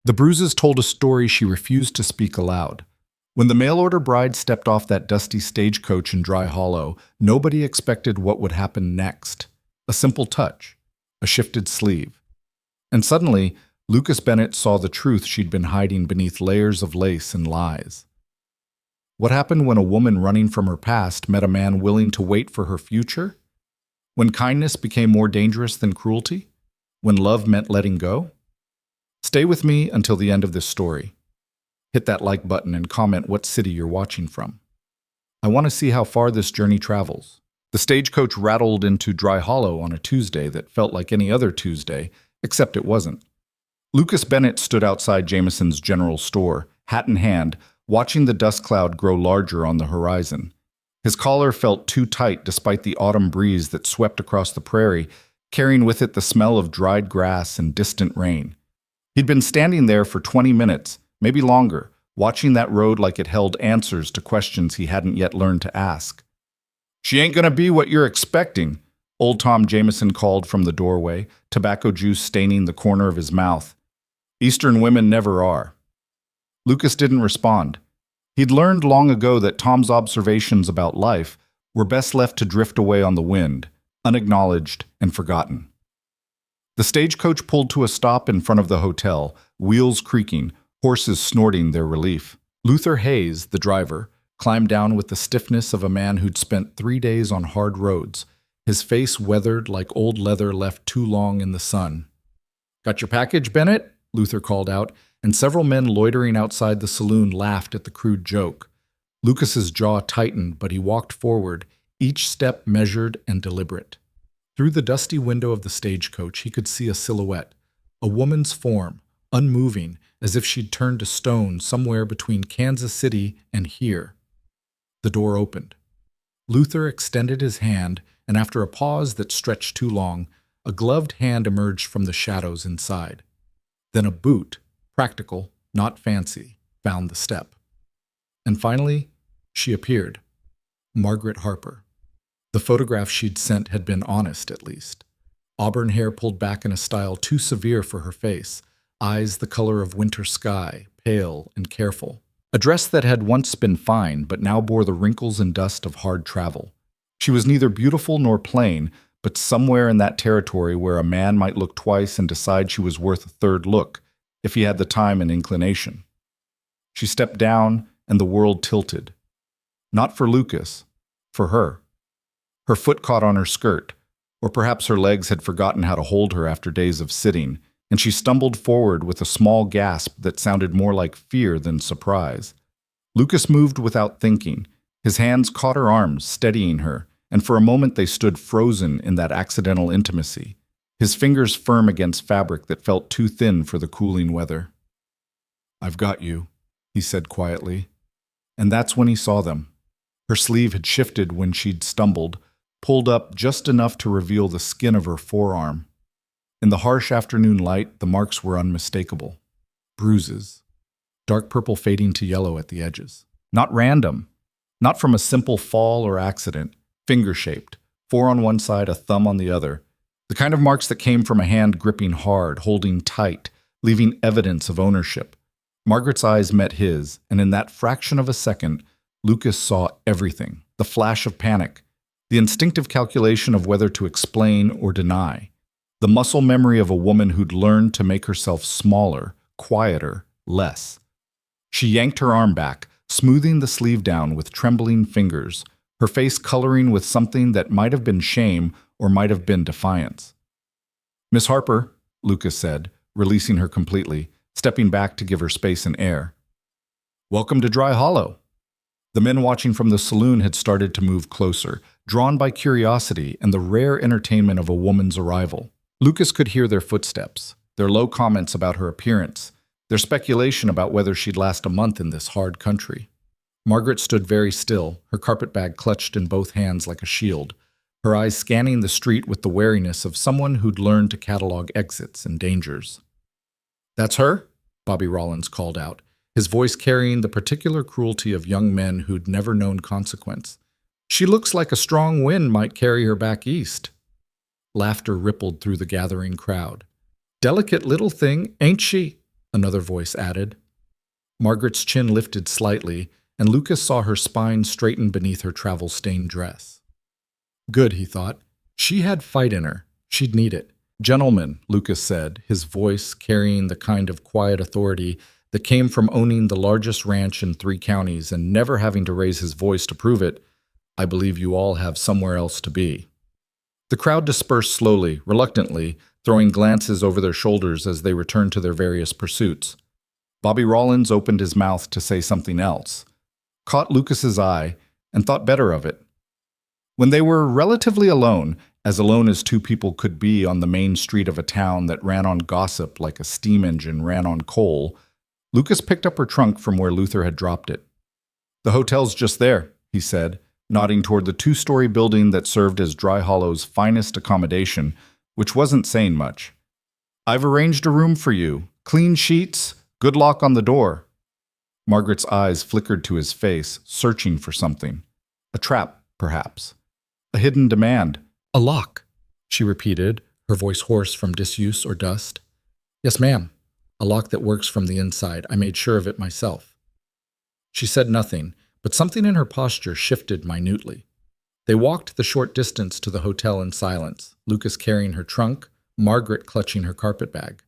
The Bruises told a story she refused to speak aloud. When the mail-order bride stepped off that dusty stagecoach in Dry Hollow, nobody expected what would happen next. A simple touch, a shifted sleeve. And suddenly, Lucas Bennett saw the truth she'd been hiding beneath layers of lace and lies. What happened when a woman running from her past met a man willing to wait for her future? When kindness became more dangerous than cruelty? When love meant letting go? Stay with me until the end of this story. Hit that like button and comment what city you're watching from. I want to see how far this journey travels. The stagecoach rattled into Dry Hollow on a Tuesday that felt like any other Tuesday, except it wasn't. Lucas Bennett stood outside Jameson's general store, hat in hand, watching the dust cloud grow larger on the horizon. His collar felt too tight despite the autumn breeze that swept across the prairie, carrying with it the smell of dried grass and distant rain. He'd been standing there for 20 minutes, maybe longer, watching that road like it held answers to questions he hadn't yet learned to ask. "She ain't gonna be what you're expecting," old Tom Jameson called from the doorway, tobacco juice staining the corner of his mouth. "Eastern women never are." Lucas didn't respond. He'd learned long ago that Tom's observations about life were best left to drift away on the wind, unacknowledged and forgotten. The stagecoach pulled to a stop in front of the hotel, wheels creaking, horses snorting their relief. Luther Hayes, the driver, climbed down with the stiffness of a man who'd spent 3 days on hard roads, his face weathered like old leather left too long in the sun. "Got your package, Bennett?" Luther called out, and several men loitering outside the saloon laughed at the crude joke. Lucas's jaw tightened, but he walked forward, each step measured and deliberate. Through the dusty window of the stagecoach, he could see a silhouette, a woman's form, unmoving, as if she'd turned to stone somewhere between Kansas City and here. The door opened. Luther extended his hand, and after a pause that stretched too long, a gloved hand emerged from the shadows inside. Then a boot, practical, not fancy, found the step. And finally, she appeared. Margaret Harper. The photograph she'd sent had been honest, at least. Auburn hair pulled back in a style too severe for her face, eyes the color of winter sky, pale and careful. A dress that had once been fine, but now bore the wrinkles and dust of hard travel. She was neither beautiful nor plain, but somewhere in that territory where a man might look twice and decide she was worth a third look, if he had the time and inclination. She stepped down, and the world tilted. Not for Lucas, for her. Her foot caught on her skirt, or perhaps her legs had forgotten how to hold her after days of sitting, and she stumbled forward with a small gasp that sounded more like fear than surprise. Lucas moved without thinking. His hands caught her arms, steadying her, and for a moment they stood frozen in that accidental intimacy, his fingers firm against fabric that felt too thin for the cooling weather. "I've got you," he said quietly. And that's when he saw them. Her sleeve had shifted when she'd stumbled, pulled up just enough to reveal the skin of her forearm. In the harsh afternoon light, the marks were unmistakable. Bruises. Dark purple fading to yellow at the edges. Not random. Not from a simple fall or accident. Finger-shaped. 4 on one side, a thumb on the other. The kind of marks that came from a hand gripping hard, holding tight, leaving evidence of ownership. Margaret's eyes met his, and in that fraction of a second, Lucas saw everything. The flash of panic. The instinctive calculation of whether to explain or deny. The muscle memory of a woman who'd learned to make herself smaller, quieter, less. She yanked her arm back, smoothing the sleeve down with trembling fingers, her face coloring with something that might have been shame or might have been defiance. "Miss Harper," Lucas said, releasing her completely, stepping back to give her space and air. "Welcome to Dry Hollow." The men watching from the saloon had started to move closer, drawn by curiosity and the rare entertainment of a woman's arrival. Lucas could hear their footsteps, their low comments about her appearance, their speculation about whether she'd last a month in this hard country. Margaret stood very still, her carpet bag clutched in both hands like a shield, her eyes scanning the street with the wariness of someone who'd learned to catalog exits and dangers. "That's her?" Bobby Rollins called out, his voice carrying the particular cruelty of young men who'd never known consequence. "She looks like a strong wind might carry her back east." Laughter rippled through the gathering crowd. "Delicate little thing, ain't she?" another voice added. Margaret's chin lifted slightly, and Lucas saw her spine straighten beneath her travel-stained dress. Good, he thought. She had fight in her. She'd need it. Gentlemen, Lucas said, his voice carrying the kind of quiet authority that came from owning the largest ranch in 3 counties and never having to raise his voice to prove it, I believe you all have somewhere else to be. The crowd dispersed slowly, reluctantly, throwing glances over their shoulders as they returned to their various pursuits. Bobby Rollins opened his mouth to say something else, caught Lucas's eye, and thought better of it. When they were relatively alone as 2 people could be on the main street of a town that ran on gossip like a steam engine ran on coal, Lucas picked up her trunk from where Luther had dropped it. The hotel's just there, he said, nodding toward the 2-story building that served as Dry Hollow's finest accommodation, which wasn't saying much. I've arranged a room for you. Clean sheets, good lock on the door. Margaret's eyes flickered to his face, searching for something. A trap, perhaps. A hidden demand. A lock, she repeated, her voice hoarse from disuse or dust. Yes, ma'am. A lock that works from the inside. I made sure of it myself. She said nothing, but something in her posture shifted minutely. They walked the short distance to the hotel in silence, Lucas carrying her trunk, Margaret clutching her carpetbag.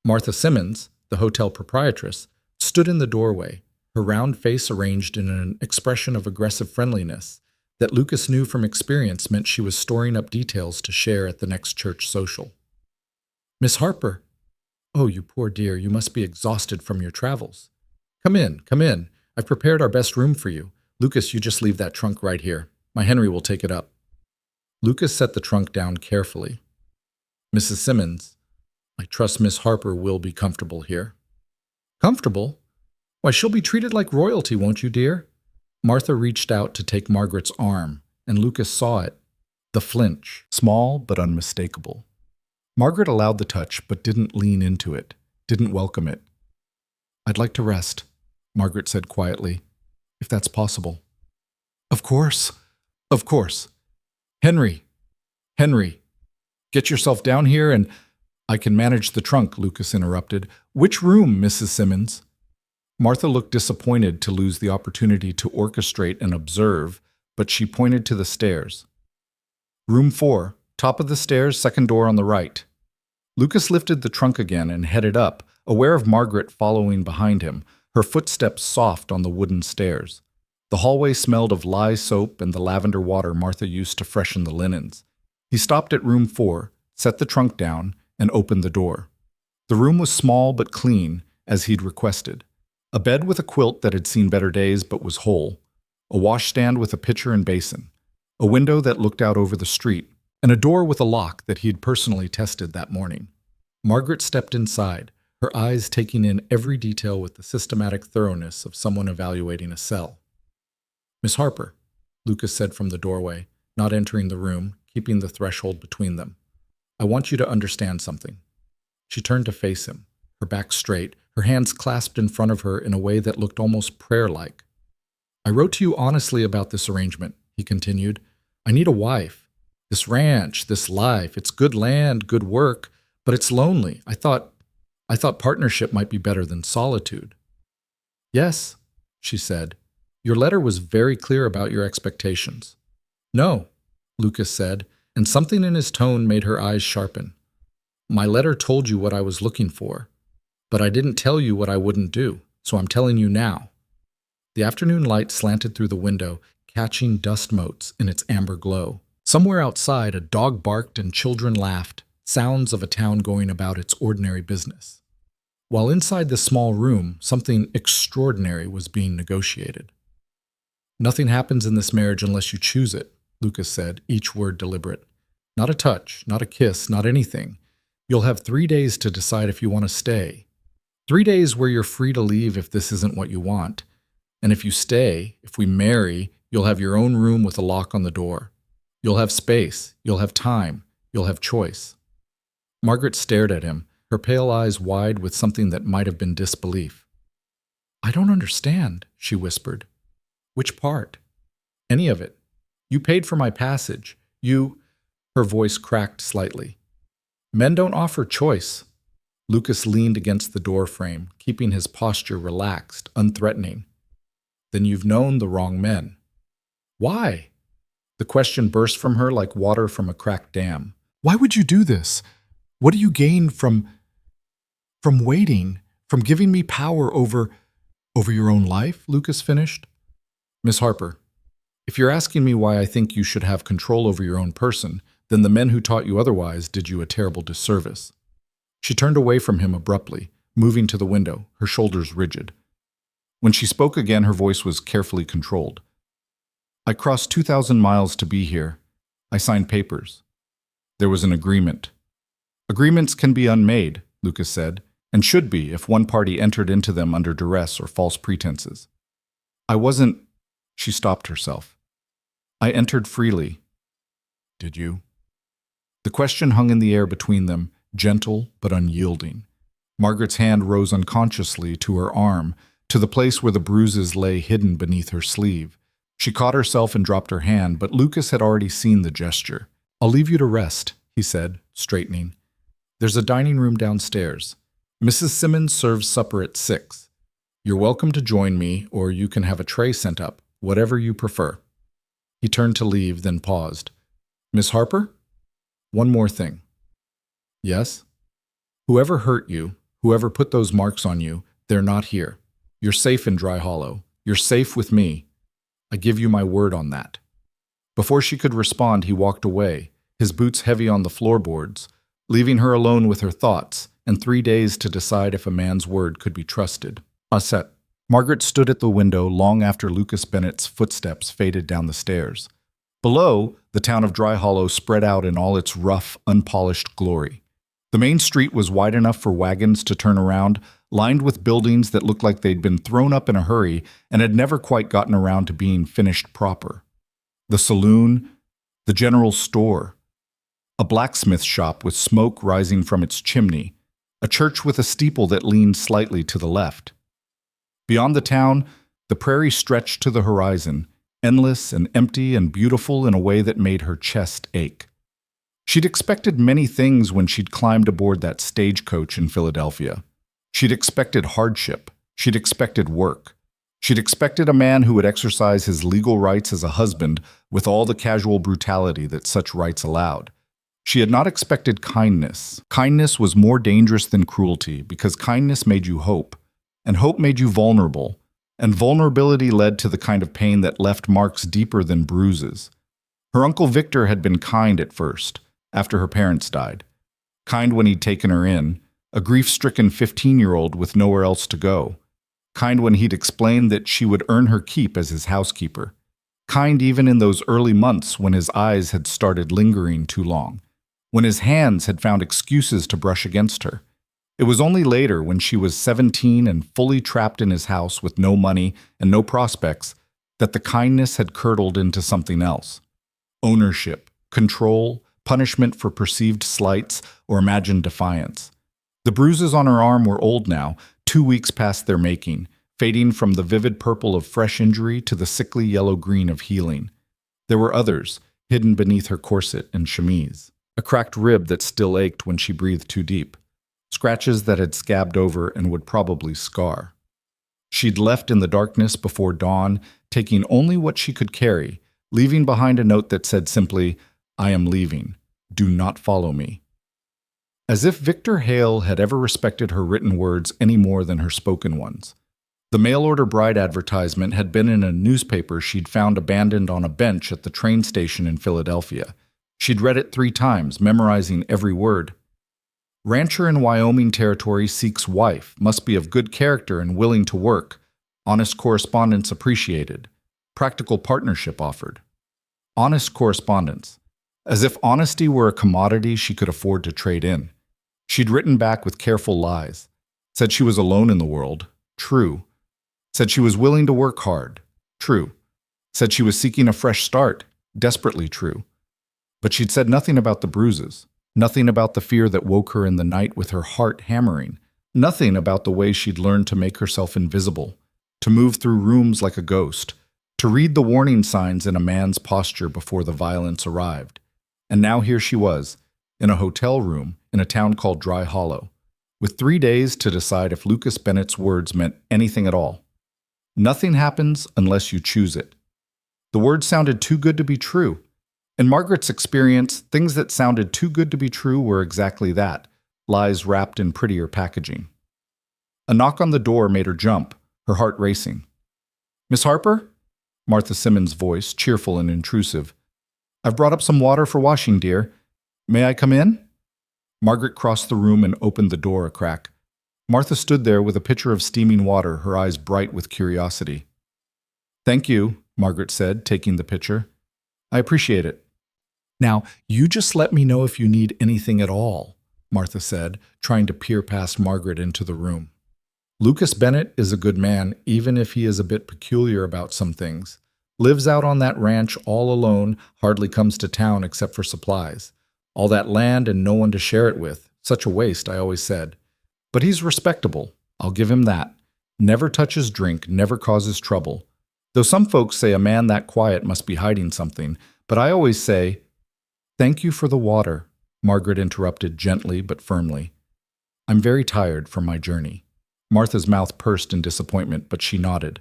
Martha Simmons, the hotel proprietress, stood in the doorway, her round face arranged in an expression of aggressive friendliness that Lucas knew from experience meant she was storing up details to share at the next church social. Miss Harper. Oh, you poor dear, you must be exhausted from your travels. Come in, come in. I've prepared our best room for you. Lucas, you just leave that trunk right here. My Henry will take it up. Lucas set the trunk down carefully. Mrs. Simmons, I trust Miss Harper will be comfortable here. Comfortable? Why, she'll be treated like royalty, won't you, dear? Martha reached out to take Margaret's arm, and Lucas saw it. The flinch, small but unmistakable. Margaret allowed the touch, but didn't lean into it, didn't welcome it. I'd like to rest, Margaret said quietly, if that's possible. Of course, of course. Henry, get yourself down here and I can manage the trunk, Lucas interrupted. Which room, Mrs. Simmons? Martha looked disappointed to lose the opportunity to orchestrate and observe, but she pointed to the stairs. Room 4, top of the stairs, second door on the right. Lucas lifted the trunk again and headed up, aware of Margaret following behind him, her footsteps soft on the wooden stairs. The hallway smelled of lye soap and the lavender water Martha used to freshen the linens. He stopped at room 4, set the trunk down, and opened the door. The room was small but clean, as he'd requested. A bed with a quilt that had seen better days but was whole, a washstand with a pitcher and basin, a window that looked out over the street, and a door with a lock that he had personally tested that morning. Margaret stepped inside, her eyes taking in every detail with the systematic thoroughness of someone evaluating a cell. Miss Harper, Lucas said from the doorway, not entering the room, keeping the threshold between them. I want you to understand something. She turned to face him, her back straight, her hands clasped in front of her in a way that looked almost prayer-like. I wrote to you honestly about this arrangement, he continued. I need a wife. This ranch, this life, it's good land, good work, but it's lonely. I thought partnership might be better than solitude. Yes, she said. Your letter was very clear about your expectations. No, Lucas said, and something in his tone made her eyes sharpen. My letter told you what I was looking for, but I didn't tell you what I wouldn't do, so I'm telling you now. The afternoon light slanted through the window, catching dust motes in its amber glow. Somewhere outside, a dog barked and children laughed, sounds of a town going about its ordinary business. While inside the small room, something extraordinary was being negotiated. Nothing happens in this marriage unless you choose it, Lucas said, each word deliberate. Not a touch, not a kiss, not anything. You'll have 3 days to decide if you want to stay. 3 days where you're free to leave if this isn't what you want. And if you stay, if we marry, you'll have your own room with a lock on the door. You'll have space, you'll have time, you'll have choice. Margaret stared at him, her pale eyes wide with something that might have been disbelief. I don't understand, she whispered. Which part? Any of it. You paid for my passage. Her voice cracked slightly. Men don't offer choice. Lucas leaned against the door frame, keeping his posture relaxed, unthreatening. Then you've known the wrong men. Why? The question burst from her like water from a cracked dam. Why would you do this? What do you gain from waiting, from giving me power over your own life? Lucas finished. Miss Harper, if you're asking me why I think you should have control over your own person, then the men who taught you otherwise did you a terrible disservice. She turned away from him abruptly, moving to the window, her shoulders rigid. When she spoke again, her voice was carefully controlled. I crossed 2,000 miles to be here. I signed papers. There was an agreement. Agreements can be unmade, Lucas said, and should be if one party entered into them under duress or false pretenses. I wasn't... She stopped herself. I entered freely. Did you? The question hung in the air between them, gentle but unyielding. Margaret's hand rose unconsciously to her arm, to the place where the bruises lay hidden beneath her sleeve. She caught herself and dropped her hand, but Lucas had already seen the gesture. I'll leave you to rest, he said, straightening. There's a dining room downstairs. Mrs. Simmons serves supper at 6. You're welcome to join me, or you can have a tray sent up, whatever you prefer. He turned to leave, then paused. Miss Harper? One more thing. Yes? Whoever hurt you, whoever put those marks on you, they're not here. You're safe in Dry Hollow. You're safe with me. I give you my word on that. Before she could respond, he walked away, his boots heavy on the floorboards, leaving her alone with her thoughts, and 3 days to decide if a man's word could be trusted. Aset. Margaret stood at the window long after Lucas Bennett's footsteps faded down the stairs. Below, the town of Dry Hollow spread out in all its rough, unpolished glory. The main street was wide enough for wagons to turn around, lined with buildings that looked like they'd been thrown up in a hurry and had never quite gotten around to being finished proper. The saloon, the general store, a blacksmith shop with smoke rising from its chimney, a church with a steeple that leaned slightly to the left. Beyond the town, the prairie stretched to the horizon, endless and empty and beautiful in a way that made her chest ache. She'd expected many things when she'd climbed aboard that stagecoach in Philadelphia. She'd expected hardship. She'd expected work. She'd expected a man who would exercise his legal rights as a husband with all the casual brutality that such rights allowed. She had not expected kindness. Kindness was more dangerous than cruelty because kindness made you hope, and hope made you vulnerable, and vulnerability led to the kind of pain that left marks deeper than bruises. Her Uncle Victor had been kind at first, after her parents died. Kind when he'd taken her in, a grief-stricken 15-year-old with nowhere else to go. Kind when he'd explained that she would earn her keep as his housekeeper. Kind even in those early months when his eyes had started lingering too long, when his hands had found excuses to brush against her. It was only later, when she was 17 and fully trapped in his house with no money and no prospects, that the kindness had curdled into something else. Ownership, control, punishment for perceived slights or imagined defiance. The bruises on her arm were old now, 2 weeks past their making, fading from the vivid purple of fresh injury to the sickly yellow-green of healing. There were others, hidden beneath her corset and chemise. A cracked rib that still ached when she breathed too deep. Scratches that had scabbed over and would probably scar. She'd left in the darkness before dawn, taking only what she could carry, leaving behind a note that said simply, I am leaving. Do not follow me. As if Victor Hale had ever respected her written words any more than her spoken ones. The mail-order bride advertisement had been in a newspaper she'd found abandoned on a bench at the train station in Philadelphia. She'd read it 3 times, memorizing every word. Rancher in Wyoming Territory seeks wife, must be of good character and willing to work. Honest correspondence appreciated. Practical partnership offered. Honest correspondence. As if honesty were a commodity she could afford to trade in. She'd written back with careful lies. Said she was alone in the world. True. Said she was willing to work hard. True. Said she was seeking a fresh start. Desperately true. But she'd said nothing about the bruises. Nothing about the fear that woke her in the night with her heart hammering. Nothing about the way she'd learned to make herself invisible. To move through rooms like a ghost. To read the warning signs in a man's posture before the violence arrived. And now here she was, in a hotel room in a town called Dry Hollow. with 3 days to decide if Lucas Bennett's words meant anything at all. Nothing happens unless you choose it. The words sounded too good to be true. In Margaret's experience, things that sounded too good to be true were exactly that, lies wrapped in prettier packaging. A knock on the door made her jump, her heart racing. "Miss Harper?" Martha Simmons' voice, cheerful and intrusive. "I've brought up some water for washing, dear. May I come in?" Margaret crossed the room and opened the door a crack. Martha stood there with a pitcher of steaming water, her eyes bright with curiosity. "Thank you," Margaret said, taking the pitcher. "I appreciate it." "Now, you just let me know if you need anything at all," Martha said, trying to peer past Margaret into the room. "Lucas Bennett is a good man, even if he is a bit peculiar about some things. Lives out on that ranch all alone, hardly comes to town except for supplies. All that land and no one to share it with. Such a waste, I always said. But he's respectable, I'll give him that. Never touches drink, never causes trouble. Though some folks say a man that quiet must be hiding something, but I always say—" "Thank you for the water," Margaret interrupted gently but firmly. "I'm very tired from my journey." Martha's mouth pursed in disappointment, but she nodded.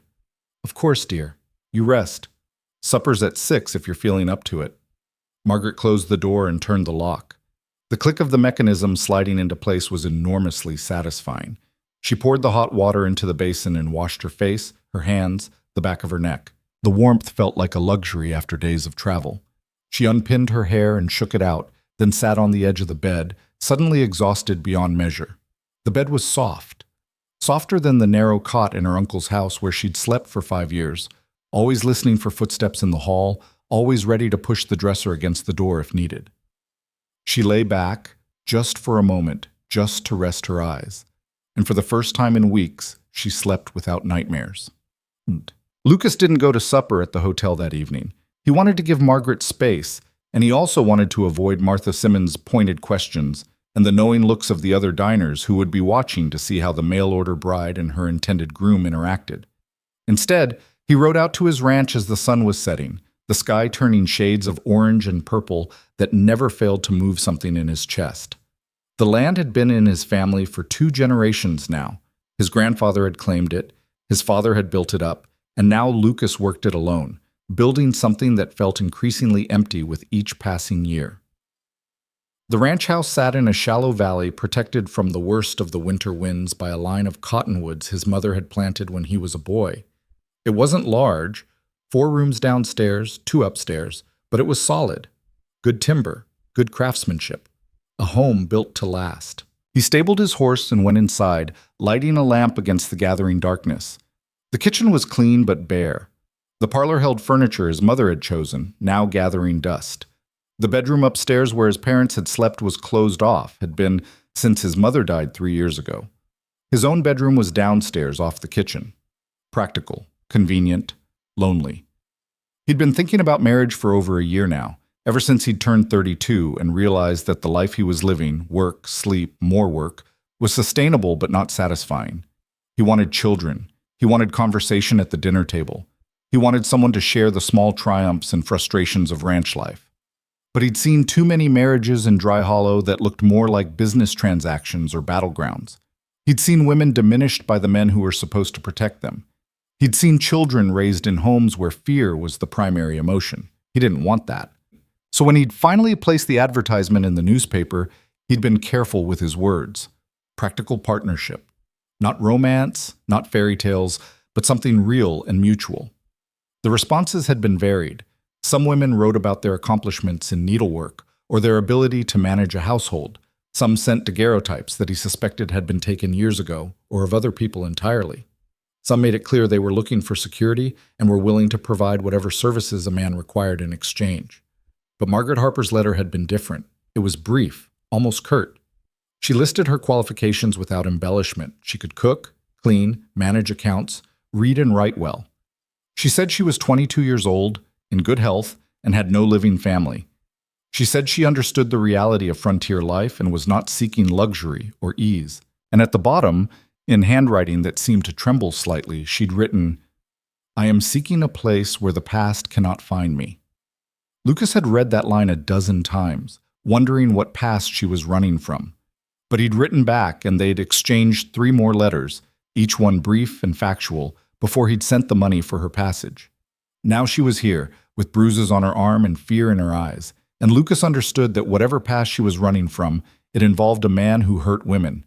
"Of course, dear. You rest. Supper's at 6 if you're feeling up to it." Margaret closed the door and turned the lock. The click of the mechanism sliding into place was enormously satisfying. She poured the hot water into the basin and washed her face, her hands, the back of her neck. The warmth felt like a luxury after days of travel. She unpinned her hair and shook it out, then sat on the edge of the bed, suddenly exhausted beyond measure. The bed was soft. Softer than the narrow cot in her uncle's house where she'd slept for 5 years, always listening for footsteps in the hall, always ready to push the dresser against the door if needed. She lay back, just for a moment, just to rest her eyes. And for the first time in weeks, she slept without nightmares. Lucas didn't go to supper at the hotel that evening. He wanted to give Margaret space, and he also wanted to avoid Martha Simmons' pointed questions and the knowing looks of the other diners who would be watching to see how the mail-order bride and her intended groom interacted. Instead, he rode out to his ranch as the sun was setting, the sky turning shades of orange and purple that never failed to move something in his chest. The land had been in his family for 2 generations now. His grandfather had claimed it, his father had built it up, and now Lucas worked it alone, building something that felt increasingly empty with each passing year. The ranch house sat in a shallow valley protected from the worst of the winter winds by a line of cottonwoods his mother had planted when he was a boy. It wasn't large, 4 rooms downstairs, 2 upstairs, but it was solid. Good timber, good craftsmanship. A home built to last. He stabled his horse and went inside, lighting a lamp against the gathering darkness. The kitchen was clean but bare. The parlor held furniture his mother had chosen, now gathering dust. The bedroom upstairs where his parents had slept was closed off, had been since his mother died 3 years ago. His own bedroom was downstairs off the kitchen. Practical, convenient, lonely. He'd been thinking about marriage for over a year now, ever since he'd turned 32 and realized that the life he was living, work, sleep, more work, was sustainable but not satisfying. He wanted children. He wanted conversation at the dinner table. He wanted someone to share the small triumphs and frustrations of ranch life. But he'd seen too many marriages in Dry Hollow that looked more like business transactions or battlegrounds. He'd seen women diminished by the men who were supposed to protect them. He'd seen children raised in homes where fear was the primary emotion. He didn't want that. So when he'd finally placed the advertisement in the newspaper, he'd been careful with his words. Practical partnership. Not romance, not fairy tales, but something real and mutual. The responses had been varied. Some women wrote about their accomplishments in needlework or their ability to manage a household. Some sent daguerreotypes that he suspected had been taken years ago or of other people entirely. Some made it clear they were looking for security and were willing to provide whatever services a man required in exchange. But Margaret Harper's letter had been different. It was brief, almost curt. She listed her qualifications without embellishment. She could cook, clean, manage accounts, read and write well. She said she was 22 years old, in good health, and had no living family. She said she understood the reality of frontier life and was not seeking luxury or ease. And at the bottom, in handwriting that seemed to tremble slightly, she'd written, "I am seeking a place where the past cannot find me." Lucas had read that line a dozen times, wondering what past she was running from. But he'd written back and they'd exchanged 3 more letters, each one brief and factual, before he'd sent the money for her passage. Now she was here, with bruises on her arm and fear in her eyes, and Lucas understood that whatever past she was running from, it involved a man who hurt women.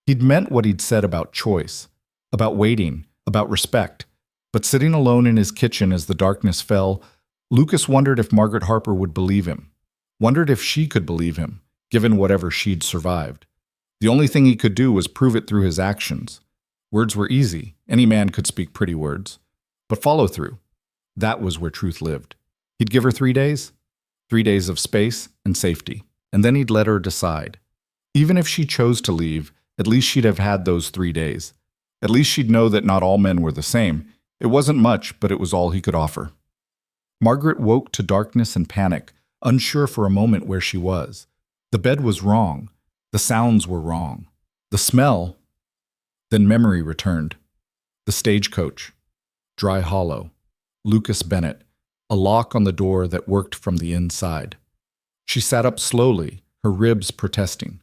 He'd meant what he'd said about choice, about waiting, about respect, but sitting alone in his kitchen as the darkness fell, Lucas wondered if Margaret Harper would believe him, wondered if she could believe him, given whatever she'd survived. The only thing he could do was prove it through his actions. Words were easy, any man could speak pretty words, but follow through. That was where truth lived. He'd give her 3 days, 3 days of space and safety, and then he'd let her decide. Even if she chose to leave, at least she'd have had those 3 days. At least she'd know that not all men were the same. It wasn't much, but it was all he could offer. Margaret woke to darkness and panic, unsure for a moment where she was. The bed was wrong. The sounds were wrong. The smell. Then memory returned. The stagecoach. Dry Hollow. Lucas Bennett. A lock on the door that worked from the inside. She sat up slowly, her ribs protesting.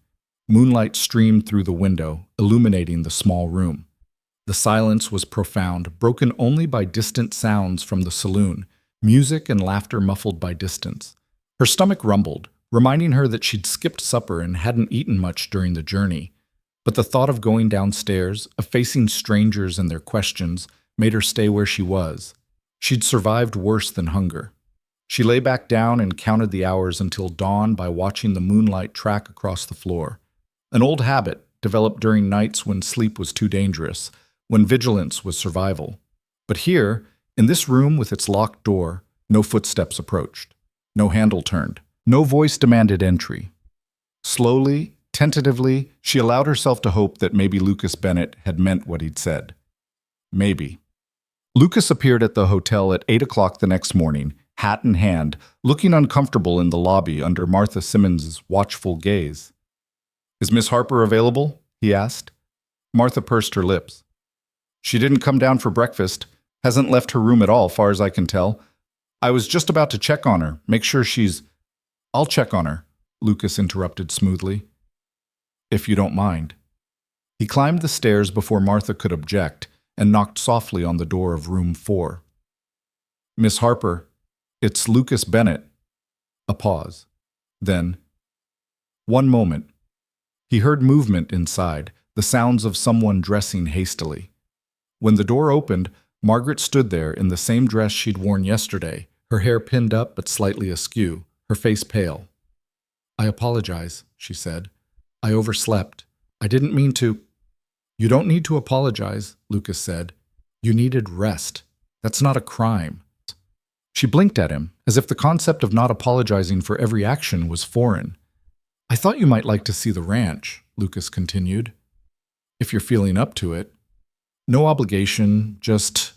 Moonlight streamed through the window, illuminating the small room. The silence was profound, broken only by distant sounds from the saloon, music and laughter muffled by distance. Her stomach rumbled, reminding her that she'd skipped supper and hadn't eaten much during the journey. But the thought of going downstairs, of facing strangers and their questions, made her stay where she was. She'd survived worse than hunger. She lay back down and counted the hours until dawn by watching the moonlight track across the floor. An old habit, developed during nights when sleep was too dangerous, when vigilance was survival. But here, in this room with its locked door, no footsteps approached. No handle turned. No voice demanded entry. Slowly, tentatively, she allowed herself to hope that maybe Lucas Bennett had meant what he'd said. Maybe. Lucas appeared at the hotel at 8 o'clock the next morning, hat in hand, looking uncomfortable in the lobby under Martha Simmons's watchful gaze. "Is Miss Harper available?" he asked. Martha pursed her lips. "She didn't come down for breakfast. Hasn't left her room at all, far as I can tell. I was just about to check on her, make sure she's—" "I'll check on her," Lucas interrupted smoothly. "If you don't mind." He climbed the stairs before Martha could object and knocked softly on the door of room 4. "Miss Harper, it's Lucas Bennett." A pause. Then, "One moment." He heard movement inside, the sounds of someone dressing hastily. When the door opened, Margaret stood there in the same dress she'd worn yesterday, her hair pinned up but slightly askew, her face pale. "I apologize," she said. "I overslept. I didn't mean to—" "You don't need to apologize," Lucas said. "You needed rest. That's not a crime." She blinked at him, as if the concept of not apologizing for every action was foreign. "I thought you might like to see the ranch," Lucas continued. "If you're feeling up to it. No obligation, just—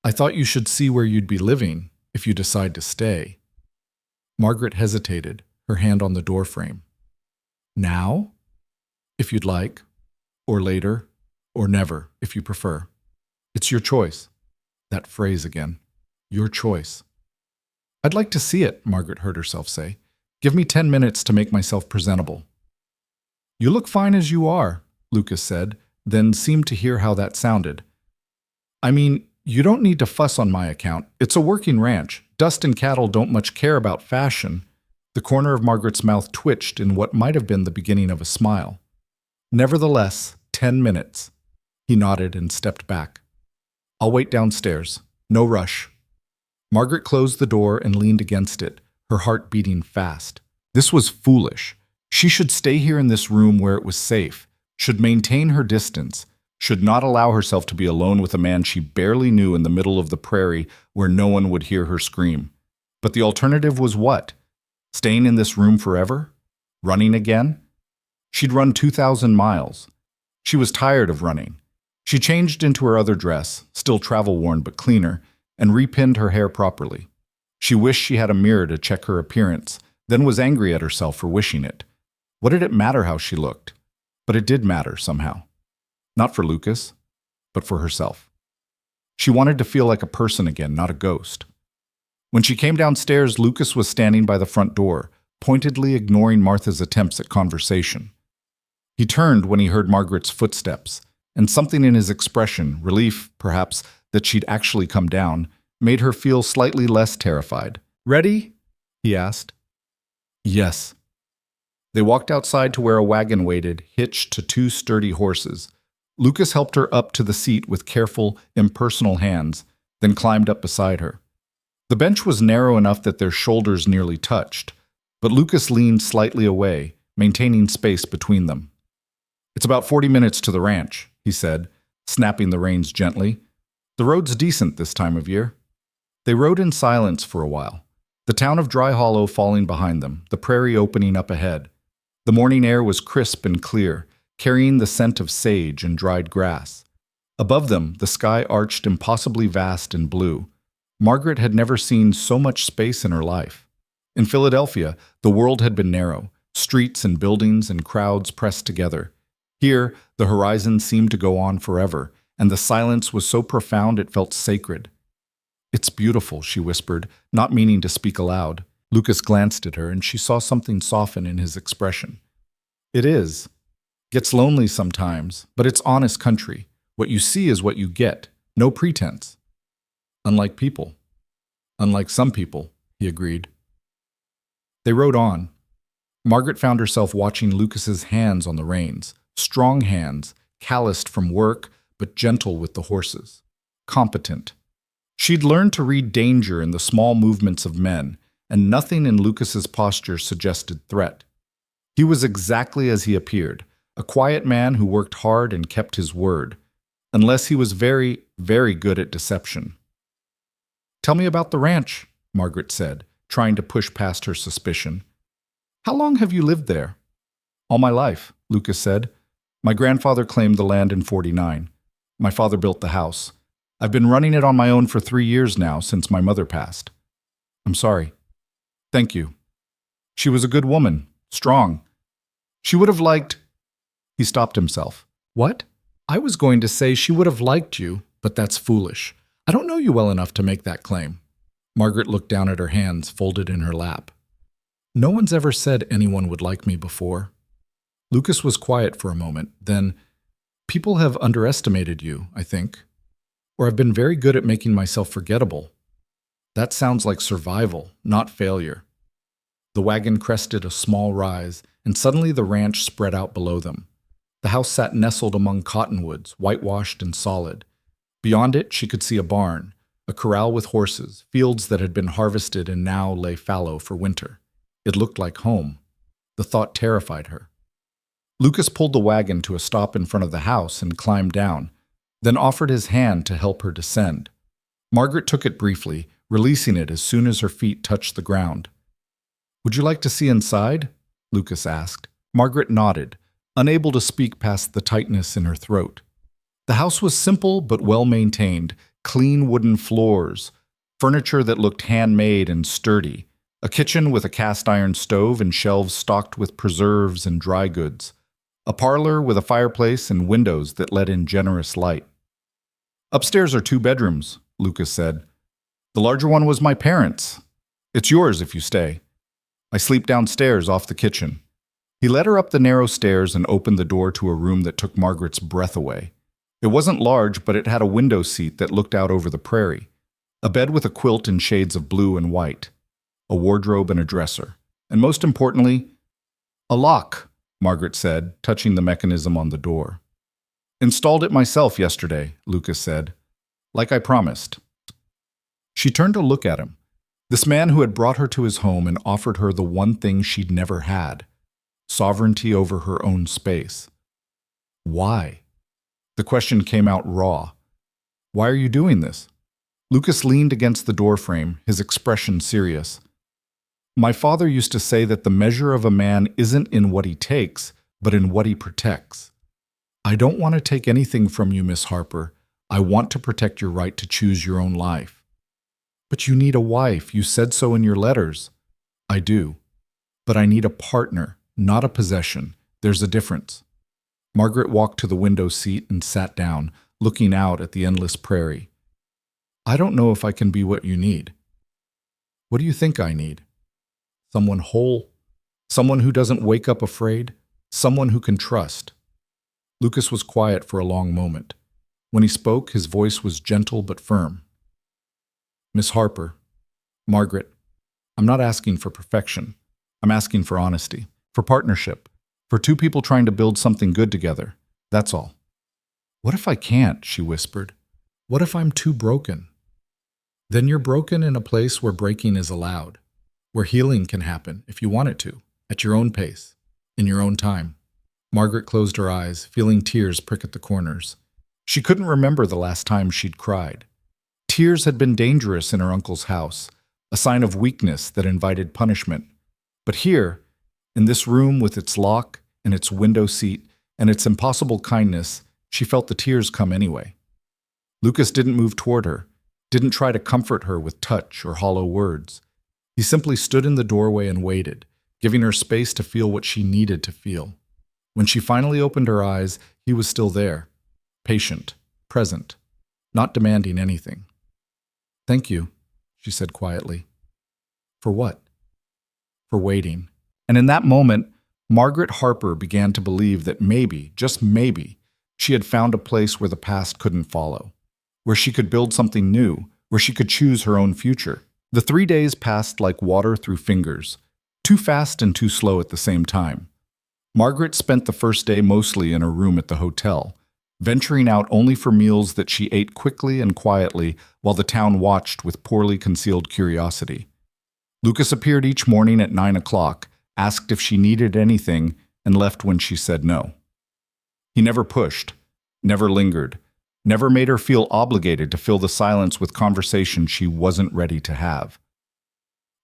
I thought you should see where you'd be living if you decide to stay." Margaret hesitated, her hand on the doorframe. "Now? If you'd like. Or later. Or never, if you prefer. It's your choice." That phrase again. Your choice. "I'd like to see it," Margaret heard herself say. "Give me 10 minutes to make myself presentable." "You look fine as you are," Lucas said, then seemed to hear how that sounded. "I mean, you don't need to fuss on my account. It's a working ranch. Dust and cattle don't much care about fashion." The corner of Margaret's mouth twitched in what might have been the beginning of a smile. "Nevertheless, 10 minutes." He nodded and stepped back. "I'll wait downstairs. No rush." Margaret closed the door and leaned against it, her heart beating fast. This was foolish. She should stay here in this room where it was safe, should maintain her distance, should not allow herself to be alone with a man she barely knew in the middle of the prairie where no one would hear her scream. But the alternative was what? Staying in this room forever? Running again? She'd run 2,000 miles. She was tired of running. She changed into her other dress, still travel-worn but cleaner, and repinned her hair properly. She wished she had a mirror to check her appearance, then was angry at herself for wishing it. What did it matter how she looked? But it did matter somehow. Not for Lucas, but for herself. She wanted to feel like a person again, not a ghost. When she came downstairs, Lucas was standing by the front door, pointedly ignoring Martha's attempts at conversation. He turned when he heard Margaret's footsteps, and something in his expression, relief, perhaps, that she'd actually come down, made her feel slightly less terrified. "Ready?" he asked. "Yes." They walked outside to where a wagon waited, hitched to two sturdy horses. Lucas helped her up to the seat with careful, impersonal hands, then climbed up beside her. The bench was narrow enough that their shoulders nearly touched, but Lucas leaned slightly away, maintaining space between them. "It's about 40 minutes to the ranch," he said, snapping the reins gently. "The road's decent this time of year." They rode in silence for a while, the town of Dry Hollow falling behind them, the prairie opening up ahead. The morning air was crisp and clear, carrying the scent of sage and dried grass. Above them, the sky arched impossibly vast and blue. Margaret had never seen so much space in her life. In Philadelphia, the world had been narrow, streets and buildings and crowds pressed together. Here, the horizon seemed to go on forever, and the silence was so profound it felt sacred. "It's beautiful," she whispered, not meaning to speak aloud. Lucas glanced at her, and she saw something soften in his expression. "It is. Gets lonely sometimes, but it's honest country. What you see is what you get. No pretense. Unlike people." "Unlike some people," he agreed. They rode on. Margaret found herself watching Lucas's hands on the reins, strong hands, calloused from work, but gentle with the horses. Competent. She'd learned to read danger in the small movements of men, and nothing in Lucas's posture suggested threat. He was exactly as he appeared, a quiet man who worked hard and kept his word, unless he was very, very good at deception. "Tell me about the ranch," Margaret said, trying to push past her suspicion. "How long have you lived there?" "All my life," Lucas said. "My grandfather claimed the land in '49. My father built the house. I've been running it on my own for 3 years now, since my mother passed." "I'm sorry." "Thank you. She was a good woman, strong. She would have liked—" He stopped himself. "What?" "I was going to say she would have liked you, but that's foolish. I don't know you well enough to make that claim." Margaret looked down at her hands folded in her lap. "No one's ever said anyone would like me before." Lucas was quiet for a moment, then, "People have underestimated you, I think. Or I've been very good at making myself forgettable. That sounds like survival, not failure." The wagon crested a small rise, and suddenly the ranch spread out below them. The house sat nestled among cottonwoods, whitewashed and solid. Beyond it, she could see a barn, a corral with horses, fields that had been harvested and now lay fallow for winter. It looked like home. The thought terrified her. Lucas pulled the wagon to a stop in front of the house and climbed down, then offered his hand to help her descend. Margaret took it briefly, releasing it as soon as her feet touched the ground. "Would you like to see inside?" Lucas asked. Margaret nodded, unable to speak past the tightness in her throat. The house was simple but well-maintained, clean wooden floors, furniture that looked handmade and sturdy, a kitchen with a cast-iron stove and shelves stocked with preserves and dry goods, a parlor with a fireplace and windows that let in generous light. "Upstairs are 2 bedrooms," Lucas said. "The larger one was my parents'. It's yours if you stay. I sleep downstairs off the kitchen." He led her up the narrow stairs and opened the door to a room that took Margaret's breath away. It wasn't large, but it had a window seat that looked out over the prairie, a bed with a quilt in shades of blue and white, a wardrobe and a dresser, and most importantly, a lock, Margaret said, touching the mechanism on the door. "Installed it myself yesterday," Lucas said, "like I promised." She turned to look at him, this man who had brought her to his home and offered her the one thing she'd never had, sovereignty over her own space. Why? The question came out raw. "Why are you doing this?" Lucas leaned against the doorframe, his expression serious. "My father used to say that the measure of a man isn't in what he takes, but in what he protects. I don't want to take anything from you, Miss Harper. I want to protect your right to choose your own life." "But you need a wife. You said so in your letters." "I do. But I need a partner, not a possession. There's a difference." Margaret walked to the window seat and sat down, looking out at the endless prairie. "I don't know if I can be what you need." "What do you think I need?" "Someone whole. Someone who doesn't wake up afraid. someone who can trust. Lucas was quiet for a long moment. When he spoke, his voice was gentle but firm. Miss Harper, Margaret, I'm not asking for perfection. I'm asking for honesty, for partnership, for two people trying to build something good together. That's all. What if I can't? She whispered. What if I'm too broken? Then you're broken in a place where breaking is allowed, where healing can happen if you want it to, at your own pace, in your own time. Margaret closed her eyes, feeling tears prick at the corners. She couldn't remember the last time she'd cried. Tears had been dangerous in her uncle's house, a sign of weakness that invited punishment. But here, in this room with its lock and its window seat and its impossible kindness, she felt the tears come anyway. Lucas didn't move toward her, didn't try to comfort her with touch or hollow words. He simply stood in the doorway and waited, giving her space to feel what she needed to feel. When she finally opened her eyes, he was still there, patient, present, not demanding anything. Thank you, she said quietly. For what? For waiting. And in that moment, Margaret Harper began to believe that maybe, just maybe, she had found a place where the past couldn't follow, where she could build something new, where she could choose her own future. The 3 days passed like water through fingers, too fast and too slow at the same time. Margaret spent the first day mostly in her room at the hotel, venturing out only for meals that she ate quickly and quietly while the town watched with poorly concealed curiosity. Lucas appeared each morning at 9 o'clock, asked if she needed anything, and left when she said no. He never pushed, never lingered, never made her feel obligated to fill the silence with conversation she wasn't ready to have.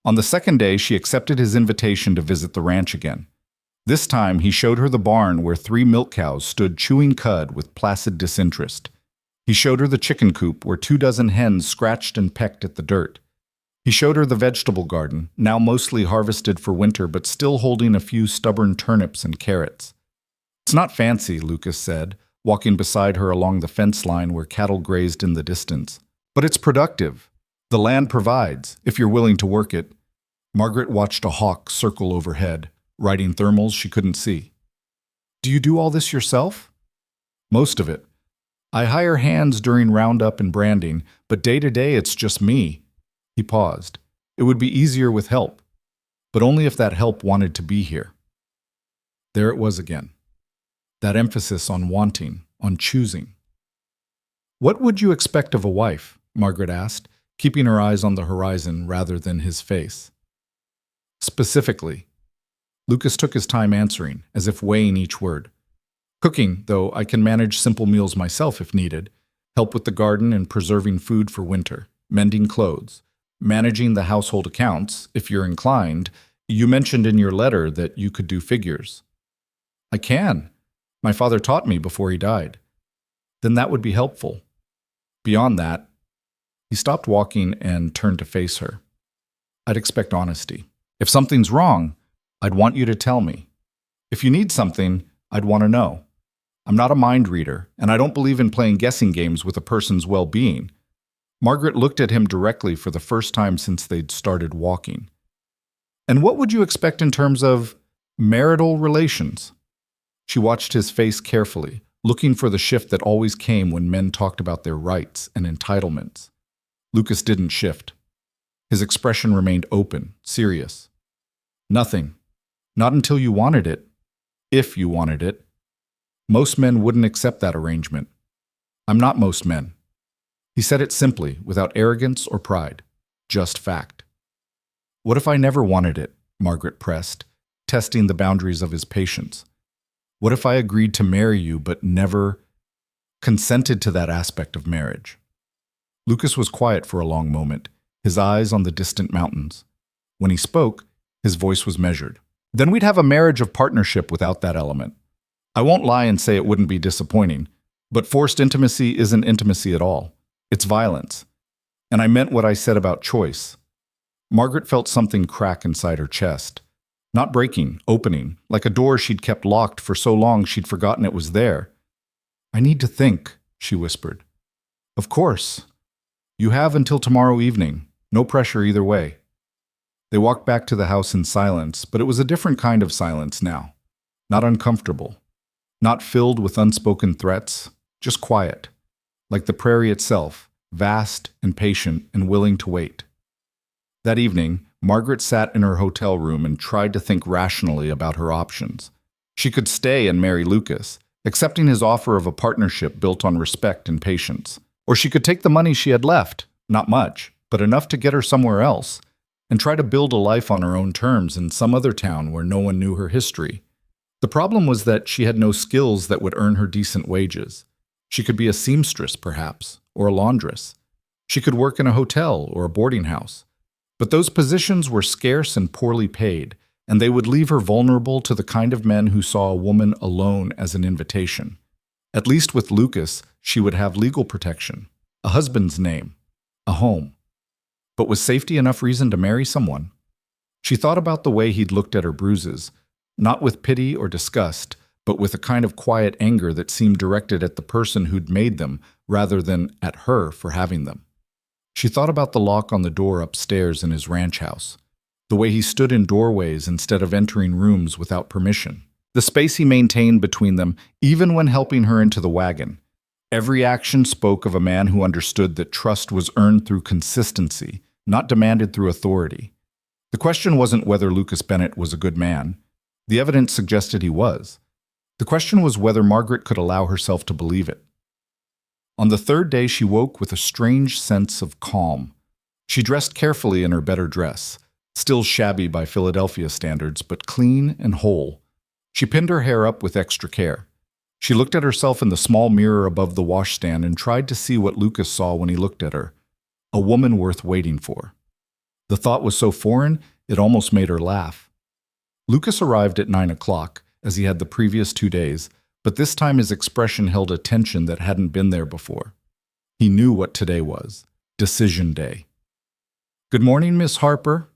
On the second day, she accepted his invitation to visit the ranch again. This time, he showed her the barn where 3 milk cows stood chewing cud with placid disinterest. He showed her the chicken coop where 24 hens scratched and pecked at the dirt. He showed her the vegetable garden, now mostly harvested for winter but still holding a few stubborn turnips and carrots. It's not fancy, Lucas said, walking beside her along the fence line where cattle grazed in the distance. But it's productive. The land provides, if you're willing to work it. Margaret watched a hawk circle overhead, riding thermals she couldn't see. Do you do all this yourself? Most of it. I hire hands during roundup and branding, but day to day it's just me. He paused. It would be easier with help, but only if that help wanted to be here. There it was again. That emphasis on wanting, on choosing. What would you expect of a wife? Margaret asked, keeping her eyes on the horizon rather than his face. Specifically. Lucas took his time answering, as if weighing each word. Cooking, though I can manage simple meals myself if needed, help with the garden and preserving food for winter, mending clothes, managing the household accounts, if you're inclined. You mentioned in your letter that you could do figures. I can. My father taught me before he died. Then that would be helpful. Beyond that, he stopped walking and turned to face her. I'd expect honesty. If something's wrong, I'd want you to tell me. If you need something, I'd want to know. I'm not a mind reader, and I don't believe in playing guessing games with a person's well-being. Margaret looked at him directly for the first time since they'd started walking. And what would you expect in terms of marital relations? She watched his face carefully, looking for the shift that always came when men talked about their rights and entitlements. Lucas didn't shift. His expression remained open, serious. Nothing. Not until you wanted it. If you wanted it. Most men wouldn't accept that arrangement. I'm not most men. He said it simply, without arrogance or pride. Just fact. What if I never wanted it? Margaret pressed, testing the boundaries of his patience. What if I agreed to marry you but never consented to that aspect of marriage? Lucas was quiet for a long moment, his eyes on the distant mountains. When he spoke, his voice was measured. Then we'd have a marriage of partnership without that element. I won't lie and say it wouldn't be disappointing, but forced intimacy isn't intimacy at all. It's violence. And I meant what I said about choice. Margaret felt something crack inside her chest. Not breaking, opening, like a door she'd kept locked for so long she'd forgotten it was there. I need to think, she whispered. Of course. You have until tomorrow evening. No pressure either way. They walked back to the house in silence, but it was a different kind of silence now. Not uncomfortable. Not filled with unspoken threats. Just quiet. Like the prairie itself, vast and patient and willing to wait. That evening, Margaret sat in her hotel room and tried to think rationally about her options. She could stay and marry Lucas, accepting his offer of a partnership built on respect and patience. Or she could take the money she had left, not much, but enough to get her somewhere else, and try to build a life on her own terms in some other town where no one knew her history. The problem was that she had no skills that would earn her decent wages. She could be a seamstress, perhaps, or a laundress. She could work in a hotel or a boarding house. But those positions were scarce and poorly paid, and they would leave her vulnerable to the kind of men who saw a woman alone as an invitation. At least with Lucas, she would have legal protection, a husband's name, a home. But was safety enough reason to marry someone? She thought about the way he'd looked at her bruises, not with pity or disgust, but with a kind of quiet anger that seemed directed at the person who'd made them rather than at her for having them. She thought about the lock on the door upstairs in his ranch house, the way he stood in doorways instead of entering rooms without permission, the space he maintained between them even when helping her into the wagon. Every action spoke of a man who understood that trust was earned through consistency, not demanded through authority. The question wasn't whether Lucas Bennett was a good man. The evidence suggested he was. The question was whether Margaret could allow herself to believe it. On the third day, she woke with a strange sense of calm. She dressed carefully in her better dress, still shabby by Philadelphia standards, but clean and whole. She pinned her hair up with extra care. She looked at herself in the small mirror above the washstand and tried to see what Lucas saw when he looked at her. A woman worth waiting for. The thought was so foreign, it almost made her laugh. Lucas arrived at 9 o'clock, as he had the previous 2 days, but this time his expression held a tension that hadn't been there before. He knew what today was. Decision day. "Good morning, Miss Harper."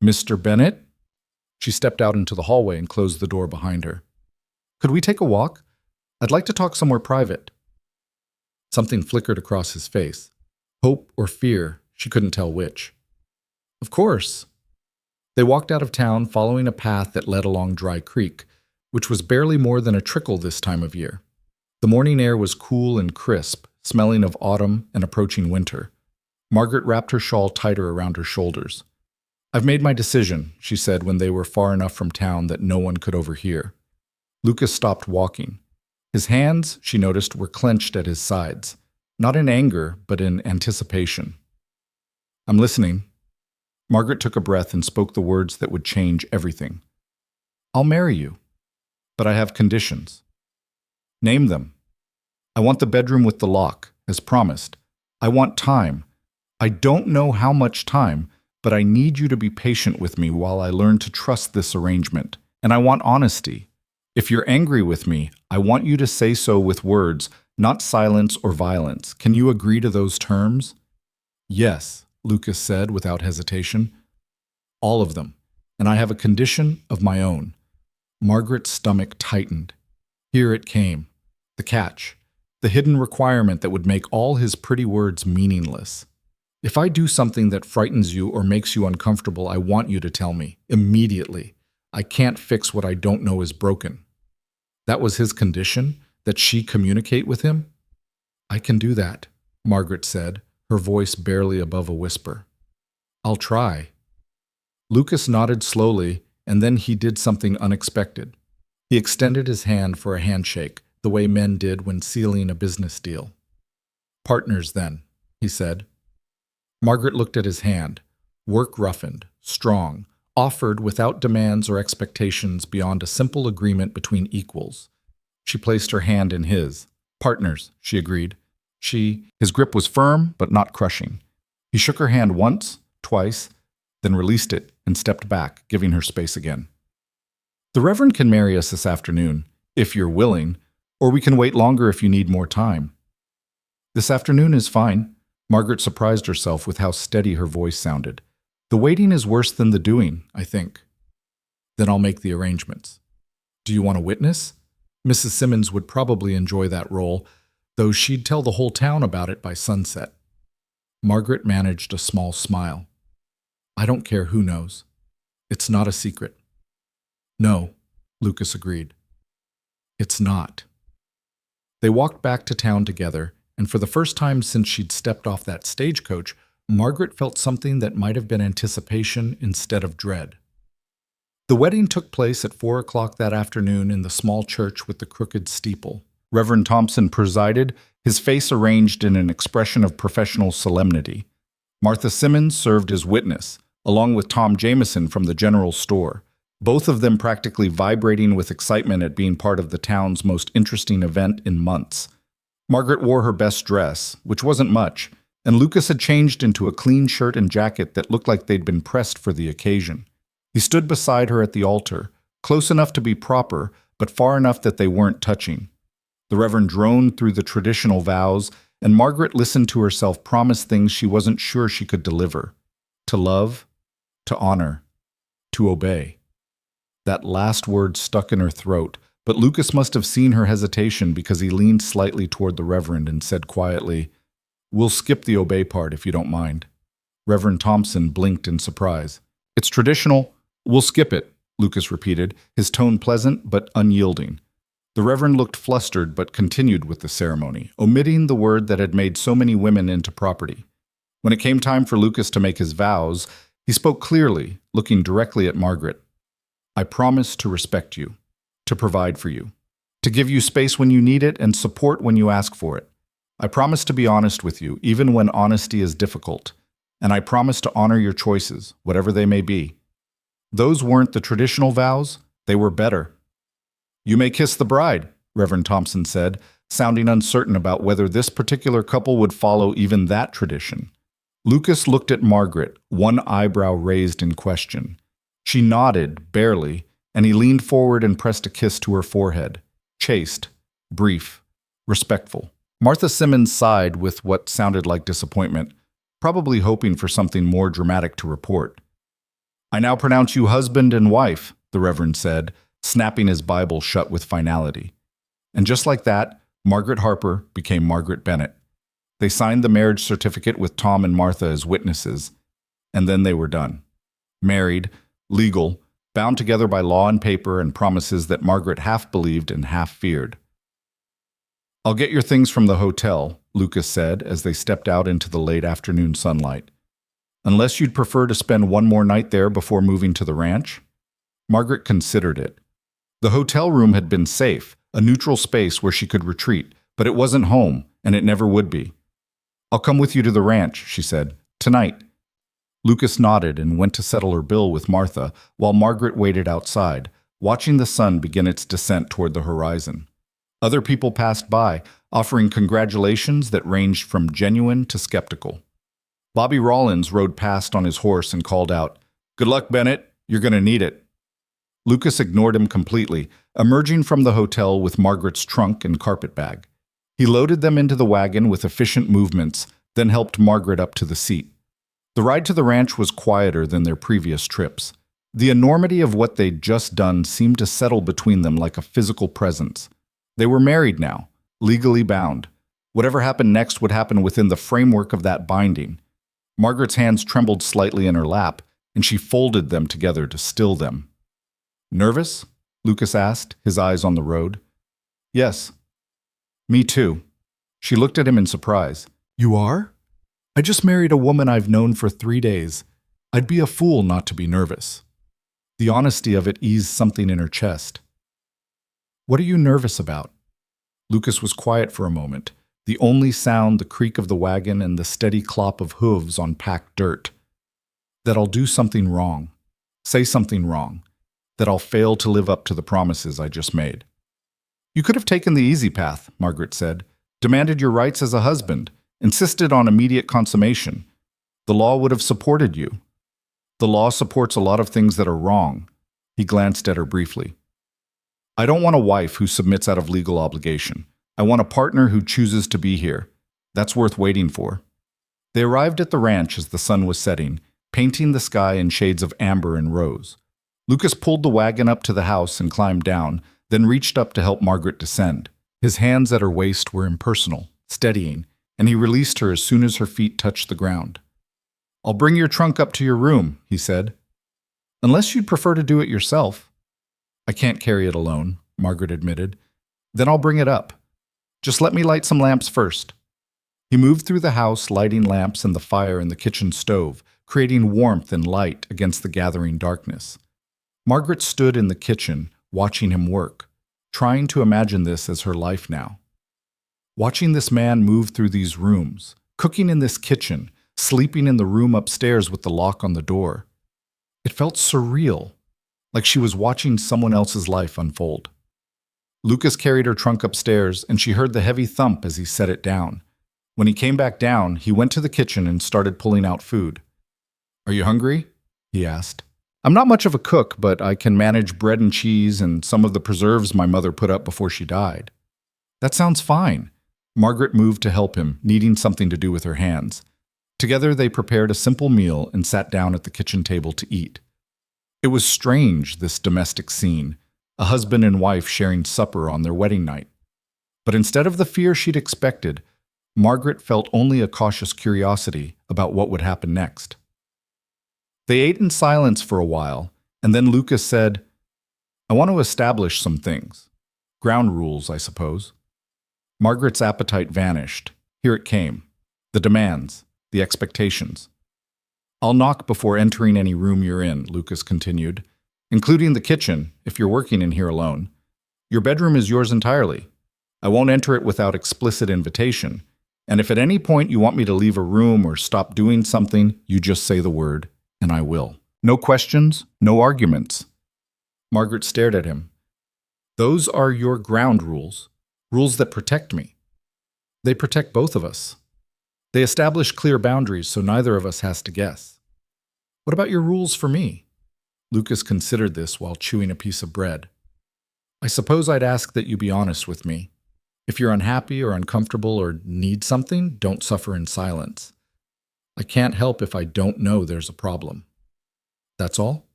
"Mr. Bennett?" She stepped out into the hallway and closed the door behind her. "Could we take a walk? I'd like to talk somewhere private." Something flickered across his face. Hope or fear, she couldn't tell which. "Of course." They walked out of town, following a path that led along Dry Creek, which was barely more than a trickle this time of year. The morning air was cool and crisp, smelling of autumn and approaching winter. Margaret wrapped her shawl tighter around her shoulders. "I've made my decision," she said when they were far enough from town that no one could overhear. Lucas stopped walking. His hands, she noticed, were clenched at his sides, not in anger, but in anticipation. "I'm listening." Margaret took a breath and spoke the words that would change everything. "I'll marry you. But I have conditions." "Name them." "I want the bedroom with the lock, as promised. I want time. I don't know how much time, but I need you to be patient with me while I learn to trust this arrangement. And I want honesty. If you're angry with me, I want you to say so with words, not silence or violence. Can you agree to those terms?" "Yes," Lucas said without hesitation. "All of them. And I have a condition of my own." Margaret's stomach tightened. Here it came. The catch. The hidden requirement that would make all his pretty words meaningless. "If I do something that frightens you or makes you uncomfortable, I want you to tell me. Immediately. I can't fix what I don't know is broken." That was his condition? That she communicate with him? "I can do that," Margaret said, her voice barely above a whisper. "I'll try." Lucas nodded slowly, and then he did something unexpected. He extended his hand for a handshake, the way men did when sealing a business deal. "Partners, then," he said. Margaret looked at his hand, work-roughened, strong, offered without demands or expectations beyond a simple agreement between equals. She placed her hand in his. "Partners," she agreed. His grip was firm, but not crushing. He shook her hand once, twice, then released it and stepped back, giving her space again. "The Reverend can marry us this afternoon, if you're willing, or we can wait longer if you need more time." "This afternoon is fine." Margaret surprised herself with how steady her voice sounded. "The waiting is worse than the doing, I think." "Then I'll make the arrangements." "Do you want a witness?" Mrs. Simmons would probably enjoy that role, though she'd tell the whole town about it by sunset. Margaret managed a small smile. "I don't care who knows. It's not a secret." "No." Lucas agreed. It's not. They walked back to town together, and for the first time since she'd stepped off that stagecoach, Margaret felt something that might have been anticipation instead of dread. The wedding took place at 4 o'clock that afternoon in the small church with the crooked steeple. Reverend Thompson presided, his face arranged in an expression of professional solemnity. Martha Simmons served as witness, along with Tom Jameson from the general store, both of them practically vibrating with excitement at being part of the town's most interesting event in months. Margaret wore her best dress, which wasn't much, and Lucas had changed into a clean shirt and jacket that looked like they'd been pressed for the occasion. He stood beside her at the altar, close enough to be proper, but far enough that they weren't touching. The Reverend droned through the traditional vows, and Margaret listened to herself promise things she wasn't sure she could deliver. To love, to honor, to obey. That last word stuck in her throat, but Lucas must have seen her hesitation because he leaned slightly toward the Reverend and said quietly, "We'll skip the obey part if you don't mind." Reverend Thompson blinked in surprise. "It's traditional. We'll skip it," Lucas repeated, his tone pleasant but unyielding. The Reverend looked flustered but continued with the ceremony, omitting the word that had made so many women into property. When it came time for Lucas to make his vows, he spoke clearly, looking directly at Margaret. "I promise to respect you, to provide for you, to give you space when you need it and support when you ask for it. I promise to be honest with you, even when honesty is difficult. And I promise to honor your choices, whatever they may be." Those weren't the traditional vows, they were better. "You may kiss the bride," Reverend Thompson said, sounding uncertain about whether this particular couple would follow even that tradition. Lucas looked at Margaret, one eyebrow raised in question. She nodded, barely, and he leaned forward and pressed a kiss to her forehead. Chaste, brief, respectful. Martha Simmons sighed with what sounded like disappointment, probably hoping for something more dramatic to report. "I now pronounce you husband and wife," the Reverend said, snapping his Bible shut with finality. And just like that, Margaret Harper became Margaret Bennett. They signed the marriage certificate with Tom and Martha as witnesses, and then they were done. Married, legal, bound together by law and paper and promises that Margaret half believed and half feared. "I'll get your things from the hotel," Lucas said as they stepped out into the late afternoon sunlight. "Unless you'd prefer to spend one more night there before moving to the ranch?" Margaret considered it. The hotel room had been safe, a neutral space where she could retreat, but it wasn't home, and it never would be. "I'll come with you to the ranch," she said. "Tonight." Lucas nodded and went to settle her bill with Martha, while Margaret waited outside, watching the sun begin its descent toward the horizon. Other people passed by, offering congratulations that ranged from genuine to skeptical. Bobby Rollins rode past on his horse and called out, "Good luck, Bennett. You're going to need it." Lucas ignored him completely, emerging from the hotel with Margaret's trunk and carpet bag. He loaded them into the wagon with efficient movements, then helped Margaret up to the seat. The ride to the ranch was quieter than their previous trips. The enormity of what they'd just done seemed to settle between them like a physical presence. They were married now, legally bound. Whatever happened next would happen within the framework of that binding. Margaret's hands trembled slightly in her lap, and she folded them together to still them. "Nervous?" Lucas asked, his eyes on the road. "Yes." "Me too." She looked at him in surprise. "You are? I just married a woman I've known for 3 days. I'd be a fool not to be nervous." The honesty of it eased something in her chest. "What are you nervous about?" Lucas was quiet for a moment, the only sound the creak of the wagon and the steady clop of hooves on packed dirt. "That I'll do something wrong, say something wrong, that I'll fail to live up to the promises I just made." "You could have taken the easy path," Margaret said, "demanded your rights as a husband, insisted on immediate consummation. The law would have supported you." "The law supports a lot of things that are wrong." He glanced at her briefly. "I don't want a wife who submits out of legal obligation. I want a partner who chooses to be here. That's worth waiting for." They arrived at the ranch as the sun was setting, painting the sky in shades of amber and rose. Lucas pulled the wagon up to the house and climbed down, then reached up to help Margaret descend. His hands at her waist were impersonal, steadying, and he released her as soon as her feet touched the ground. "I'll bring your trunk up to your room," he said. "Unless you'd prefer to do it yourself." I can't carry it alone, Margaret admitted. Then I'll bring it up. Just let me light some lamps first. He moved through the house, lighting lamps and the fire in the kitchen stove, creating warmth and light against the gathering darkness. Margaret stood in the kitchen, watching him work, trying to imagine this as her life now. Watching this man move through these rooms, cooking in this kitchen, sleeping in the room upstairs with the lock on the door. It felt surreal, like she was watching someone else's life unfold. Lucas carried her trunk upstairs, and she heard the heavy thump as he set it down. When he came back down, he went to the kitchen and started pulling out food. "Are you hungry?" he asked. "I'm not much of a cook, but I can manage bread and cheese and some of the preserves my mother put up before she died." "That sounds fine." Margaret moved to help him, needing something to do with her hands. Together they prepared a simple meal and sat down at the kitchen table to eat. It was strange, this domestic scene, a husband and wife sharing supper on their wedding night. But instead of the fear she'd expected, Margaret felt only a cautious curiosity about what would happen next. They ate in silence for a while, and then Lucas said, "I want to establish some things. Ground rules, I suppose." Margaret's appetite vanished. Here it came. The demands, the expectations. "I'll knock before entering any room you're in," Lucas continued, "including the kitchen, if you're working in here alone. Your bedroom is yours entirely. I won't enter it without explicit invitation, and if at any point you want me to leave a room or stop doing something, you just say the word, and I will. No questions, no arguments." Margaret stared at him. "Those are your ground rules, rules that protect me. They protect both of us. They establish clear boundaries so neither of us has to guess. What about your rules for me?" Lucas considered this while chewing a piece of bread. "I suppose I'd ask that you be honest with me. If you're unhappy or uncomfortable or need something, don't suffer in silence. I can't help if I don't know there's a problem. That's all?"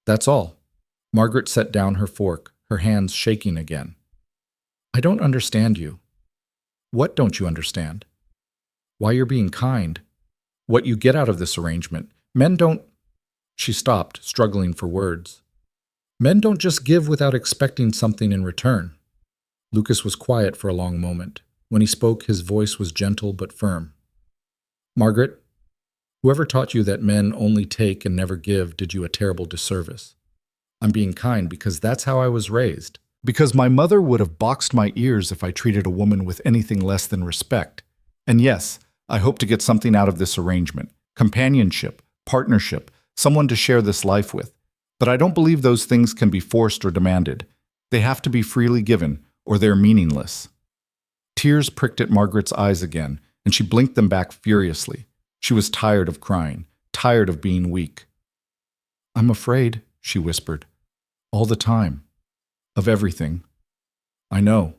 "That's all." Margaret set down her fork, her hands shaking again. "I don't understand you." "What don't you understand?" "Why you're being kind. What you get out of this arrangement. Men don't—" She stopped, struggling for words. "Men don't just give without expecting something in return." Lucas was quiet for a long moment. When he spoke, his voice was gentle but firm. "Margaret, whoever taught you that men only take and never give did you a terrible disservice. I'm being kind because that's how I was raised. Because my mother would have boxed my ears if I treated a woman with anything less than respect. And yes, I hope to get something out of this arrangement. Companionship, partnership, someone to share this life with. But I don't believe those things can be forced or demanded. They have to be freely given, or they're meaningless." Tears pricked at Margaret's eyes again, and she blinked them back furiously. She was tired of crying, tired of being weak. "I'm afraid," she whispered. "All the time. Of everything." "I know."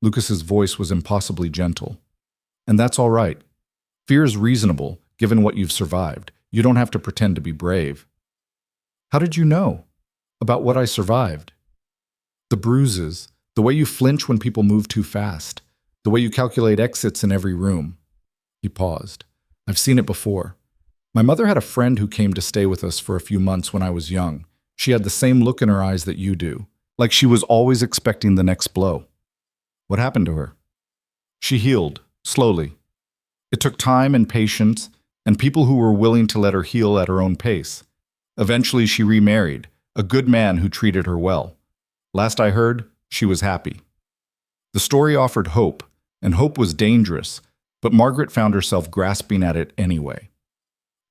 Lucas's voice was impossibly gentle. "And that's all right. Fear is reasonable, given what you've survived. You don't have to pretend to be brave." "How did you know? About what I survived?" "The bruises, the way you flinch when people move too fast, the way you calculate exits in every room." He paused. "I've seen it before. My mother had a friend who came to stay with us for a few months when I was young. She had the same look in her eyes that you do, like she was always expecting the next blow." "What happened to her?" "She healed, slowly. It took time and patience, and people who were willing to let her heal at her own pace. Eventually she remarried, a good man who treated her well. Last I heard, she was happy." The story offered hope, and hope was dangerous, but Margaret found herself grasping at it anyway.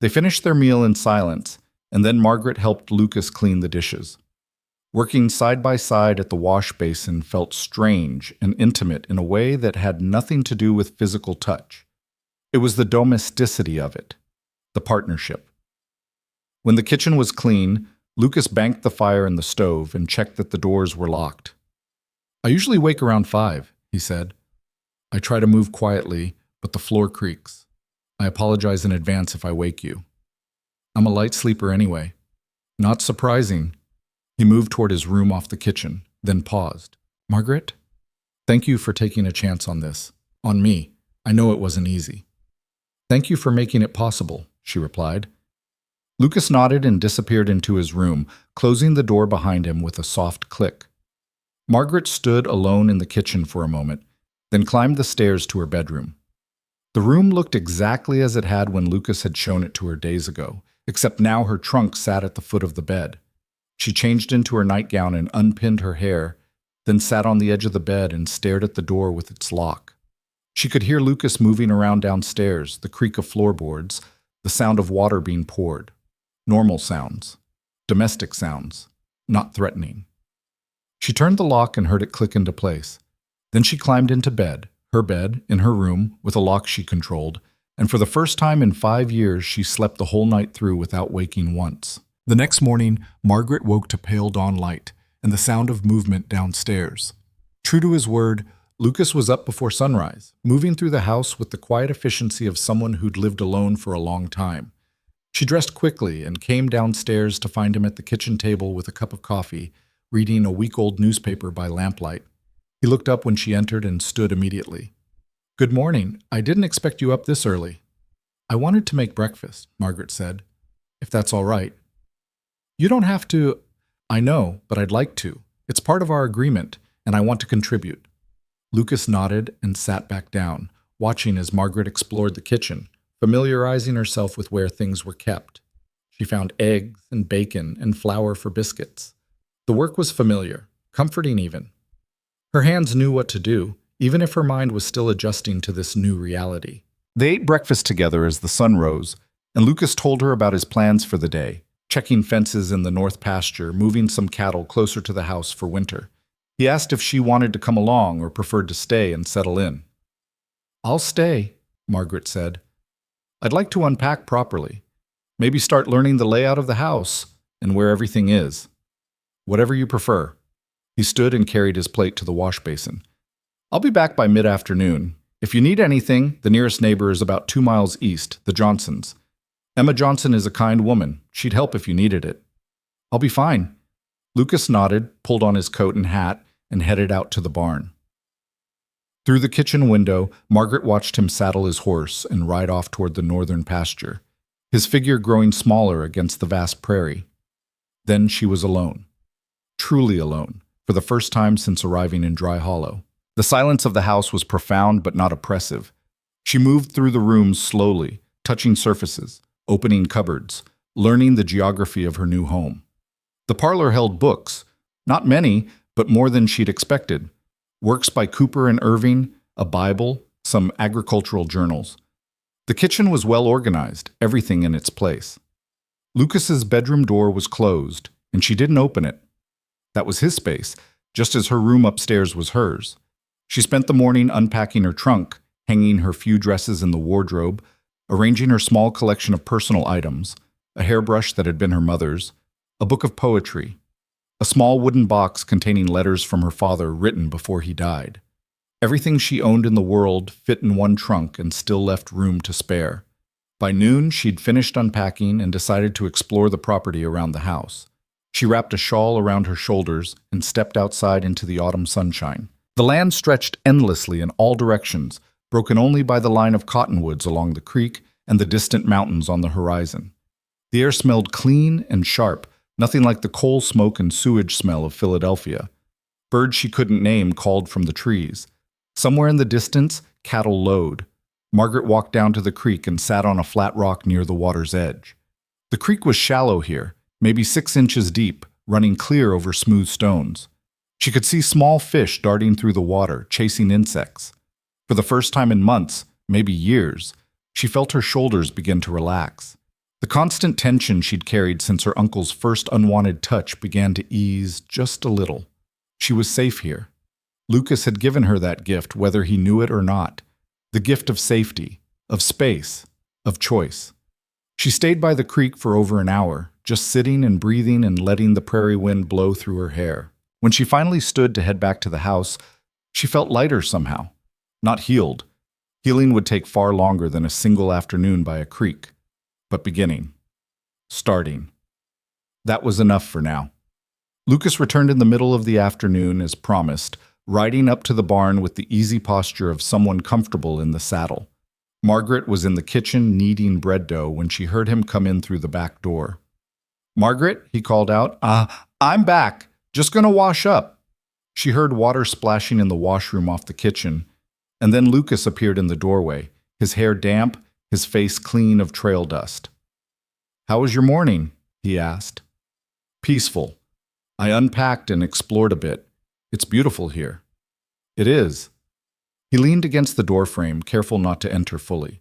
They finished their meal in silence, and then Margaret helped Lucas clean the dishes. Working side by side at the wash basin felt strange and intimate in a way that had nothing to do with physical touch. It was the domesticity of it, the partnership. When the kitchen was clean, Lucas banked the fire in the stove and checked that the doors were locked. "I usually wake around 5, he said. "I try to move quietly, but the floor creaks. I apologize in advance if I wake you. I'm a light sleeper anyway." "Not surprising." He moved toward his room off the kitchen, then paused. "Margaret, thank you for taking a chance on this. On me. I know it wasn't easy." "Thank you for making it possible," she replied. Lucas nodded and disappeared into his room, closing the door behind him with a soft click. Margaret stood alone in the kitchen for a moment, then climbed the stairs to her bedroom. The room looked exactly as it had when Lucas had shown it to her days ago, except now her trunk sat at the foot of the bed. She changed into her nightgown and unpinned her hair, then sat on the edge of the bed and stared at the door with its lock. She could hear Lucas moving around downstairs, the creak of floorboards, the sound of water being poured. Normal sounds. Domestic sounds. Not threatening. She turned the lock and heard it click into place. Then she climbed into bed, her bed, in her room, with a lock she controlled, and for the first time in 5 years she slept the whole night through without waking once. The next morning, Margaret woke to pale dawn light and the sound of movement downstairs. True to his word, Lucas was up before sunrise, moving through the house with the quiet efficiency of someone who'd lived alone for a long time. She dressed quickly and came downstairs to find him at the kitchen table with a cup of coffee, reading a week-old newspaper by lamplight. He looked up when she entered and stood immediately. "Good morning. I didn't expect you up this early." "I wanted to make breakfast," Margaret said. "If that's all right." "You don't have to." "I know, but I'd like to. It's part of our agreement, and I want to contribute." Lucas nodded and sat back down, watching as Margaret explored the kitchen, familiarizing herself with where things were kept. She found eggs and bacon and flour for biscuits. The work was familiar, comforting even. Her hands knew what to do, even if her mind was still adjusting to this new reality. They ate breakfast together as the sun rose, and Lucas told her about his plans for the day, checking fences in the north pasture, moving some cattle closer to the house for winter. He asked if she wanted to come along or preferred to stay and settle in. "I'll stay," Margaret said. "I'd like to unpack properly. Maybe start learning the layout of the house and where everything is. Whatever you prefer." He stood and carried his plate to the wash basin. "I'll be back by mid-afternoon. If you need anything, the nearest neighbor is about 2 miles east, the Johnsons. Emma Johnson is a kind woman. She'd help if you needed it." "I'll be fine." Lucas nodded, pulled on his coat and hat, and headed out to the barn. Through the kitchen window, Margaret watched him saddle his horse and ride off toward the northern pasture, his figure growing smaller against the vast prairie. Then she was alone. Truly alone, for the first time since arriving in Dry Hollow. The silence of the house was profound but not oppressive. She moved through the rooms slowly, touching surfaces, opening cupboards, learning the geography of her new home. The parlor held books, not many, but more than she'd expected. Works by Cooper and Irving, a Bible, some agricultural journals. The kitchen was well organized, everything in its place. Lucas's bedroom door was closed, and she didn't open it. That was his space, just as her room upstairs was hers. She spent the morning unpacking her trunk, hanging her few dresses in the wardrobe, arranging her small collection of personal items, a hairbrush that had been her mother's, a book of poetry, a small wooden box containing letters from her father written before he died. Everything she owned in the world fit in one trunk and still left room to spare. By noon, she'd finished unpacking and decided to explore the property around the house. She wrapped a shawl around her shoulders and stepped outside into the autumn sunshine. The land stretched endlessly in all directions, broken only by the line of cottonwoods along the creek and the distant mountains on the horizon. The air smelled clean and sharp, nothing like the coal smoke and sewage smell of Philadelphia. Birds she couldn't name called from the trees. Somewhere in the distance, cattle lowed. Margaret walked down to the creek and sat on a flat rock near the water's edge. The creek was shallow here, maybe 6 inches deep, running clear over smooth stones. She could see small fish darting through the water, chasing insects. For the first time in months, maybe years, she felt her shoulders begin to relax. The constant tension she'd carried since her uncle's first unwanted touch began to ease just a little. She was safe here. Lucas had given her that gift, whether he knew it or not. The gift of safety, of space, of choice. She stayed by the creek for over an hour, just sitting and breathing and letting the prairie wind blow through her hair. When she finally stood to head back to the house, she felt lighter somehow. Not healed. Healing would take far longer than a single afternoon by a creek. But beginning. Starting. That was enough for now. Lucas returned in the middle of the afternoon as promised, riding up to the barn with the easy posture of someone comfortable in the saddle. Margaret was in the kitchen kneading bread dough when she heard him come in through the back door. "Margaret," he called out, I'm back. Just gonna wash up." She heard water splashing in the washroom off the kitchen, and then Lucas appeared in the doorway, his hair damp, his face clean of trail dust. "How was your morning?" he asked. "Peaceful. I unpacked and explored a bit. It's beautiful here." "It is." He leaned against the doorframe, careful not to enter fully.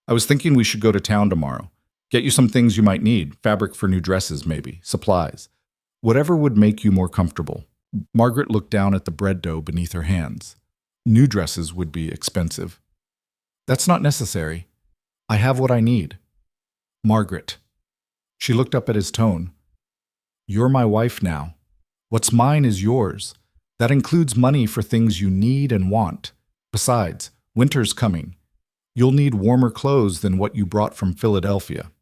"I was thinking we should go to town tomorrow. Get you some things you might need, fabric for new dresses maybe, supplies. Whatever would make you more comfortable." Margaret looked down at the bread dough beneath her hands. "New dresses would be expensive." "That's not necessary. I have what I need." "Margaret." She looked up at his tone. "You're my wife now. What's mine is yours. That includes money for things you need and want. Besides, winter's coming. You'll need warmer clothes than what you brought from Philadelphia."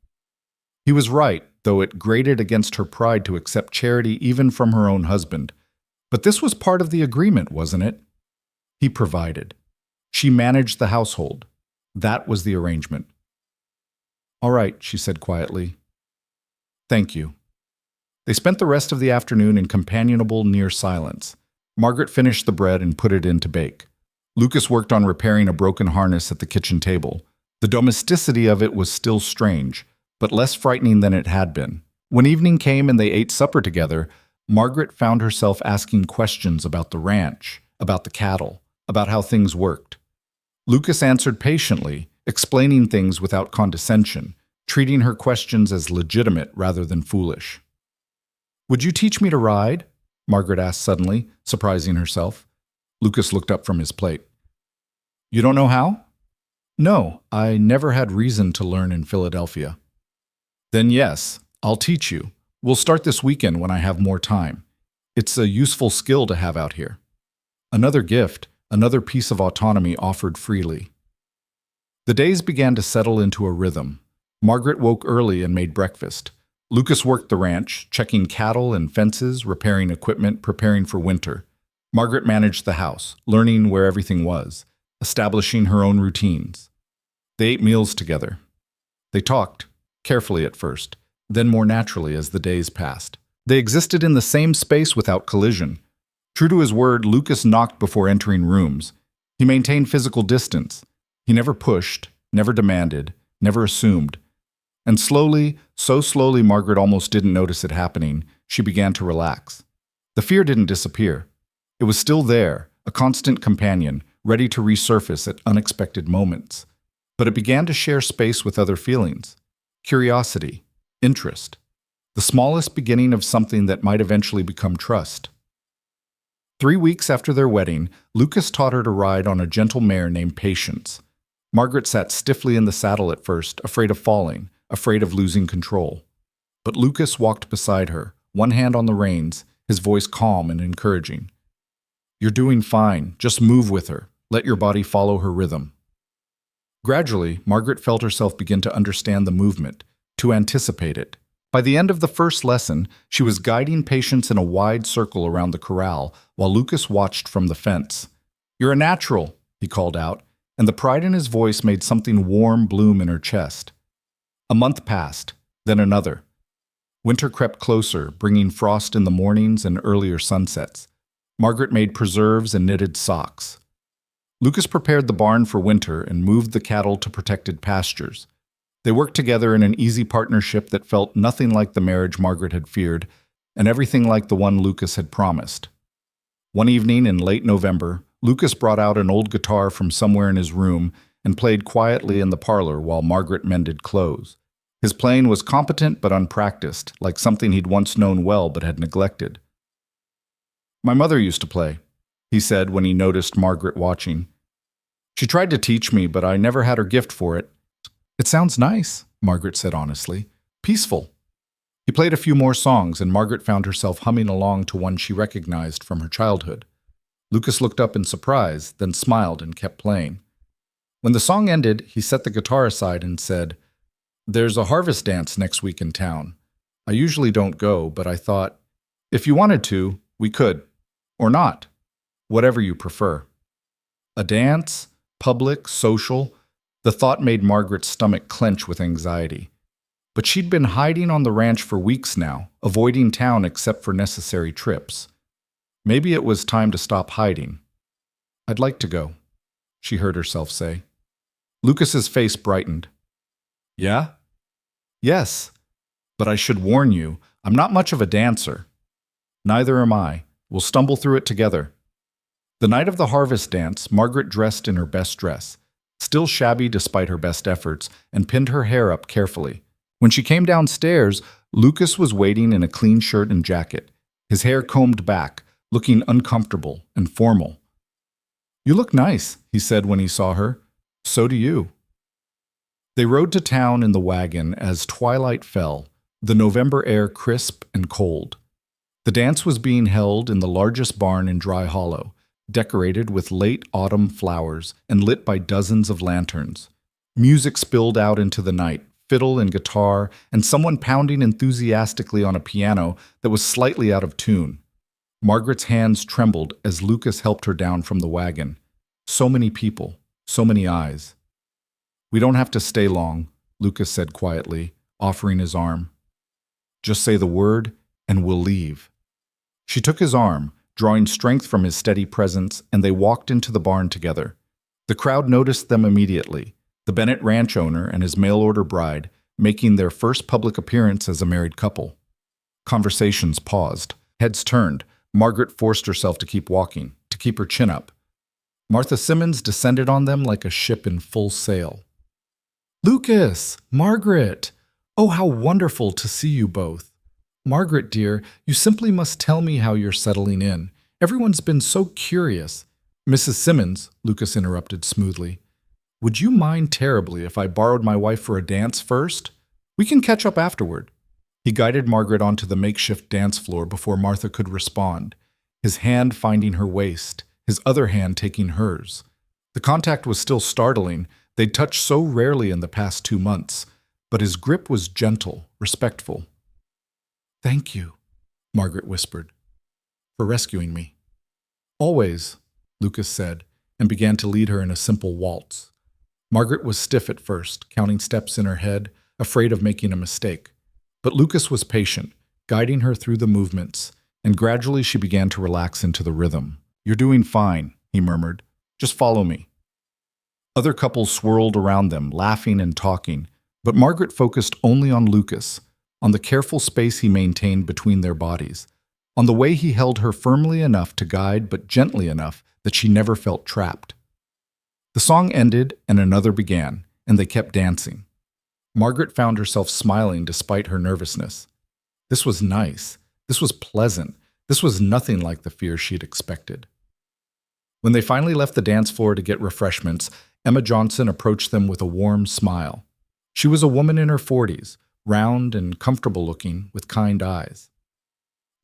He was right, though it grated against her pride to accept charity even from her own husband. But this was part of the agreement, wasn't it? He provided. She managed the household. That was the arrangement. "All right," she said quietly. "Thank you." They spent the rest of the afternoon in companionable near silence. Margaret finished the bread and put it in to bake. Lucas worked on repairing a broken harness at the kitchen table. The domesticity of it was still strange, but less frightening than it had been. When evening came and they ate supper together, Margaret found herself asking questions about the ranch, about the cattle, about how things worked. Lucas answered patiently, explaining things without condescension, treating her questions as legitimate rather than foolish. "Would you teach me to ride?" Margaret asked suddenly, surprising herself. Lucas looked up from his plate. "You don't know how?" "No, I never had reason to learn in Philadelphia." "Then yes, I'll teach you. We'll start this weekend when I have more time. It's a useful skill to have out here." Another gift, another piece of autonomy offered freely. The days began to settle into a rhythm. Margaret woke early and made breakfast. Lucas worked the ranch, checking cattle and fences, repairing equipment, preparing for winter. Margaret managed the house, learning where everything was, establishing her own routines. They ate meals together. They talked, carefully at first, then more naturally as the days passed. They existed in the same space without collision. True to his word, Lucas knocked before entering rooms. He maintained physical distance. He never pushed, never demanded, never assumed. And slowly, so slowly Margaret almost didn't notice it happening, she began to relax. The fear didn't disappear. It was still there, a constant companion, ready to resurface at unexpected moments. But it began to share space with other feelings. Curiosity, interest. The smallest beginning of something that might eventually become trust. 3 weeks after their wedding, Lucas taught her to ride on a gentle mare named Patience. Margaret sat stiffly in the saddle at first, afraid of falling, afraid of losing control. But Lucas walked beside her, one hand on the reins, his voice calm and encouraging. "You're doing fine. Just move with her. Let your body follow her rhythm." Gradually, Margaret felt herself begin to understand the movement, to anticipate it. By the end of the first lesson, she was guiding Patience in a wide circle around the corral, while Lucas watched from the fence. "You're a natural," he called out, and the pride in his voice made something warm bloom in her chest. A month passed, then another. Winter crept closer, bringing frost in the mornings and earlier sunsets. Margaret made preserves and knitted socks. Lucas prepared the barn for winter and moved the cattle to protected pastures. They worked together in an easy partnership that felt nothing like the marriage Margaret had feared, and everything like the one Lucas had promised. One evening in late November, Lucas brought out an old guitar from somewhere in his room and played quietly in the parlor while Margaret mended clothes. His playing was competent but unpracticed, like something he'd once known well but had neglected. "My mother used to play," he said when he noticed Margaret watching. "She tried to teach me, but I never had her gift for it." "It sounds nice," Margaret said honestly. "Peaceful." He played a few more songs, and Margaret found herself humming along to one she recognized from her childhood. Lucas looked up in surprise, then smiled and kept playing. When the song ended, he set the guitar aside and said, "There's a harvest dance next week in town. I usually don't go, but I thought, if you wanted to, we could. Or not. Whatever you prefer." A dance, public, social, The thought made Margaret's stomach clench with anxiety. But she'd been hiding on the ranch for weeks now, avoiding town except for necessary trips. Maybe it was time to stop hiding. "I'd like to go," she heard herself say. Lucas's face brightened. "Yeah?" "Yes. But I should warn you, I'm not much of a dancer." "Neither am I. We'll stumble through it together." The night of the harvest dance, Margaret dressed in her best dress, still shabby despite her best efforts, and pinned her hair up carefully. When she came downstairs, Lucas was waiting in a clean shirt and jacket, his hair combed back, looking uncomfortable and formal. "You look nice," he said when he saw her. "So do you." They rode to town in the wagon as twilight fell, the November air crisp and cold. The dance was being held in the largest barn in Dry Hollow, decorated with late autumn flowers and lit by dozens of lanterns. Music spilled out into the night, fiddle and guitar, and someone pounding enthusiastically on a piano that was slightly out of tune. Margaret's hands trembled as Lucas helped her down from the wagon. So many people, so many eyes. "We don't have to stay long," Lucas said quietly, offering his arm. "Just say the word, and we'll leave." She took his arm, drawing strength from his steady presence, and they walked into the barn together. The crowd noticed them immediately, the Bennett ranch owner and his mail-order bride making their first public appearance as a married couple. Conversations paused. Heads turned. Margaret forced herself to keep walking, to keep her chin up. Martha Simmons descended on them like a ship in full sail. "Lucas! Margaret! Oh, how wonderful to see you both. Margaret, dear, you simply must tell me how you're settling in. Everyone's been so curious." "Mrs. Simmons," Lucas interrupted smoothly, "would you mind terribly if I borrowed my wife for a dance first? We can catch up afterward." He guided Margaret onto the makeshift dance floor before Martha could respond, his hand finding her waist, his other hand taking hers. The contact was still startling. They'd touched so rarely in the past 2 months, but his grip was gentle, respectful. "Thank you," Margaret whispered, "for rescuing me." "Always," Lucas said, and began to lead her in a simple waltz. Margaret was stiff at first, counting steps in her head, afraid of making a mistake. But Lucas was patient, guiding her through the movements, and gradually she began to relax into the rhythm. "You're doing fine," he murmured. "Just follow me." Other couples swirled around them, laughing and talking, but Margaret focused only on Lucas, on the careful space he maintained between their bodies, on the way he held her firmly enough to guide but gently enough that she never felt trapped. The song ended and another began, and they kept dancing. Margaret found herself smiling despite her nervousness. This was nice. This was pleasant. This was nothing like the fear she'd expected. When they finally left the dance floor to get refreshments, Emma Johnson approached them with a warm smile. She was a woman in her 40s, round and comfortable-looking, with kind eyes.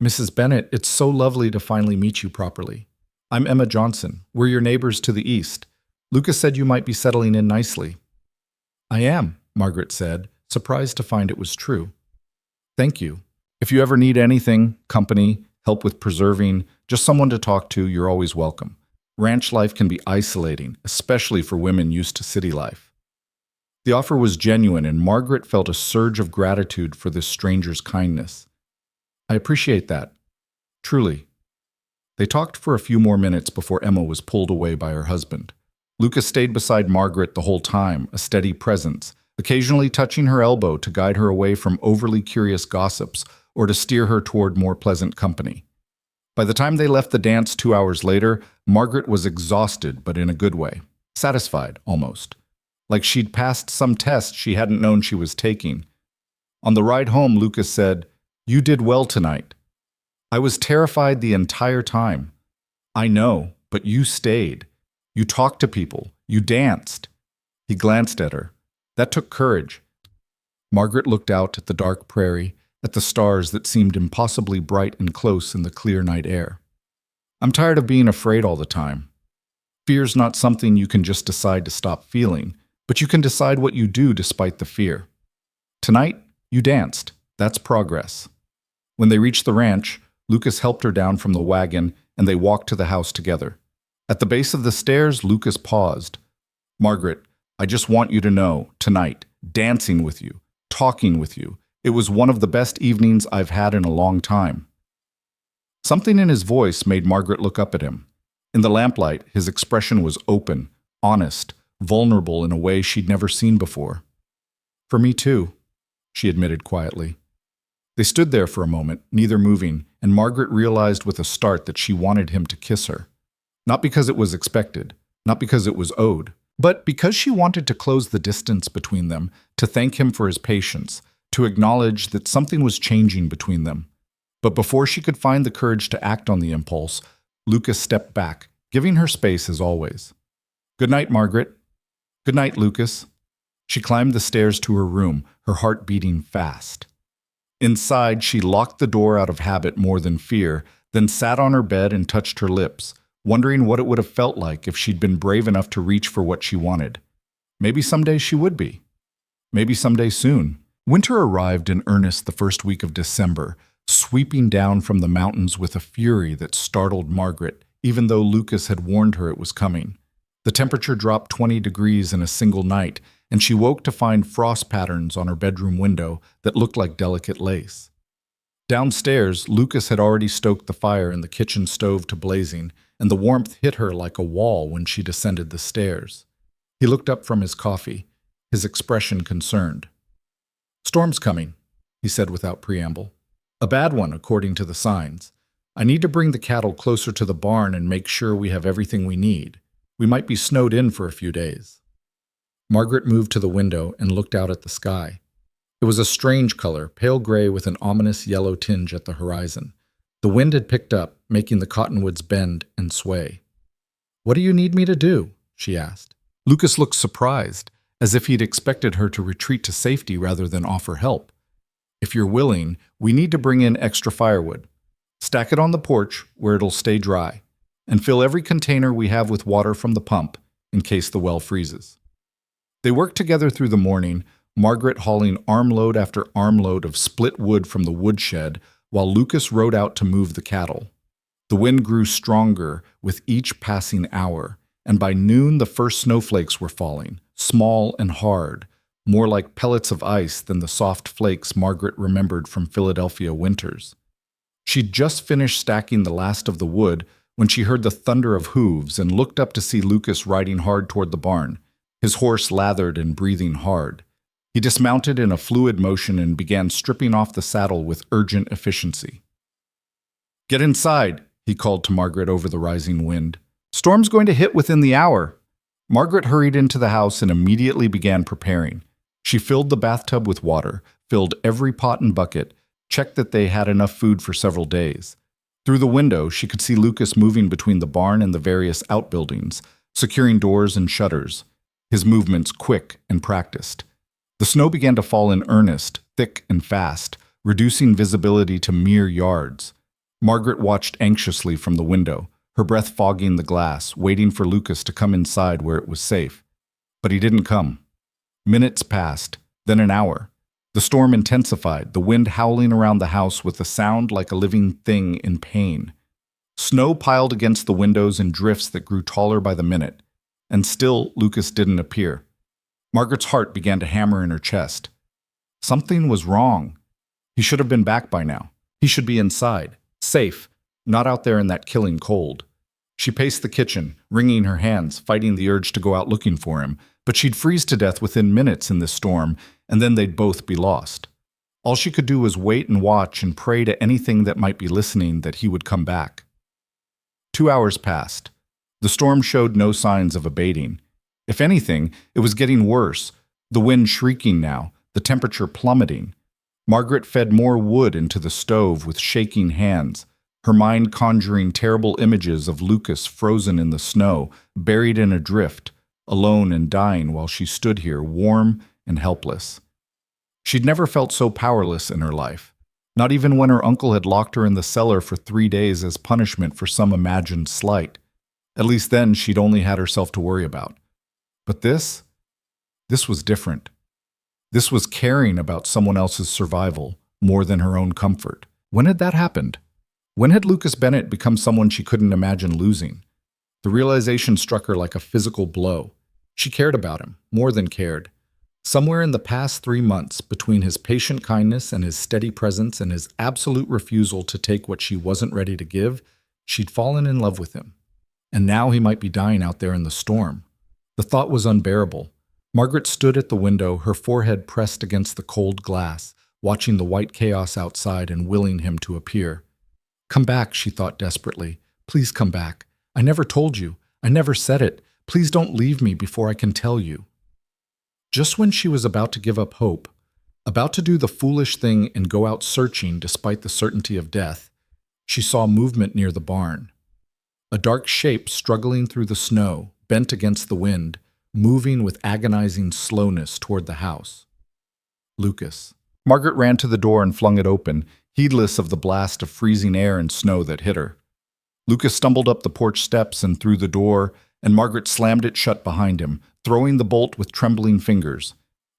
"Mrs. Bennett, it's so lovely to finally meet you properly. I'm Emma Johnson. We're your neighbors to the east. Lucas said you might be settling in nicely." "I am," Margaret said, surprised to find it was true. "Thank you. If you ever need anything, company, help with preserving, just someone to talk to, you're always welcome. Ranch life can be isolating, especially for women used to city life." The offer was genuine, and Margaret felt a surge of gratitude for this stranger's kindness. "I appreciate that. Truly." They talked for a few more minutes before Emma was pulled away by her husband. Lucas stayed beside Margaret the whole time, a steady presence, occasionally touching her elbow to guide her away from overly curious gossips or to steer her toward more pleasant company. By the time they left the dance 2 hours later, Margaret was exhausted, but in a good way. Satisfied, almost. Like she'd passed some test she hadn't known she was taking. On the ride home, Lucas said, "You did well tonight. I was terrified the entire time. I know, but you stayed. You talked to people. You danced." He glanced at her. That took courage. Margaret looked out at the dark prairie, at the stars that seemed impossibly bright and close in the clear night air. "I'm tired of being afraid all the time. Fear's not something you can just decide to stop feeling, but you can decide what you do despite the fear. Tonight, you danced. That's progress." When they reached the ranch, Lucas helped her down from the wagon, and they walked to the house together. At the base of the stairs, Lucas paused. "Margaret, I just want you to know, tonight, dancing with you, talking with you, it was one of the best evenings I've had in a long time." Something in his voice made Margaret look up at him. In the lamplight, his expression was open, honest, vulnerable in a way she'd never seen before. "For me too," she admitted quietly. They stood there for a moment, neither moving, and Margaret realized with a start that she wanted him to kiss her. Not because it was expected, not because it was owed, but because she wanted to close the distance between them, to thank him for his patience, to acknowledge that something was changing between them. But before she could find the courage to act on the impulse, Lucas stepped back, giving her space as always. "Good night, Margaret." "Good night, Lucas." She climbed the stairs to her room, her heart beating fast. Inside, she locked the door out of habit more than fear, then sat on her bed and touched her lips, wondering what it would have felt like if she'd been brave enough to reach for what she wanted. Maybe someday she would be. Maybe someday soon. Winter arrived in earnest the first week of December, sweeping down from the mountains with a fury that startled Margaret, even though Lucas had warned her it was coming. The temperature dropped 20 degrees in a single night, and she woke to find frost patterns on her bedroom window that looked like delicate lace. Downstairs, Lucas had already stoked the fire in the kitchen stove to blazing, and the warmth hit her like a wall when she descended the stairs. He looked up from his coffee, his expression concerned. "Storm's coming," he said without preamble. "A bad one, according to the signs. I need to bring the cattle closer to the barn and make sure we have everything we need. We might be snowed in for a few days." Margaret moved to the window and looked out at the sky. It was a strange color, pale gray with an ominous yellow tinge at the horizon. The wind had picked up, making the cottonwoods bend and sway. "What do you need me to do?" she asked. Lucas looked surprised, as if he'd expected her to retreat to safety rather than offer help. "If you're willing, we need to bring in extra firewood. Stack it on the porch where it'll stay dry, and fill every container we have with water from the pump in case the well freezes." They worked together through the morning, Margaret hauling armload after armload of split wood from the woodshed, while Lucas rode out to move the cattle. The wind grew stronger with each passing hour, and by noon the first snowflakes were falling, small and hard, more like pellets of ice than the soft flakes Margaret remembered from Philadelphia winters. She'd just finished stacking the last of the wood when she heard the thunder of hooves and looked up to see Lucas riding hard toward the barn, his horse lathered and breathing hard. He dismounted in a fluid motion and began stripping off the saddle with urgent efficiency. "Get inside," he called to Margaret over the rising wind. "Storm's going to hit within the hour." Margaret hurried into the house and immediately began preparing. She filled the bathtub with water, filled every pot and bucket, checked that they had enough food for several days. Through the window, she could see Lucas moving between the barn and the various outbuildings, securing doors and shutters, his movements quick and practiced. The snow began to fall in earnest, thick and fast, reducing visibility to mere yards. Margaret watched anxiously from the window, her breath fogging the glass, waiting for Lucas to come inside where it was safe. But he didn't come. Minutes passed, then an hour. The storm intensified, the wind howling around the house with a sound like a living thing in pain. Snow piled against the windows in drifts that grew taller by the minute. And still Lucas didn't appear. Margaret's heart began to hammer in her chest. Something was wrong. He should have been back by now. He should be inside, safe, not out there in that killing cold. She paced the kitchen, wringing her hands, fighting the urge to go out looking for him, but she'd freeze to death within minutes in this storm, and then they'd both be lost. All she could do was wait and watch and pray to anything that might be listening that he would come back. 2 hours passed. The storm showed no signs of abating. If anything, it was getting worse, the wind shrieking now, the temperature plummeting. Margaret fed more wood into the stove with shaking hands, her mind conjuring terrible images of Lucas frozen in the snow, buried in a drift, alone and dying while she stood here, warm and helpless. She'd never felt so powerless in her life, not even when her uncle had locked her in the cellar for 3 days as punishment for some imagined slight. At least then she'd only had herself to worry about. But this was different. This was caring about someone else's survival more than her own comfort. When had that happened? When had Lucas Bennett become someone she couldn't imagine losing? The realization struck her like a physical blow. She cared about him, more than cared. Somewhere in the past 3 months, between his patient kindness and his steady presence and his absolute refusal to take what she wasn't ready to give, she'd fallen in love with him. And now he might be dying out there in the storm. The thought was unbearable. Margaret stood at the window, her forehead pressed against the cold glass, watching the white chaos outside and willing him to appear. Come back, she thought desperately. Please come back. I never told you. I never said it. Please don't leave me before I can tell you. Just when she was about to give up hope, about to do the foolish thing and go out searching despite the certainty of death, she saw movement near the barn. A dark shape struggling through the snow, bent against the wind, moving with agonizing slowness toward the house. Lucas. Margaret ran to the door and flung it open, heedless of the blast of freezing air and snow that hit her. Lucas stumbled up the porch steps and through the door, and Margaret slammed it shut behind him, throwing the bolt with trembling fingers.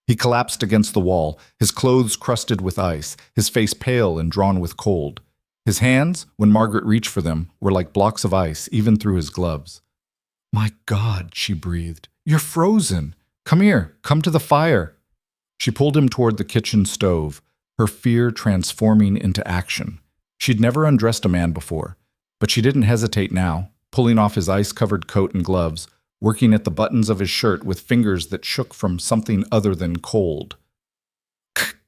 He collapsed against the wall, his clothes crusted with ice, his face pale and drawn with cold. His hands, when Margaret reached for them, were like blocks of ice, even through his gloves. "My God," she breathed. "You're frozen. Come here. Come to the fire." She pulled him toward the kitchen stove, her fear transforming into action. She'd never undressed a man before, but she didn't hesitate now, pulling off his ice-covered coat and gloves, working at the buttons of his shirt with fingers that shook from something other than cold.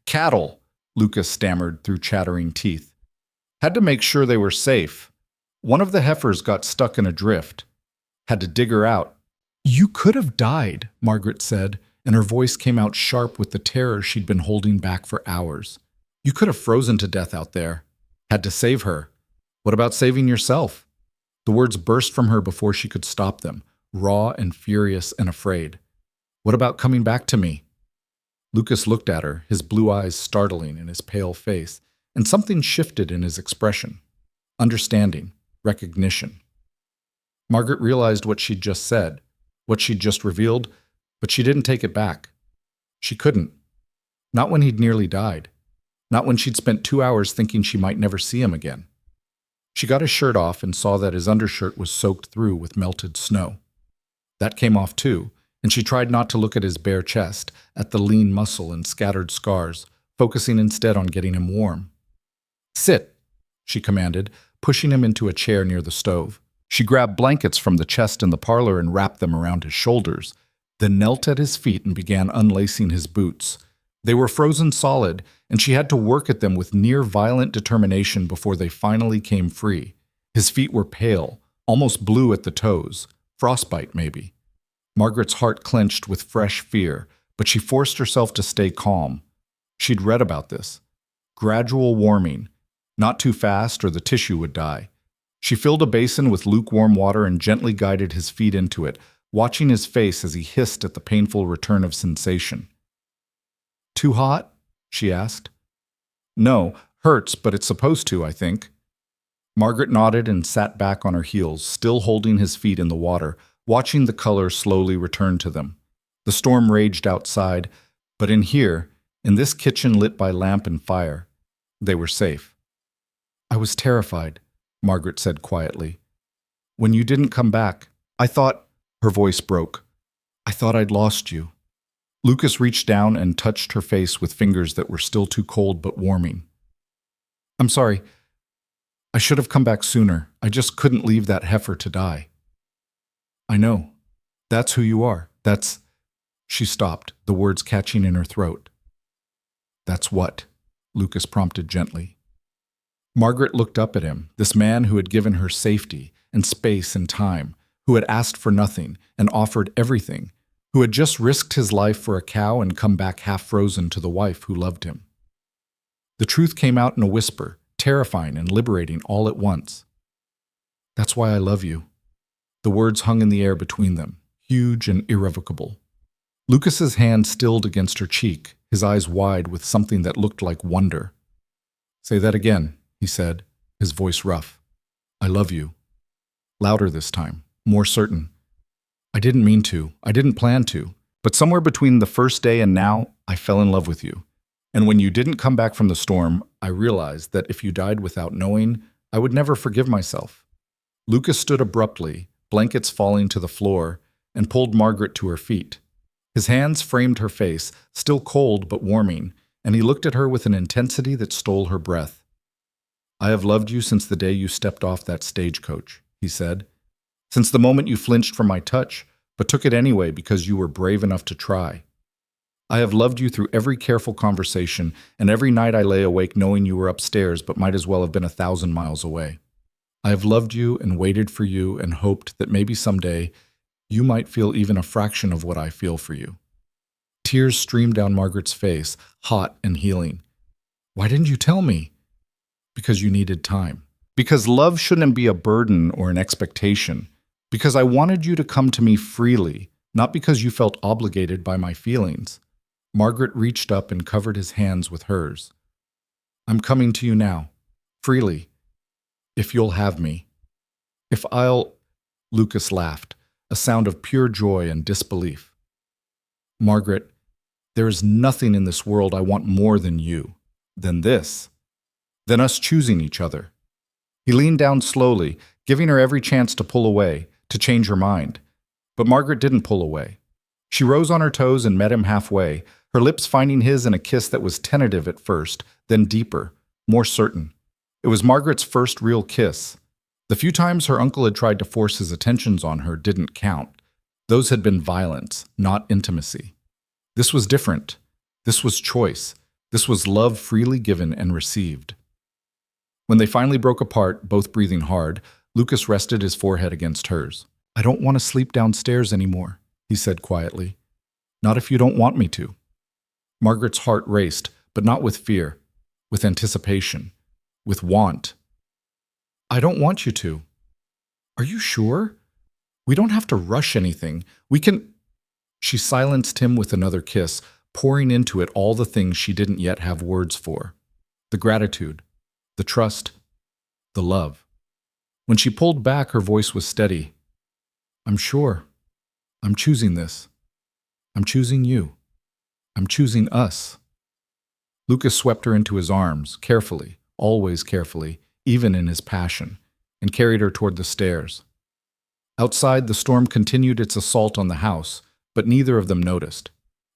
"Cattle," Lucas stammered through chattering teeth. "Had to make sure they were safe. One of the heifers got stuck in a drift. Had to dig her out." "You could have died," Margaret said, and her voice came out sharp with the terror she'd been holding back for hours. "You could have frozen to death out there. Had to save her. What about saving yourself?" The words burst from her before she could stop them, raw and furious and afraid. "What about coming back to me?" Lucas looked at her, his blue eyes startling in his pale face, and something shifted in his expression. Understanding, recognition. Margaret realized what she'd just said, what she'd just revealed, but she didn't take it back. She couldn't. Not when he'd nearly died. Not when she'd spent 2 hours thinking she might never see him again. She got his shirt off and saw that his undershirt was soaked through with melted snow. That came off too, and she tried not to look at his bare chest, at the lean muscle and scattered scars, focusing instead on getting him warm. "Sit," she commanded, pushing him into a chair near the stove. She grabbed blankets from the chest in the parlor and wrapped them around his shoulders, then knelt at his feet and began unlacing his boots. They were frozen solid, and she had to work at them with near-violent determination before they finally came free. His feet were pale, almost blue at the toes, frostbite maybe. Margaret's heart clenched with fresh fear, but she forced herself to stay calm. She'd read about this. Gradual warming, not too fast or the tissue would die. She filled a basin with lukewarm water and gently guided his feet into it, watching his face as he hissed at the painful return of sensation. "Too hot?" she asked. "No, hurts, but it's supposed to, I think." Margaret nodded and sat back on her heels, still holding his feet in the water, watching the color slowly return to them. The storm raged outside, but in here, in this kitchen lit by lamp and fire, they were safe. "I was terrified," Margaret said quietly. "When you didn't come back, I thought—" Her voice broke. "I thought I'd lost you." Lucas reached down and touched her face with fingers that were still too cold but warming. "I'm sorry. I should have come back sooner. I just couldn't leave that heifer to die." "I know. That's who you are. That's—" She stopped, the words catching in her throat. "That's what?" Lucas prompted gently. Margaret looked up at him, this man who had given her safety and space and time, who had asked for nothing and offered everything, who had just risked his life for a cow and come back half frozen to the wife who loved him. The truth came out in a whisper, terrifying and liberating all at once. "That's why I love you." The words hung in the air between them, huge and irrevocable. Lucas's hand stilled against her cheek, his eyes wide with something that looked like wonder. "Say that again," he said, his voice rough. "I love you." Louder this time, more certain. "I didn't mean to. I didn't plan to. But somewhere between the first day and now, I fell in love with you. And when you didn't come back from the storm, I realized that if you died without knowing, I would never forgive myself." Lucas stood abruptly, blankets falling to the floor, and pulled Margaret to her feet. His hands framed her face, still cold but warming, and he looked at her with an intensity that stole her breath. "I have loved you since the day you stepped off that stagecoach," he said. "Since the moment you flinched from my touch, but took it anyway because you were brave enough to try. I have loved you through every careful conversation, and every night I lay awake knowing you were upstairs but might as well have been 1,000 miles away. I have loved you and waited for you and hoped that maybe someday you might feel even a fraction of what I feel for you." Tears streamed down Margaret's face, hot and healing. "Why didn't you tell me?" "Because you needed time. Because love shouldn't be a burden or an expectation. Because I wanted you to come to me freely, not because you felt obligated by my feelings." Margaret reached up and covered his hands with hers. "I'm coming to you now, freely, if you'll have me. If I'll—" Lucas laughed, a sound of pure joy and disbelief. "Margaret, there is nothing in this world I want more than you, than this, than us choosing each other." He leaned down slowly, giving her every chance to pull away, to change her mind. But Margaret didn't pull away. She rose on her toes and met him halfway, her lips finding his in a kiss that was tentative at first, then deeper, more certain. It was Margaret's first real kiss. The few times her uncle had tried to force his attentions on her didn't count. Those had been violence, not intimacy. This was different. This was choice. This was love freely given and received. When they finally broke apart, both breathing hard, Lucas rested his forehead against hers. "I don't want to sleep downstairs anymore," he said quietly. "Not if you don't want me to." Margaret's heart raced, but not with fear, with anticipation, with want. "I don't want you to." "Are you sure? We don't have to rush anything. We can—" She silenced him with another kiss, pouring into it all the things she didn't yet have words for. The gratitude, the trust, the love. When she pulled back, her voice was steady. "I'm sure. I'm choosing this. I'm choosing you. I'm choosing us." Lucas swept her into his arms, carefully, always carefully, even in his passion, and carried her toward the stairs. Outside, the storm continued its assault on the house, but neither of them noticed.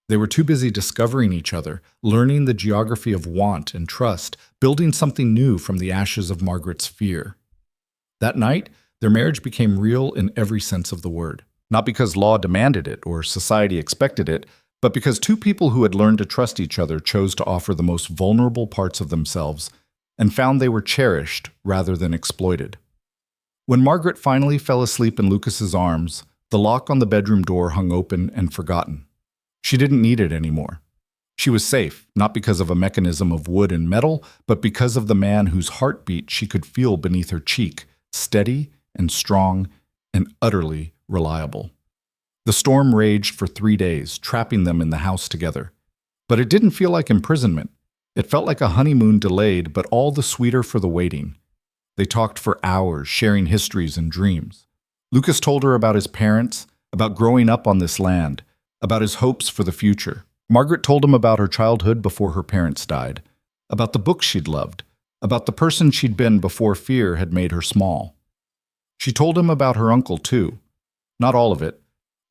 They were too busy discovering each other, learning the geography of want and trust, building something new from the ashes of Margaret's fear. That night, their marriage became real in every sense of the word. Not because law demanded it or society expected it, but because two people who had learned to trust each other chose to offer the most vulnerable parts of themselves and found they were cherished rather than exploited. When Margaret finally fell asleep in Lucas's arms, the lock on the bedroom door hung open and forgotten. She didn't need it anymore. She was safe, not because of a mechanism of wood and metal, but because of the man whose heartbeat she could feel beneath her cheek, steady and strong and utterly reliable. The storm raged for 3 days, trapping them in the house together. But it didn't feel like imprisonment. It felt like a honeymoon delayed, but all the sweeter for the waiting. They talked for hours, sharing histories and dreams. Lucas told her about his parents, about growing up on this land, about his hopes for the future. Margaret told him about her childhood before her parents died, about the books she'd loved, about the person she'd been before fear had made her small. She told him about her uncle, too. Not all of it.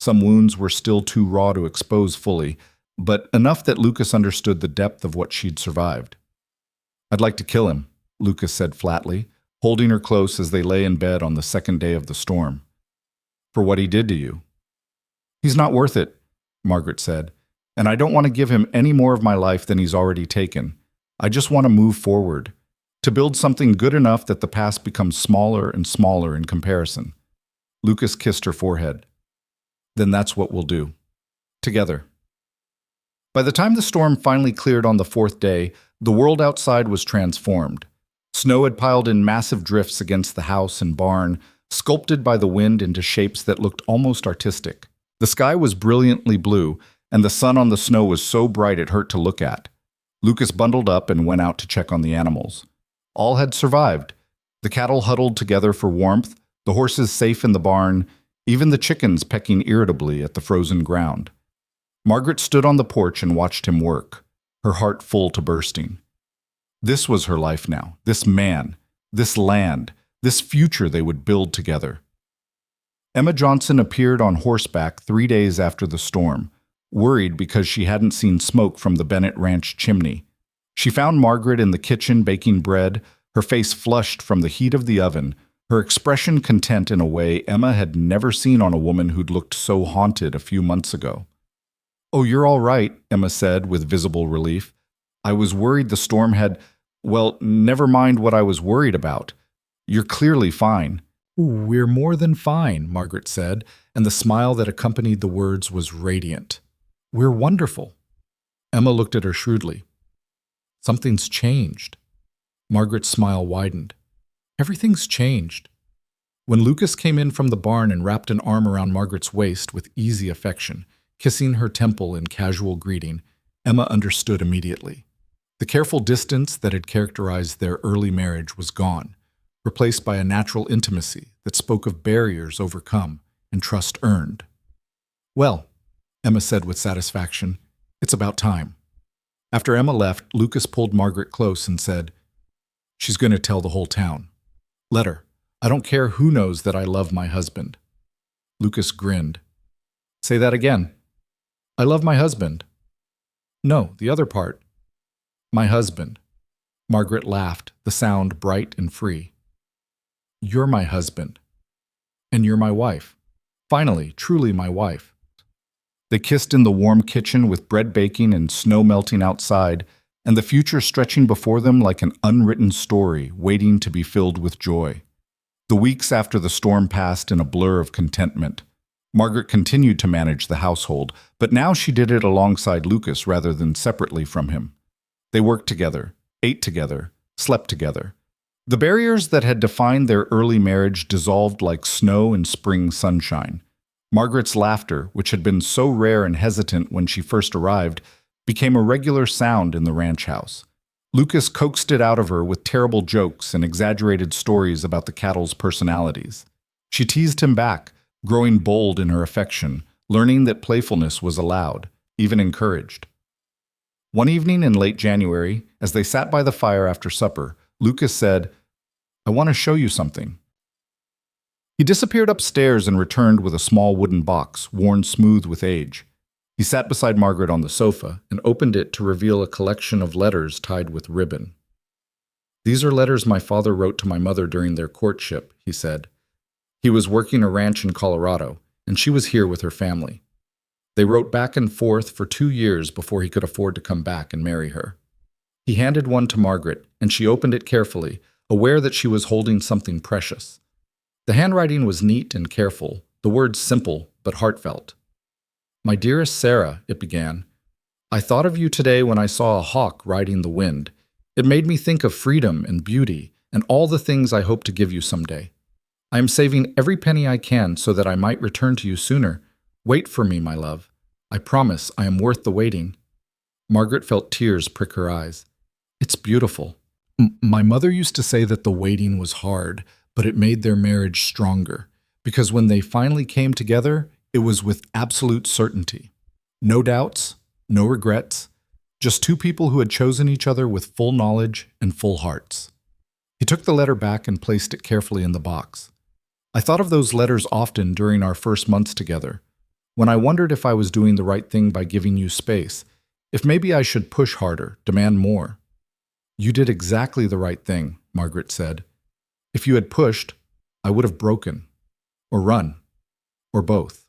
Some wounds were still too raw to expose fully, but enough that Lucas understood the depth of what she'd survived. "I'd like to kill him," Lucas said flatly, holding her close as they lay in bed on the second day of the storm. "For what he did to you." "He's not worth it," Margaret said, "and I don't want to give him any more of my life than he's already taken. I just want to move forward, to build something good enough that the past becomes smaller and smaller in comparison." Lucas kissed her forehead. "Then that's what we'll do. Together." By the time the storm finally cleared on the 4th day, the world outside was transformed. Snow had piled in massive drifts against the house and barn, sculpted by the wind into shapes that looked almost artistic. The sky was brilliantly blue, and the sun on the snow was so bright it hurt to look at. Lucas bundled up and went out to check on the animals. All had survived. The cattle huddled together for warmth, the horses safe in the barn, even the chickens pecking irritably at the frozen ground. Margaret stood on the porch and watched him work, her heart full to bursting. This was her life now, this man, this land, this future they would build together. Emma Johnson appeared on horseback 3 days after the storm, worried because she hadn't seen smoke from the Bennett Ranch chimney. She found Margaret in the kitchen baking bread, her face flushed from the heat of the oven, her expression content in a way Emma had never seen on a woman who'd looked so haunted a few months ago. "Oh, you're all right," Emma said with visible relief. "I was worried the storm had— well, never mind what I was worried about. You're clearly fine." "We're more than fine," Margaret said, and the smile that accompanied the words was radiant. "We're wonderful." Emma looked at her shrewdly. "Something's changed." Margaret's smile widened. "Everything's changed." When Lucas came in from the barn and wrapped an arm around Margaret's waist with easy affection, kissing her temple in casual greeting, Emma understood immediately. The careful distance that had characterized their early marriage was gone, replaced by a natural intimacy that spoke of barriers overcome and trust earned. "Well," Emma said with satisfaction, "it's about time." After Emma left, Lucas pulled Margaret close and said, "She's going to tell the whole town. Let her. I don't care who knows that I love my husband." Lucas grinned. "Say that again." "I love my husband." "No, the other part." "My husband." Margaret laughed, the sound bright and free. "You're my husband. And you're my wife. Finally, truly my wife." They kissed in the warm kitchen with bread baking and snow melting outside, and the future stretching before them like an unwritten story waiting to be filled with joy. The weeks after the storm passed in a blur of contentment. Margaret continued to manage the household, but now she did it alongside Lucas rather than separately from him. They worked together, ate together, slept together. The barriers that had defined their early marriage dissolved like snow in spring sunshine. Margaret's laughter, which had been so rare and hesitant when she first arrived, became a regular sound in the ranch house. Lucas coaxed it out of her with terrible jokes and exaggerated stories about the cattle's personalities. She teased him back, growing bold in her affection, learning that playfulness was allowed, even encouraged. One evening in late January, as they sat by the fire after supper, Lucas said, "I want to show you something." He disappeared upstairs and returned with a small wooden box, worn smooth with age. He sat beside Margaret on the sofa and opened it to reveal a collection of letters tied with ribbon. "These are letters my father wrote to my mother during their courtship," he said. "He was working a ranch in Colorado, and she was here with her family. They wrote back and forth for 2 years before he could afford to come back and marry her." He handed one to Margaret, and she opened it carefully, aware that she was holding something precious. The handwriting was neat and careful, the words simple but heartfelt. "My dearest Sarah," it began, "I thought of you today when I saw a hawk riding the wind. It made me think of freedom and beauty and all the things I hope to give you someday. I am saving every penny I can so that I might return to you sooner. Wait for me, my love. I promise I am worth the waiting." Margaret felt tears prick her eyes. "It's beautiful. My mother used to say that the waiting was hard, but it made their marriage stronger, because when they finally came together, it was with absolute certainty. No doubts, no regrets, just two people who had chosen each other with full knowledge and full hearts." He took the letter back and placed it carefully in the box. "I thought of those letters often during our first months together, when I wondered if I was doing the right thing by giving you space, if maybe I should push harder, demand more." "You did exactly the right thing," Margaret said. "If you had pushed, I would have broken, or run, or both.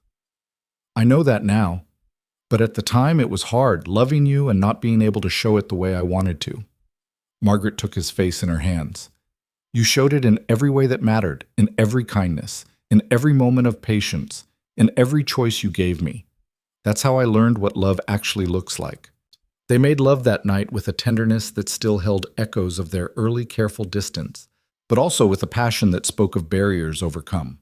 I know that now, but at the time it was hard, loving you and not being able to show it the way I wanted to." Margaret took his face in her hands. "You showed it in every way that mattered, in every kindness, in every moment of patience, in every choice you gave me. That's how I learned what love actually looks like." They made love that night with a tenderness that still held echoes of their early careful distance, but also with a passion that spoke of barriers overcome.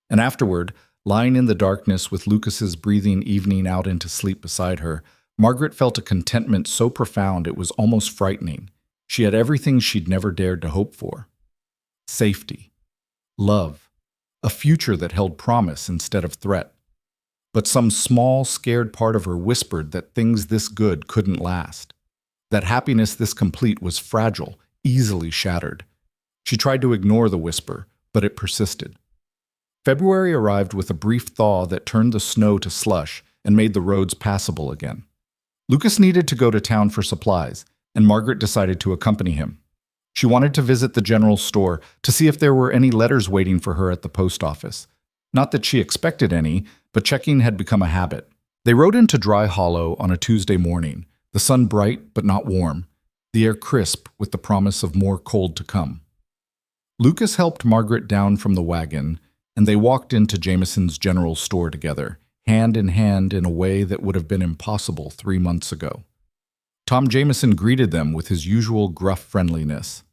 And afterward, lying in the darkness with Lucas's breathing evening out into sleep beside her, Margaret felt a contentment so profound it was almost frightening. She had everything she'd never dared to hope for. Safety, love, a future that held promise instead of threat. But some small, scared part of her whispered that things this good couldn't last, that happiness this complete was fragile, easily shattered. She tried to ignore the whisper, but it persisted. February arrived with a brief thaw that turned the snow to slush and made the roads passable again. Lucas needed to go to town for supplies, and Margaret decided to accompany him. She wanted to visit the general store to see if there were any letters waiting for her at the post office. Not that she expected any, but checking had become a habit. They rode into Dry Hollow on a Tuesday morning, the sun bright but not warm, the air crisp with the promise of more cold to come. Lucas helped Margaret down from the wagon, and they walked into Jameson's general store together, hand in hand in a way that would have been impossible 3 months ago. Tom Jameson greeted them with his usual gruff friendliness.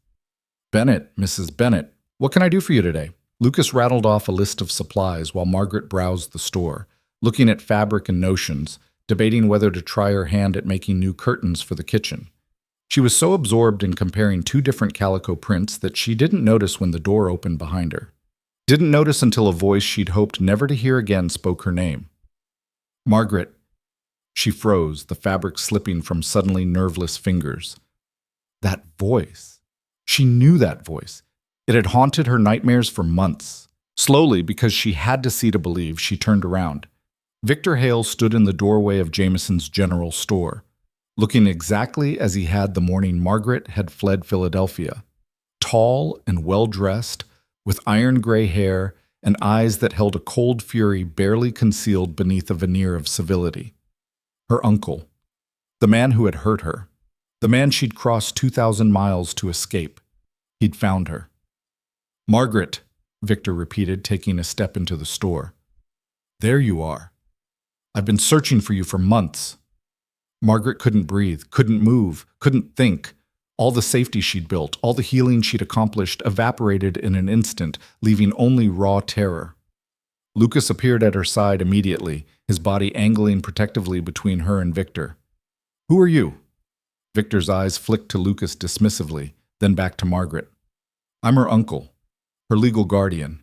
"Bennett, Mrs. Bennett, what can I do for you today?" Lucas rattled off a list of supplies while Margaret browsed the store, looking at fabric and notions, debating whether to try her hand at making new curtains for the kitchen. She was so absorbed in comparing 2 different calico prints that she didn't notice when the door opened behind her. Didn't notice until a voice she'd hoped never to hear again spoke her name. "Margaret." She froze, the fabric slipping from suddenly nerveless fingers. That voice. She knew that voice. It had haunted her nightmares for months. Slowly, because she had to see to believe, she turned around. Victor Hale stood in the doorway of Jameson's general store, looking exactly as he had the morning Margaret had fled Philadelphia. Tall and well-dressed, with iron-gray hair and eyes that held a cold fury barely concealed beneath a veneer of civility. Her uncle. The man who had hurt her. The man she'd crossed 2,000 miles to escape. He'd found her. "Margaret," Victor repeated, taking a step into the store. "There you are. I've been searching for you for months." Margaret couldn't breathe, couldn't move, couldn't think. All the safety she'd built, all the healing she'd accomplished evaporated in an instant, leaving only raw terror. Lucas appeared at her side immediately, his body angling protectively between her and Victor. "Who are you?" Victor's eyes flicked to Lucas dismissively, then back to Margaret. "I'm her uncle, her legal guardian,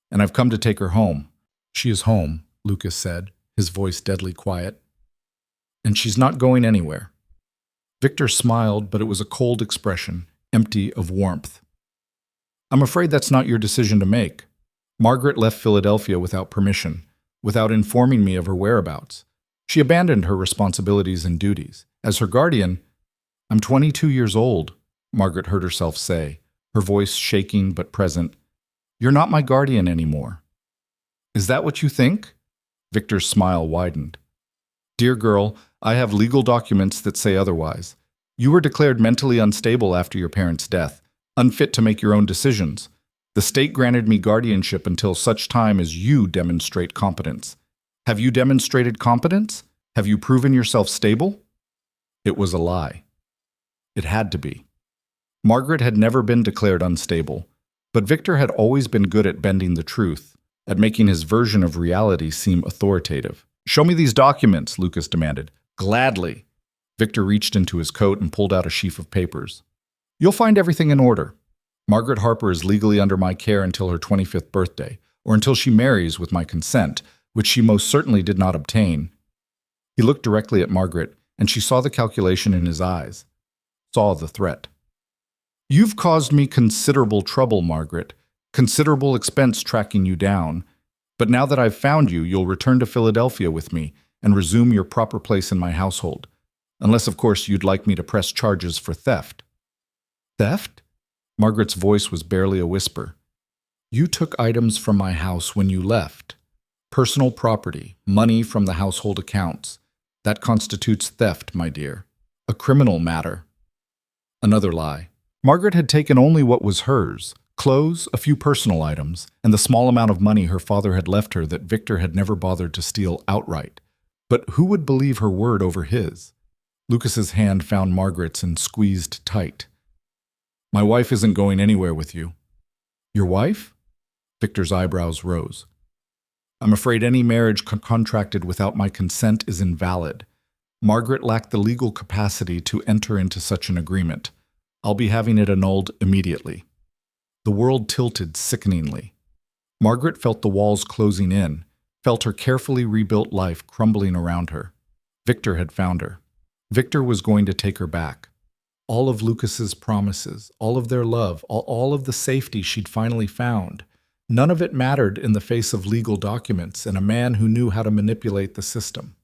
and I've come to take her home." "She is home," Lucas said, his voice deadly quiet. "And she's not going anywhere." Victor smiled, but it was a cold expression, empty of warmth. "I'm afraid that's not your decision to make. Margaret left Philadelphia without permission, without informing me of her whereabouts. She abandoned her responsibilities and duties. As her guardian, I'm 22 years old," Margaret heard herself say, her voice shaking but present. "You're not my guardian anymore." "Is that what you think?" Victor's smile widened. "Dear girl, I have legal documents that say otherwise. You were declared mentally unstable after your parents' death, unfit to make your own decisions. The state granted me guardianship until such time as you demonstrate competence. Have you demonstrated competence? Have you proven yourself stable?" It was a lie. It had to be. Margaret had never been declared unstable, but Victor had always been good at bending the truth, at making his version of reality seem authoritative. "Show me these documents," Lucas demanded. "Gladly." Victor reached into his coat and pulled out a sheaf of papers. "You'll find everything in order. Margaret Harper is legally under my care until her 25th birthday, or until she marries with my consent, which she most certainly did not obtain." He looked directly at Margaret, and she saw the calculation in his eyes, saw the threat. "You've caused me considerable trouble, Margaret, considerable expense tracking you down. But now that I've found you, you'll return to Philadelphia with me and resume your proper place in my household. Unless, of course, you'd like me to press charges for theft." "Theft?" Margaret's voice was barely a whisper. "You took items from my house when you left. Personal property, money from the household accounts. That constitutes theft, my dear. A criminal matter." Another lie. Margaret had taken only what was hers, clothes, a few personal items, and the small amount of money her father had left her that Victor had never bothered to steal outright. But who would believe her word over his? Lucas's hand found Margaret's and squeezed tight. "My wife isn't going anywhere with you." "Your wife?" Victor's eyebrows rose. "I'm afraid any marriage contracted without my consent is invalid. Margaret lacked the legal capacity to enter into such an agreement. I'll be having it annulled immediately." The world tilted sickeningly. Margaret felt the walls closing in, felt her carefully rebuilt life crumbling around her. Victor had found her. Victor was going to take her back. All of Lucas's promises, all of their love, all of the safety she'd finally found. None of it mattered in the face of legal documents and a man who knew how to manipulate the system.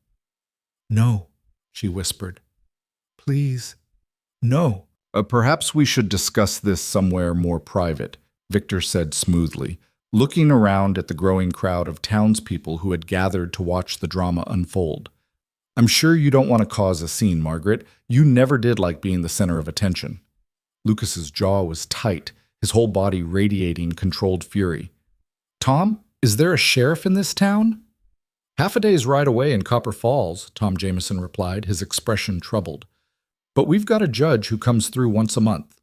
"No," she whispered. "Please, no." Perhaps we should discuss this somewhere more private," Victor said smoothly, looking around at the growing crowd of townspeople who had gathered to watch the drama unfold. "I'm sure you don't want to cause a scene, Margaret. You never did like being the center of attention." Lucas's jaw was tight, his whole body radiating controlled fury. "Tom, is there a sheriff in this town?" "Half a day's ride away in Copper Falls," Tom Jameson replied, his expression troubled. "But we've got a judge who comes through once a month.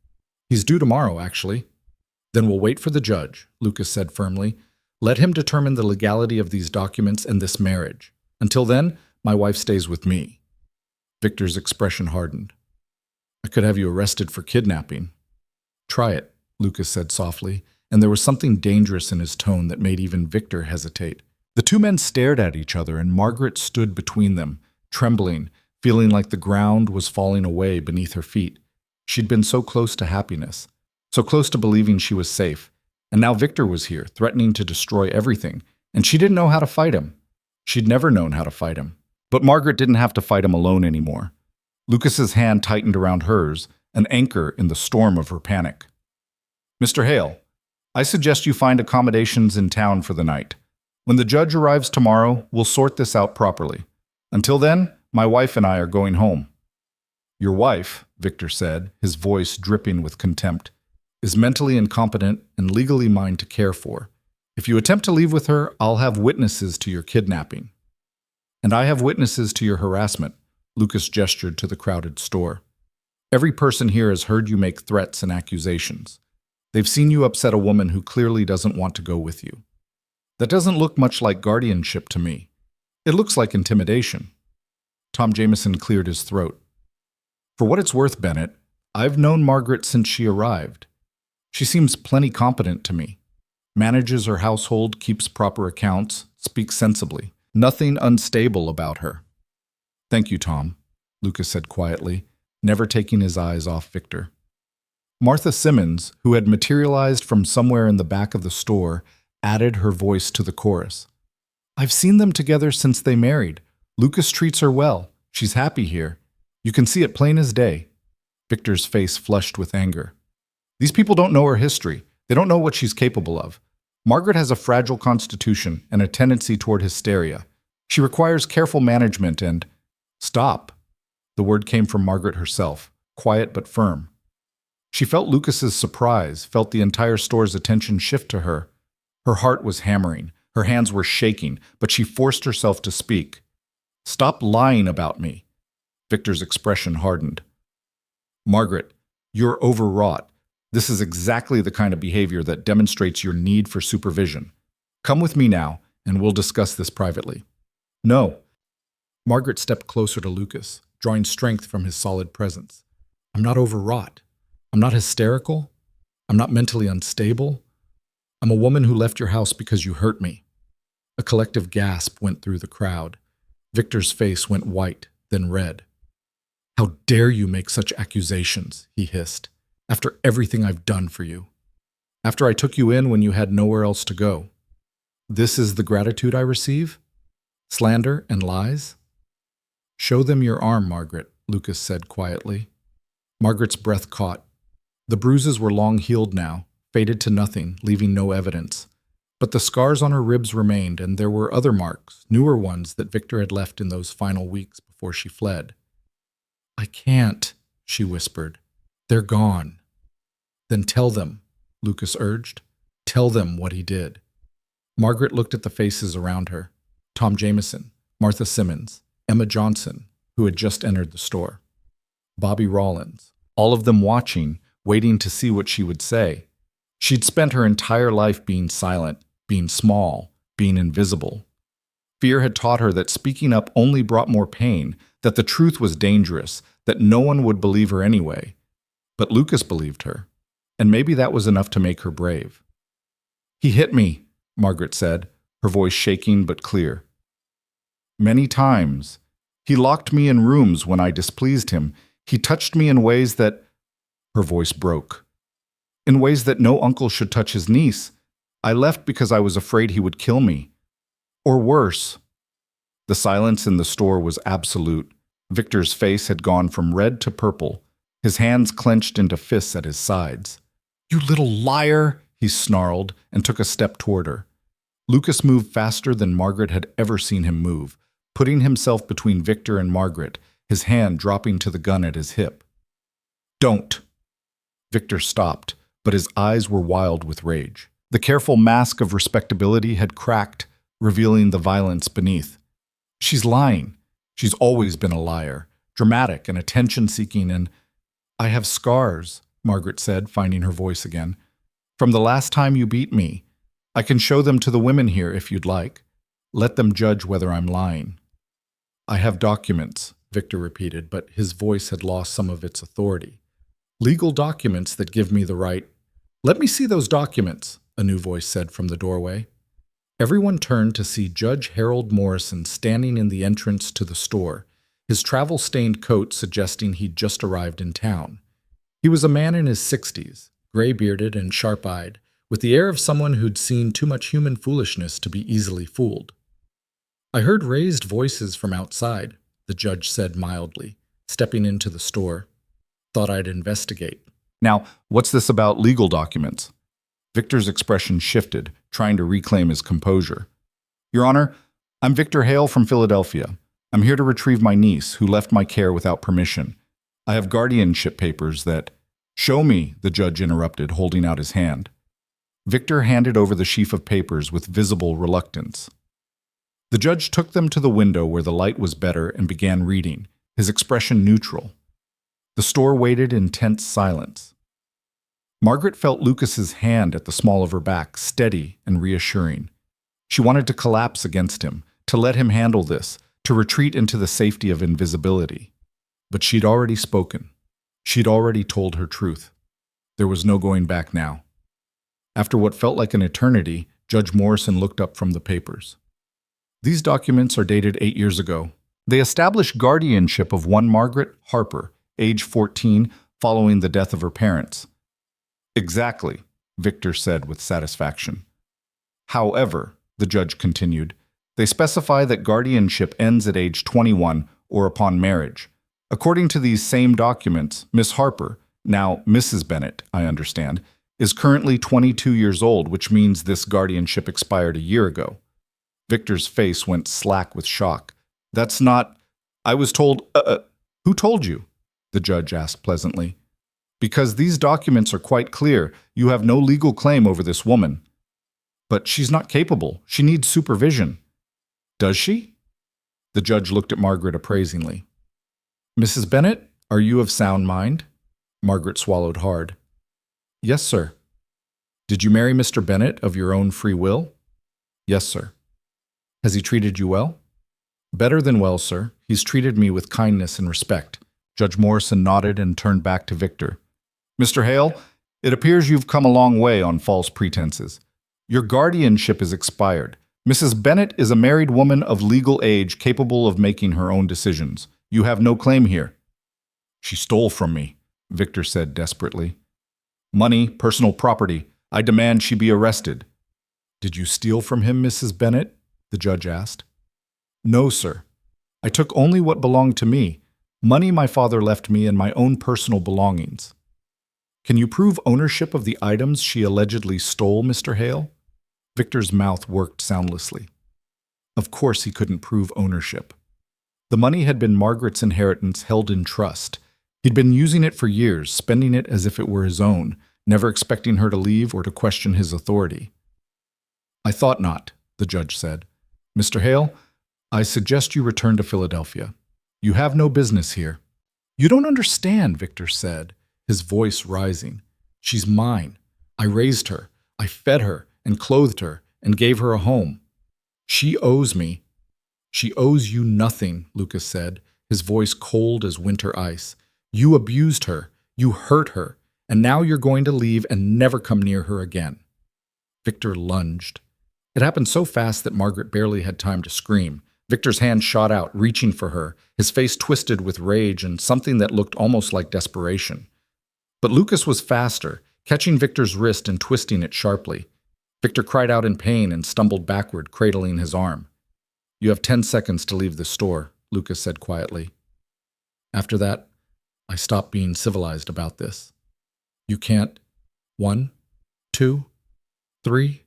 He's due tomorrow, actually." "Then we'll wait for the judge," Lucas said firmly. "Let him determine the legality of these documents and this marriage. Until then, my wife stays with me." Victor's expression hardened. "I could have you arrested for kidnapping." "Try it," Lucas said softly, and there was something dangerous in his tone that made even Victor hesitate. The two men stared at each other, and Margaret stood between them, trembling, feeling like the ground was falling away beneath her feet. She'd been so close to happiness, so close to believing she was safe, and now Victor was here, threatening to destroy everything, and she didn't know how to fight him. She'd never known how to fight him. But Margaret didn't have to fight him alone anymore. Lucas's hand tightened around hers, an anchor in the storm of her panic. "Mr. Hale, I suggest you find accommodations in town for the night. When the judge arrives tomorrow, we'll sort this out properly. Until then, my wife and I are going home." "Your wife," Victor said, his voice dripping with contempt, "is mentally incompetent and legally mine to care for. If you attempt to leave with her, I'll have witnesses to your kidnapping." "And I have witnesses to your harassment," Lucas gestured to the crowded store. "Every person here has heard you make threats and accusations. They've seen you upset a woman who clearly doesn't want to go with you. That doesn't look much like guardianship to me. It looks like intimidation." Tom Jameson cleared his throat. "For what it's worth, Bennett, I've known Margaret since she arrived. She seems plenty competent to me. Manages her household, keeps proper accounts, speaks sensibly. Nothing unstable about her." "Thank you, Tom," Lucas said quietly, never taking his eyes off Victor. Martha Simmons, who had materialized from somewhere in the back of the store, added her voice to the chorus. "I've seen them together since they married. Lucas treats her well. She's happy here. You can see it plain as day." Victor's face flushed with anger. "These people don't know her history. They don't know what she's capable of. Margaret has a fragile constitution and a tendency toward hysteria. She requires careful management and—" "Stop." The word came from Margaret herself, quiet but firm. She felt Lucas's surprise, felt the entire store's attention shift to her. Her heart was hammering, her hands were shaking, but she forced herself to speak. "Stop lying about me." Victor's expression hardened. "Margaret, you're overwrought. This is exactly the kind of behavior that demonstrates your need for supervision. Come with me now, and we'll discuss this privately." "No." Margaret stepped closer to Lucas, drawing strength from his solid presence. "I'm not overwrought. I'm not hysterical. I'm not mentally unstable. I'm a woman who left your house because you hurt me." A collective gasp went through the crowd. Victor's face went white, then red. "How dare you make such accusations," he hissed, "after everything I've done for you. After I took you in when you had nowhere else to go. This is the gratitude I receive? Slander and lies?" "Show them your arm, Margaret," Lucas said quietly. Margaret's breath caught. The bruises were long healed now, faded to nothing, leaving no evidence. But the scars on her ribs remained, and there were other marks, newer ones that Victor had left in those final weeks before she fled. "I can't," she whispered. "They're gone." "Then tell them," Lucas urged. "Tell them what he did." Margaret looked at the faces around her. Tom Jameson, Martha Simmons, Emma Johnson, who had just entered the store. Bobby Rollins, all of them watching, waiting to see what she would say. She'd spent her entire life being silent, being small, being invisible. Fear had taught her that speaking up only brought more pain, that the truth was dangerous, that no one would believe her anyway. But Lucas believed her, and maybe that was enough to make her brave. "He hit me," Margaret said, her voice shaking but clear. "Many times. He locked me in rooms when I displeased him. He touched me in ways that—" Her voice broke. "In ways that no uncle should touch his niece. I left because I was afraid he would kill me. Or worse. The silence in the store was absolute. Victor's face had gone from red to purple, his hands clenched into fists at his sides. "You little liar!" he snarled and took a step toward her. Lucas moved faster than Margaret had ever seen him move, putting himself between Victor and Margaret, his hand dropping to the gun at his hip. "Don't!" Victor stopped, but his eyes were wild with rage. The careful mask of respectability had cracked, revealing the violence beneath. "She's lying. She's always been a liar, dramatic and attention-seeking, and—" "I have scars," Margaret said, finding her voice again. "From the last time you beat me. I can show them to the women here if you'd like. Let them judge whether I'm lying." "I have documents," Victor repeated, but his voice had lost some of its authority. "Legal documents that give me the right—" "Let me see those documents," a new voice said from the doorway. Everyone turned to see Judge Harold Morrison standing in the entrance to the store, his travel-stained coat suggesting he'd just arrived in town. He was a man in his 60s, gray-bearded and sharp-eyed, with the air of someone who'd seen too much human foolishness to be easily fooled. "I heard raised voices from outside," the judge said mildly, stepping into the store. "Thought I'd investigate." "Now, what's this about legal documents?" Victor's expression shifted, trying to reclaim his composure. "Your Honor, I'm Victor Hale from Philadelphia. I'm here to retrieve my niece, who left my care without permission. I have guardianship papers that—" "Show me," the judge interrupted, holding out his hand. Victor handed over the sheaf of papers with visible reluctance. The judge took them to the window where the light was better and began reading, his expression neutral. The store waited in tense silence. Margaret felt Lucas's hand at the small of her back, steady and reassuring. She wanted to collapse against him, to let him handle this, to retreat into the safety of invisibility. But she'd already spoken. She'd already told her truth. There was no going back now. After what felt like an eternity, Judge Morrison looked up from the papers. "These documents are dated 8 years ago. They establish guardianship of one Margaret Harper, age 14, following the death of her parents." "Exactly," Victor said with satisfaction. "However," the judge continued, "they specify that guardianship ends at age 21 or upon marriage. According to these same documents, Miss Harper, now Mrs. Bennett, I understand, is currently 22 years old, which means this guardianship expired a year ago." Victor's face went slack with shock. "That's not— I was told— Who told you?" the judge asked pleasantly. "Because these documents are quite clear. You have no legal claim over this woman." "But she's not capable. She needs supervision." "Does she?" The judge looked at Margaret appraisingly. "Mrs. Bennett, are you of sound mind?" Margaret swallowed hard. "Yes, sir." "Did you marry Mr. Bennett of your own free will?" "Yes, sir." "Has he treated you well?" "Better than well, sir. He's treated me with kindness and respect." Judge Morrison nodded and turned back to Victor. "Mr. Hale, it appears you've come a long way on false pretenses. Your guardianship is expired. Mrs. Bennett is a married woman of legal age capable of making her own decisions. You have no claim here." "She stole from me," Victor said desperately. "Money, personal property. I demand she be arrested." "Did you steal from him, Mrs. Bennett?" the judge asked. "No, sir. I took only what belonged to me. Money my father left me and my own personal belongings." "Can you prove ownership of the items she allegedly stole, Mr. Hale?" Victor's mouth worked soundlessly. Of course he couldn't prove ownership. The money had been Margaret's inheritance held in trust. He'd been using it for years, spending it as if it were his own, never expecting her to leave or to question his authority. "I thought not," the judge said. "Mr. Hale, I suggest you return to Philadelphia. You have no business here." "You don't understand," Victor said, his voice rising. "She's mine. I raised her. I fed her and clothed her and gave her a home. She owes me." "She owes you nothing," Lucas said, his voice cold as winter ice. "You abused her. You hurt her. And now you're going to leave and never come near her again." Victor lunged. It happened so fast that Margaret barely had time to scream. Victor's hand shot out, reaching for her, his face twisted with rage and something that looked almost like desperation. But Lucas was faster, catching Victor's wrist and twisting it sharply. Victor cried out in pain and stumbled backward, cradling his arm. "You have 10 seconds to leave the store," Lucas said quietly. "After that, I stopped being civilized about this. You can't. 1, 2, 3.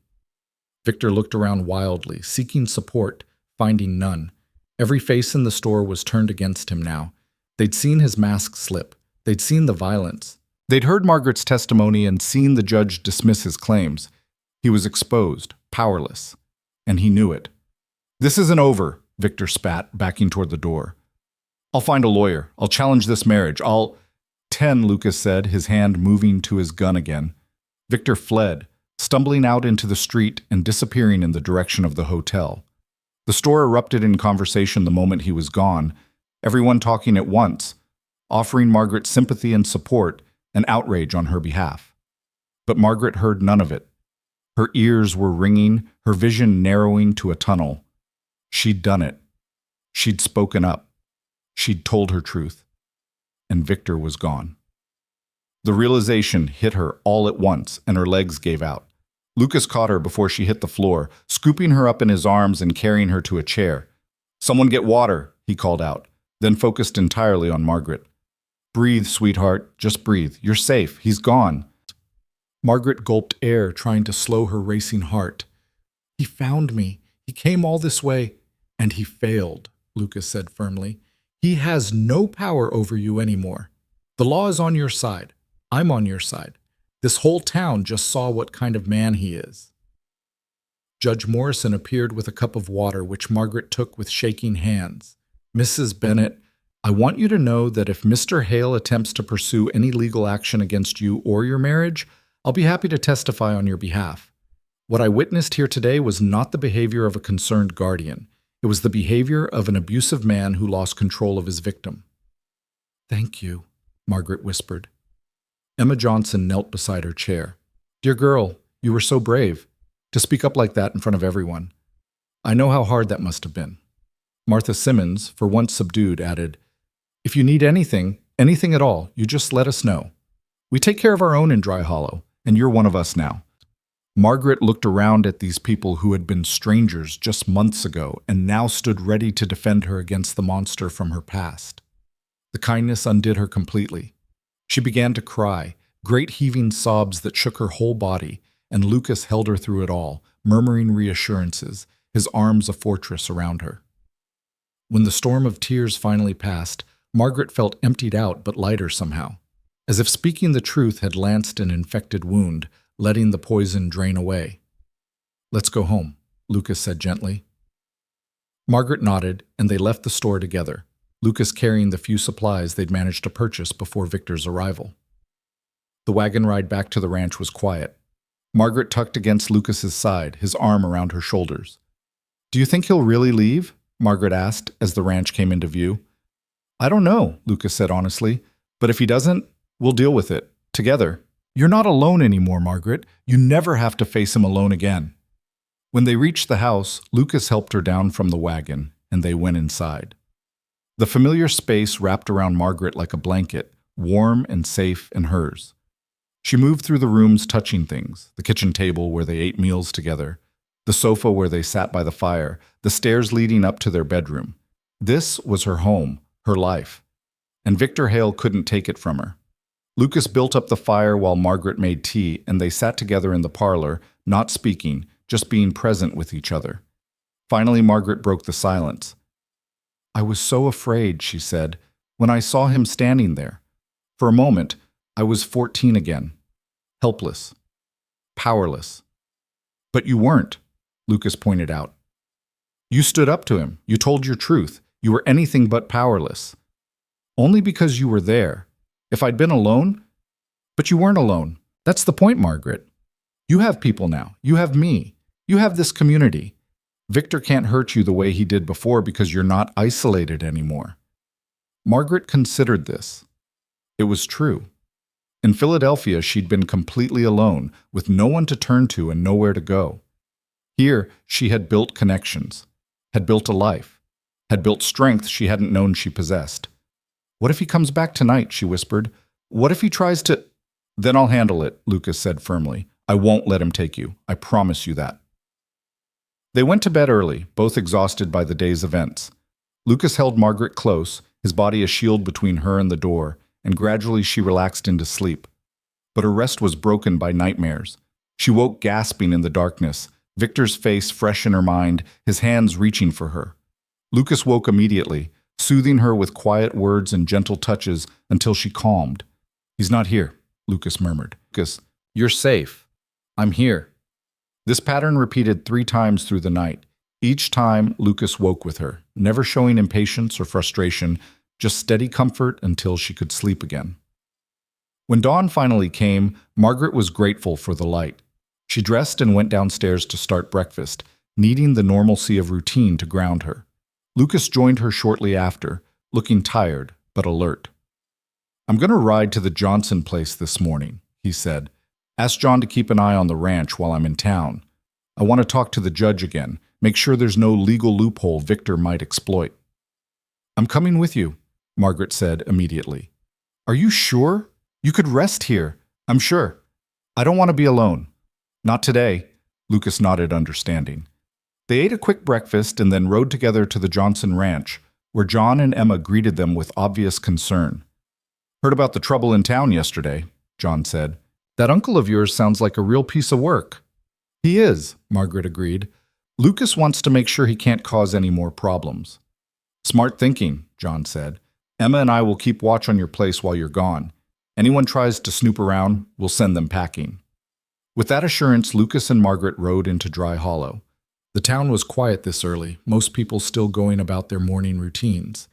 Victor looked around wildly, seeking support, finding none. Every face in the store was turned against him now. They'd seen his mask slip. They'd seen the violence. They'd heard Margaret's testimony and seen the judge dismiss his claims. He was exposed, powerless, and he knew it. "This isn't over," Victor spat, backing toward the door. "I'll find a lawyer. I'll challenge this marriage. I'll—" 10, Lucas said, his hand moving to his gun again. Victor fled, stumbling out into the street and disappearing in the direction of the hotel. The store erupted in conversation the moment he was gone, everyone talking at once, offering Margaret sympathy and support and outrage on her behalf. But Margaret heard none of it. Her ears were ringing, her vision narrowing to a tunnel. She'd done it. She'd spoken up. She'd told her truth. And Victor was gone. The realization hit her all at once, and her legs gave out. Lucas caught her before she hit the floor, scooping her up in his arms and carrying her to a chair. "Someone get water," he called out, then focused entirely on Margaret. "Breathe, sweetheart, just breathe. You're safe. He's gone." Margaret gulped air, trying to slow her racing heart. "He found me. He came all this way." "And he failed," Lucas said firmly. "He has no power over you anymore. The law is on your side. I'm on your side. This whole town just saw what kind of man he is." Judge Morrison appeared with a cup of water, which Margaret took with shaking hands. "Mrs. Bennett, I want you to know that if Mr. Hale attempts to pursue any legal action against you or your marriage, I'll be happy to testify on your behalf. What I witnessed here today was not the behavior of a concerned guardian. It was the behavior of an abusive man who lost control of his victim." "Thank you," Margaret whispered. Emma Johnson knelt beside her chair. "Dear girl, you were so brave, to speak up like that in front of everyone. I know how hard that must have been." Martha Simmons, for once subdued, added, "If you need anything at all, you just let us know. We take care of our own in Dry Hollow, and you're one of us now." Margaret looked around at these people who had been strangers just months ago and now stood ready to defend her against the monster from her past. The kindness undid her completely. She began to cry, great heaving sobs that shook her whole body, and Lucas held her through it all, murmuring reassurances, his arms a fortress around her. When the storm of tears finally passed, Margaret felt emptied out but lighter somehow, as if speaking the truth had lanced an infected wound, letting the poison drain away. "Let's go home," Lucas said gently. Margaret nodded, and they left the store together, Lucas carrying the few supplies they'd managed to purchase before Victor's arrival. The wagon ride back to the ranch was quiet. Margaret tucked against Lucas's side, his arm around her shoulders. "Do you think he'll really leave?" Margaret asked as the ranch came into view. "I don't know," Lucas said honestly, "but if he doesn't, we'll deal with it, together. You're not alone anymore, Margaret. You never have to face him alone again." When they reached the house, Lucas helped her down from the wagon, and they went inside. The familiar space wrapped around Margaret like a blanket, warm and safe and hers. She moved through the rooms touching things, the kitchen table where they ate meals together, the sofa where they sat by the fire, the stairs leading up to their bedroom. This was her home, her life, and Victor Hale couldn't take it from her. Lucas built up the fire while Margaret made tea, and they sat together in the parlor, not speaking, just being present with each other. Finally, Margaret broke the silence. "I was so afraid," she said, "when I saw him standing there. For a moment, I was 14 again, helpless, powerless." "But you weren't," Lucas pointed out. "You stood up to him. You told your truth. You were anything but powerless. Only because you were there. If I'd been alone..." "But you weren't alone. That's the point, Margaret. You have people now. You have me. You have this community. Victor can't hurt you the way he did before because you're not isolated anymore." Margaret considered this. It was true. In Philadelphia, she'd been completely alone, with no one to turn to and nowhere to go. Here, she had built connections, had built a life, had built strength she hadn't known she possessed. "What if he comes back tonight?" she whispered. "What if he tries to—" "Then I'll handle it," Lucas said firmly. I won't let him take you. I promise you that. They went to bed early, both exhausted by the day's events. Lucas held Margaret close, his body a shield between her and the door, and gradually she relaxed into sleep. But her rest was broken by nightmares. She woke gasping in the darkness, Victor's face fresh in her mind, his hands reaching for her. Lucas woke immediately, soothing her with quiet words and gentle touches until she calmed. "He's not here," Lucas murmured. "Lucas, you're safe. I'm here." This pattern repeated 3 times through the night. Each time, Lucas woke with her, never showing impatience or frustration, just steady comfort until she could sleep again. When dawn finally came, Margaret was grateful for the light. She dressed and went downstairs to start breakfast, needing the normalcy of routine to ground her. Lucas joined her shortly after, looking tired but alert. "I'm going to ride to the Johnson place this morning," he said. "Ask John to keep an eye on the ranch while I'm in town. I want to talk to the judge again, make sure there's no legal loophole Victor might exploit." "I'm coming with you," Margaret said immediately. "Are you sure? You could rest here. I'm sure. I don't want to be alone." "Not today," Lucas nodded, understanding. They ate a quick breakfast and then rode together to the Johnson ranch, where John and Emma greeted them with obvious concern. "Heard about the trouble in town yesterday," John said. "That uncle of yours sounds like a real piece of work." "He is," Margaret agreed. "Lucas wants to make sure he can't cause any more problems." "Smart thinking," John said. "Emma and I will keep watch on your place while you're gone. Anyone tries to snoop around, we'll send them packing." With that assurance, Lucas and Margaret rode into Dry Hollow. The town was quiet this early, most people still going about their morning routines.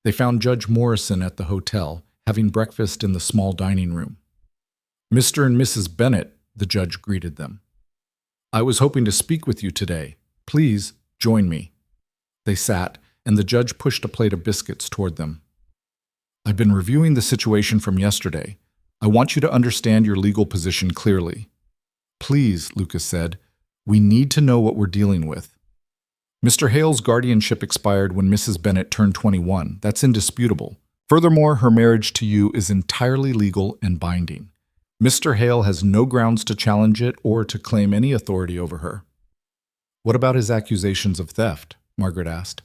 They found Judge Morrison at the hotel, having breakfast in the small dining room. "Mr. and Mrs. Bennett," the judge greeted them. "I was hoping to speak with you today. Please join me." They sat, and the judge pushed a plate of biscuits toward them. "I've been reviewing the situation from yesterday. I want you to understand your legal position clearly." "Please," Lucas said, "we need to know what we're dealing with." "Mr. Hale's guardianship expired when Mrs. Bennett turned 21. That's indisputable. Furthermore, her marriage to you is entirely legal and binding. Mr. Hale has no grounds to challenge it or to claim any authority over her." "What about his accusations of theft?" Margaret asked.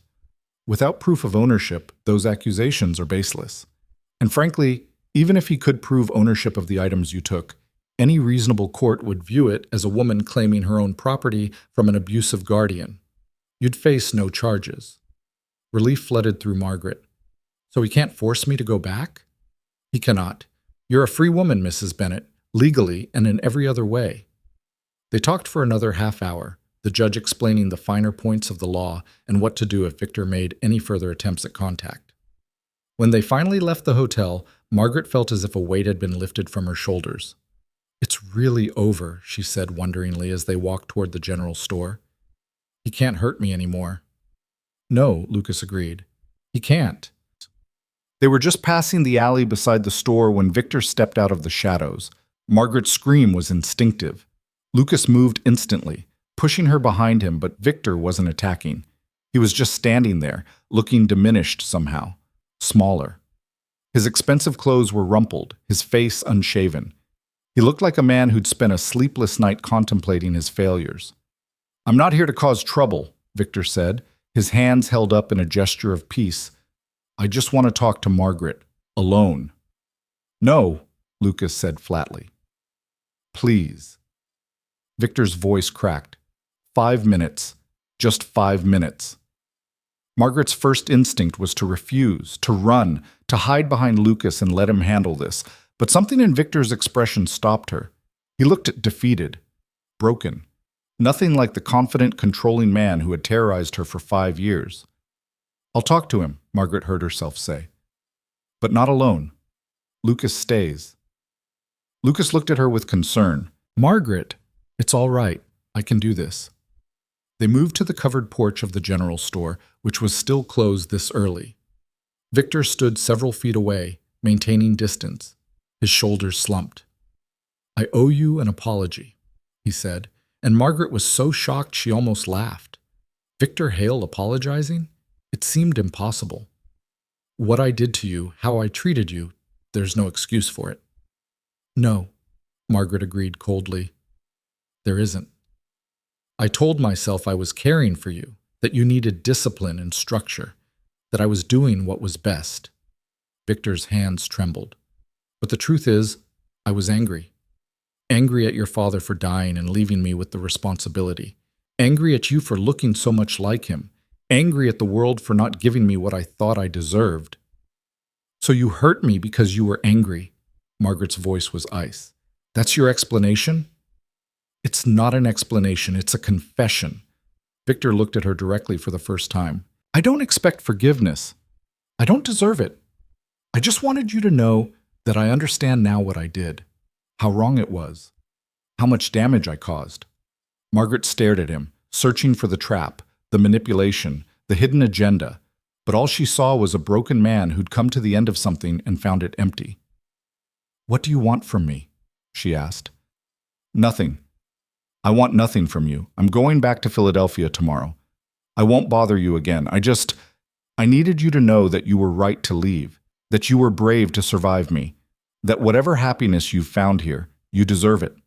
"Without proof of ownership, those accusations are baseless. And frankly, even if he could prove ownership of the items you took, any reasonable court would view it as a woman claiming her own property from an abusive guardian. You'd face no charges." Relief flooded through Margaret. "So he can't force me to go back?" "He cannot. You're a free woman, Mrs. Bennett, legally and in every other way." They talked for another half hour, the judge explaining the finer points of the law and what to do if Victor made any further attempts at contact. When they finally left the hotel, Margaret felt as if a weight had been lifted from her shoulders. "It's really over," she said wonderingly as they walked toward the general store. "He can't hurt me anymore." "No," Lucas agreed. "He can't." They were just passing the alley beside the store when Victor stepped out of the shadows. Margaret's scream was instinctive. Lucas moved instantly, pushing her behind him, but Victor wasn't attacking. He was just standing there, looking diminished somehow, smaller. His expensive clothes were rumpled, his face unshaven. He looked like a man who'd spent a sleepless night contemplating his failures. "I'm not here to cause trouble," Victor said, his hands held up in a gesture of peace. "I just want to talk to Margaret, alone." "No," Lucas said flatly. "Please." Victor's voice cracked. 5 minutes. Just 5 minutes. Margaret's first instinct was to refuse, to run, to hide behind Lucas and let him handle this. But something in Victor's expression stopped her. He looked defeated, broken. Nothing like the confident, controlling man who had terrorized her for 5 years. "I'll talk to him," Margaret heard herself say. "But not alone. Lucas stays." Lucas looked at her with concern. "Margaret, it's all right. I can do this." They moved to the covered porch of the general store, which was still closed this early. Victor stood several feet away, maintaining distance. His shoulders slumped. "I owe you an apology," he said, and Margaret was so shocked she almost laughed. Victor Hale apologizing? It seemed impossible. "What I did to you, how I treated you, there's no excuse for it." "No," Margaret agreed coldly. There isn't. I told myself I was caring for you, that you needed discipline and structure, that I was doing what was best. Victor's hands trembled. But the truth is, I was angry. Angry at your father for dying and leaving me with the responsibility. Angry at you for looking so much like him. Angry at the world for not giving me what I thought I deserved. So you hurt me because you were angry. Margaret's voice was ice. That's your explanation? It's not an explanation, it's a confession. Victor looked at her directly for the first time. I don't expect forgiveness. I don't deserve it. I just wanted you to know that I understand now what I did, how wrong it was, how much damage I caused. Margaret stared at him, searching for the trap, the manipulation, the hidden agenda, but all she saw was a broken man who'd come to the end of something and found it empty. What do you want from me? She asked. Nothing. I want nothing from you. I'm going back to Philadelphia tomorrow. I won't bother you again. I needed you to know that you were right to leave, that you were brave to survive me, that whatever happiness you've found here, you deserve it.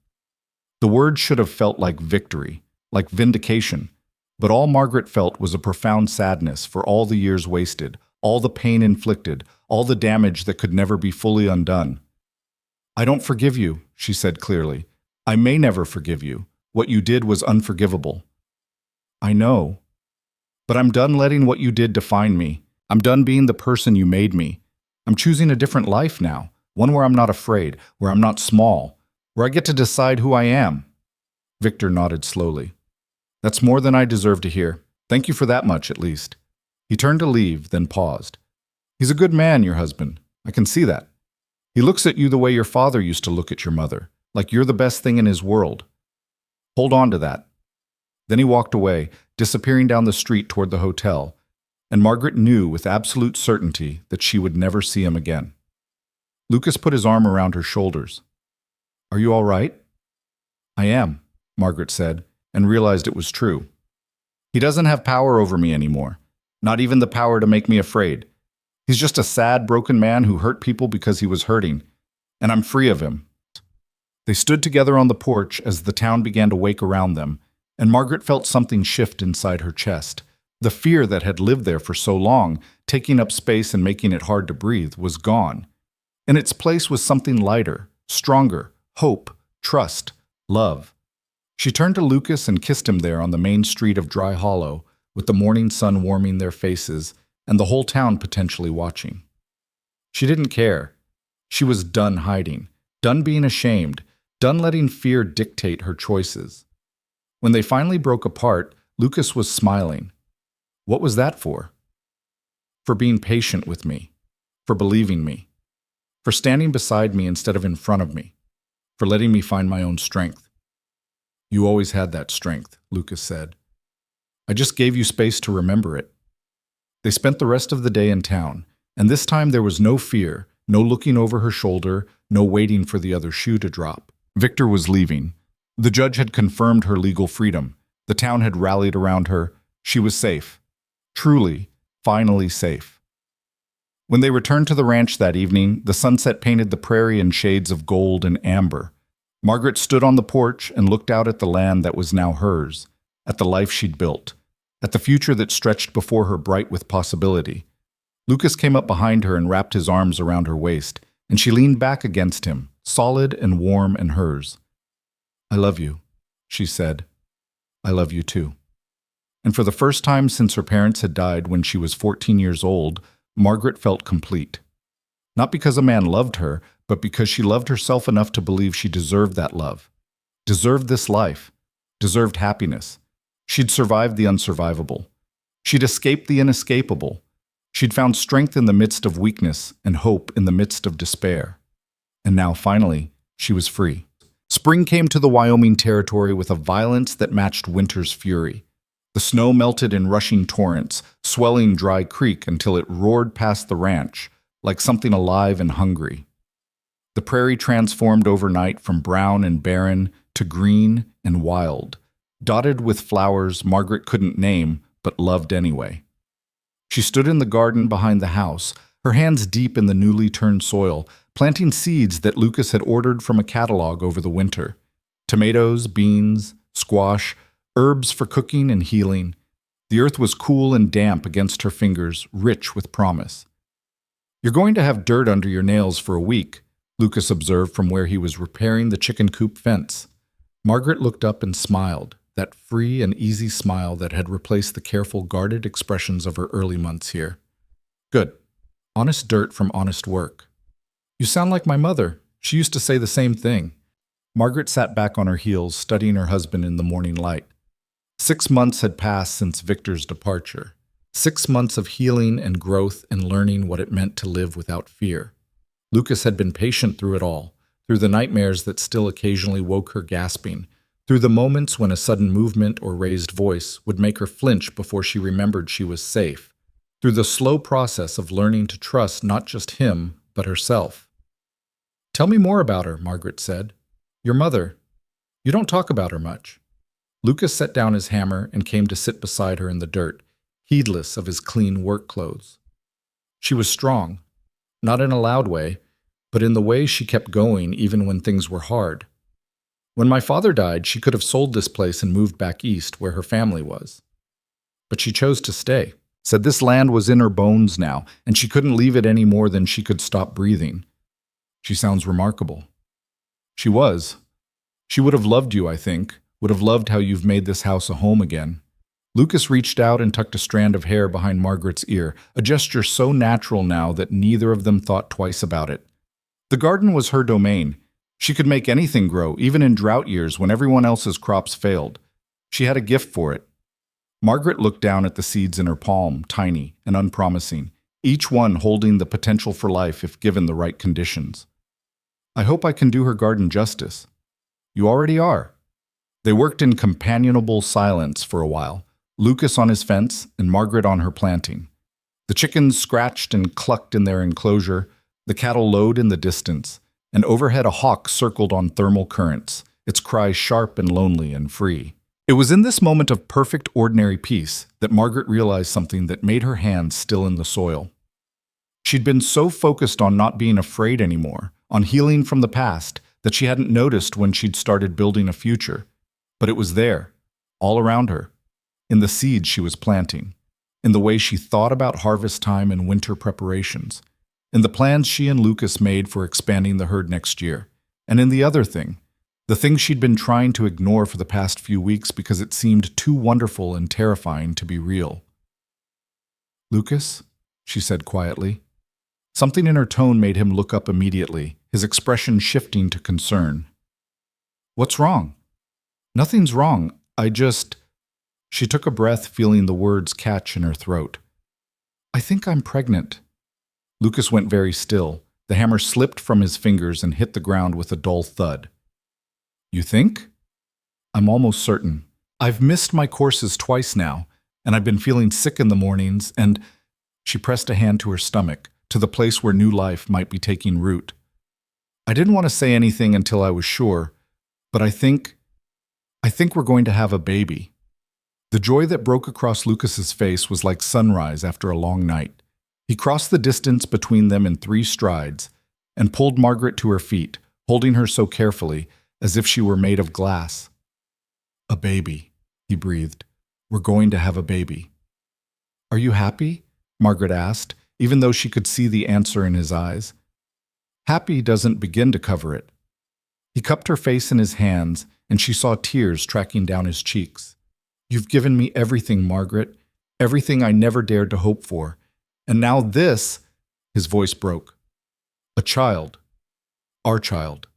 The words should have felt like victory, like vindication, but all Margaret felt was a profound sadness for all the years wasted, all the pain inflicted, all the damage that could never be fully undone. I don't forgive you, she said clearly. I may never forgive you. What you did was unforgivable. I know. But I'm done letting what you did define me. I'm done being the person you made me. I'm choosing a different life now, one where I'm not afraid, where I'm not small, where I get to decide who I am. Victor nodded slowly. That's more than I deserve to hear. Thank you for that much, at least. He turned to leave, then paused. He's a good man, your husband. I can see that. He looks at you the way your father used to look at your mother, like you're the best thing in his world. Hold on to that. Then he walked away, disappearing down the street toward the hotel, and Margaret knew with absolute certainty that she would never see him again. Lucas put his arm around her shoulders. Are you all right? I am, Margaret said, and realized it was true. He doesn't have power over me anymore, not even the power to make me afraid. He's just a sad, broken man who hurt people because he was hurting, and I'm free of him. They stood together on the porch as the town began to wake around them, and Margaret felt something shift inside her chest. The fear that had lived there for so long, taking up space and making it hard to breathe, was gone. In its place was something lighter, stronger, hope, trust, love. She turned to Lucas and kissed him there on the main street of Dry Hollow, with the morning sun warming their faces and the whole town potentially watching. She didn't care. She was done hiding, done being ashamed, done letting fear dictate her choices. When they finally broke apart, Lucas was smiling. What was that for? For being patient with me, for believing me, for standing beside me instead of in front of me, for letting me find my own strength. You always had that strength, Lucas said. I just gave you space to remember it. They spent the rest of the day in town, and this time there was no fear, no looking over her shoulder, no waiting for the other shoe to drop. Victor was leaving. The judge had confirmed her legal freedom. The town had rallied around her. She was safe. Truly, finally safe. When they returned to the ranch that evening, the sunset painted the prairie in shades of gold and amber. Margaret stood on the porch and looked out at the land that was now hers, at the life she'd built, at the future that stretched before her bright with possibility. Lucas came up behind her and wrapped his arms around her waist, and she leaned back against him, solid and warm in hers. I love you, she said. I love you too. And for the first time since her parents had died when she was 14 years old, Margaret felt complete. Not because a man loved her, but because she loved herself enough to believe she deserved that love, deserved this life, deserved happiness. She'd survived the unsurvivable. She'd escaped the inescapable. She'd found strength in the midst of weakness and hope in the midst of despair. And now, finally, she was free. Spring came to the Wyoming Territory with a violence that matched winter's fury. The snow melted in rushing torrents, swelling Dry Creek until it roared past the ranch, like something alive and hungry. The prairie transformed overnight from brown and barren to green and wild, dotted with flowers Margaret couldn't name but loved anyway. She stood in the garden behind the house, her hands deep in the newly turned soil, planting seeds that Lucas had ordered from a catalog over the winter. Tomatoes, beans, squash, herbs for cooking and healing. The earth was cool and damp against her fingers, rich with promise. "You're going to have dirt under your nails for a week," Lucas observed from where he was repairing the chicken coop fence. Margaret looked up and smiled, that free and easy smile that had replaced the careful, guarded expressions of her early months here. "Good. Honest dirt from honest work." "You sound like my mother. She used to say the same thing." Margaret sat back on her heels, studying her husband in the morning light. 6 months had passed since Victor's departure. 6 months of healing and growth and learning what it meant to live without fear. Lucas had been patient through it all, through the nightmares that still occasionally woke her gasping, through the moments when a sudden movement or raised voice would make her flinch before she remembered she was safe, through the slow process of learning to trust not just him, but herself. "Tell me more about her," Margaret said. "Your mother. You don't talk about her much." Lucas set down his hammer and came to sit beside her in the dirt, heedless of his clean work clothes. She was strong, not in a loud way, but in the way she kept going even when things were hard. "When my father died, she could have sold this place and moved back east where her family was. But she chose to stay. Said this land was in her bones now, and she couldn't leave it any more than she could stop breathing." "She sounds remarkable." "She was. She would have loved you, I think, would have loved how you've made this house a home again." Lucas reached out and tucked a strand of hair behind Margaret's ear, a gesture so natural now that neither of them thought twice about it. The garden was her domain. She could make anything grow, even in drought years when everyone else's crops failed. She had a gift for it. Margaret looked down at the seeds in her palm, tiny and unpromising, each one holding the potential for life if given the right conditions. "I hope I can do her garden justice." "You already are." They worked in companionable silence for a while, Lucas on his fence and Margaret on her planting. The chickens scratched and clucked in their enclosure, the cattle lowed in the distance, and overhead a hawk circled on thermal currents, its cry sharp and lonely and free. It was in this moment of perfect ordinary peace that Margaret realized something that made her hands still in the soil. She'd been so focused on not being afraid anymore, on healing from the past, that she hadn't noticed when she'd started building a future. But it was there, all around her, in the seeds she was planting, in the way she thought about harvest time and winter preparations, in the plans she and Lucas made for expanding the herd next year, and in the other thing, the thing she'd been trying to ignore for the past few weeks because it seemed too wonderful and terrifying to be real. "Lucas?" she said quietly. Something in her tone made him look up immediately, his expression shifting to concern. "What's wrong?" "Nothing's wrong. She took a breath, feeling the words catch in her throat. "I think I'm pregnant." Lucas went very still. The hammer slipped from his fingers and hit the ground with a dull thud. "You think?" "I'm almost certain. I've missed my courses twice now, and I've been feeling sick in the mornings, and—" She pressed a hand to her stomach, to the place where new life might be taking root. "I didn't want to say anything until I was sure, but I think we're going to have a baby." The joy that broke across Lucas's face was like sunrise after a long night. He crossed the distance between them in 3 strides and pulled Margaret to her feet, holding her so carefully, as if she were made of glass. "A baby," he breathed. "We're going to have a baby." "Are you happy?" Margaret asked, even though she could see the answer in his eyes. Happy doesn't begin to cover it. He cupped her face in his hands, and she saw tears tracking down his cheeks. "You've given me everything, Margaret, everything I never dared to hope for. And now this—" His voice broke. "A child. Our child."